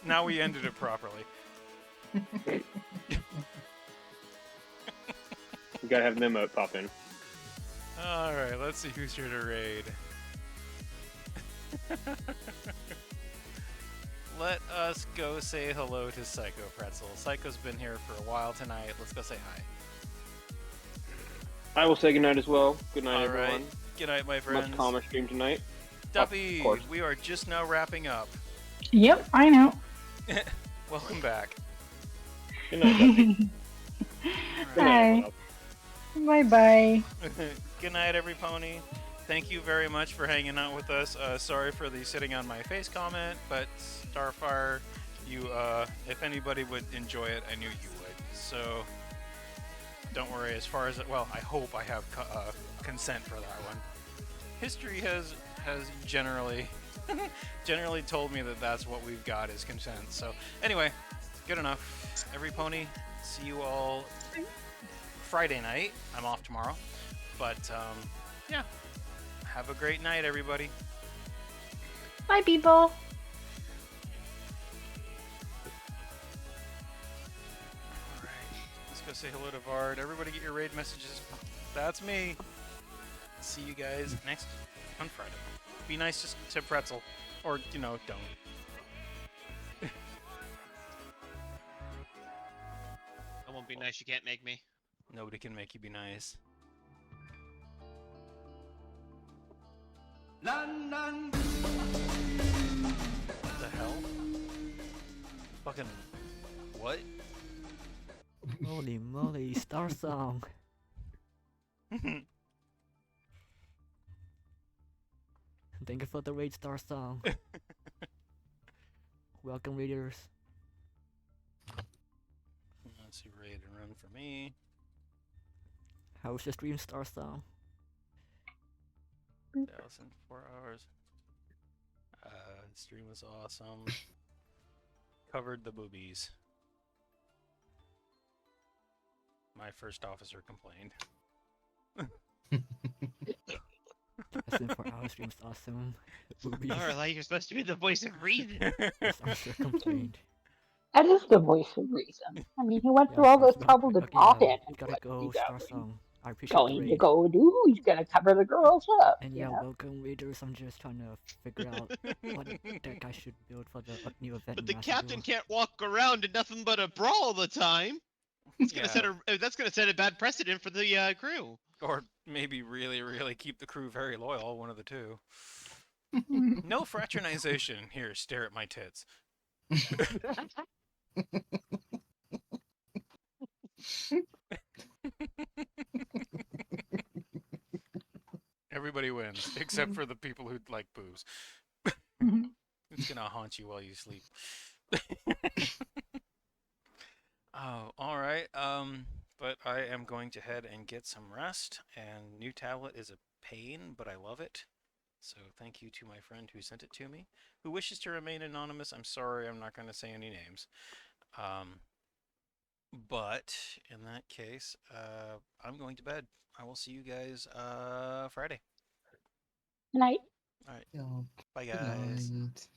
Now we ended it properly. We gotta have Memo pop in. All right, let's see who's here to raid. Let us go say hello to Psycho Pretzel. Psycho's been here for a while tonight. Let's go say hi. I will say goodnight as well. Good night, All everyone. right. Good night, my friends. Much calmer stream tonight. Duffy, Of course. we are just now wrapping up. Yep, I know. Welcome back. Good night, Duffy. Good night, Hi. Bye bye. Good night, every pony. Thank you very much for hanging out with us. Sorry for the sitting on my face comment, but Starfire, you, if anybody would enjoy it, I knew you would. So don't worry. As far as well, I hope I have consent for that one. History has generally told me that that's what we've got is consent. So anyway, good enough. Every pony. See you all Friday night. I'm off tomorrow, but yeah. Have a great night, everybody. Bye, people. All right. Let's go say hello to Vard. Everybody get your raid messages. That's me. See you guys next on Friday. Be nice to Pretzel. Or, you know, don't. That won't be nice. You can't make me. Nobody can make you be nice. What the hell? Fucking what? Holy moly, Star Song. Thank you for the raid, Star Song. Welcome, readers. Let's see, raid and run for me. How was your stream, Star Song? 4 hours. Stream was awesome. Covered the boobies. My first officer complained. Less than 4 hours stream's awesome. Boobies. Like you're supposed to be the voice of reason. First officer complained. That is the voice of reason. I mean, he went through all this trouble to draw him. You gotta go, Star Song. I appreciate the Going to raid. go do? He's gonna cover the girls up. And you yeah, know? welcome readers. I'm just trying to figure out what deck I should build for the new event. But the in captain Macedonia. can't walk around in nothing but a brawl all the time. It's gonna that's gonna set a bad precedent for the crew. Or maybe really, really keep the crew very loyal, one of the two. No fraternization. Here, stare at my tits. Everybody wins, except for the people who like boobs. It's gonna haunt you while you sleep. Oh, alright. But I am going to head and get some rest, and new tablet is a pain, but I love it. So thank you to my friend who sent it to me, who wishes to remain anonymous. I'm sorry, I'm not going to say any names. But in that case, I'm going to bed. I will see you guys Friday. Good night. All right. Yeah. Bye, Good guys. night.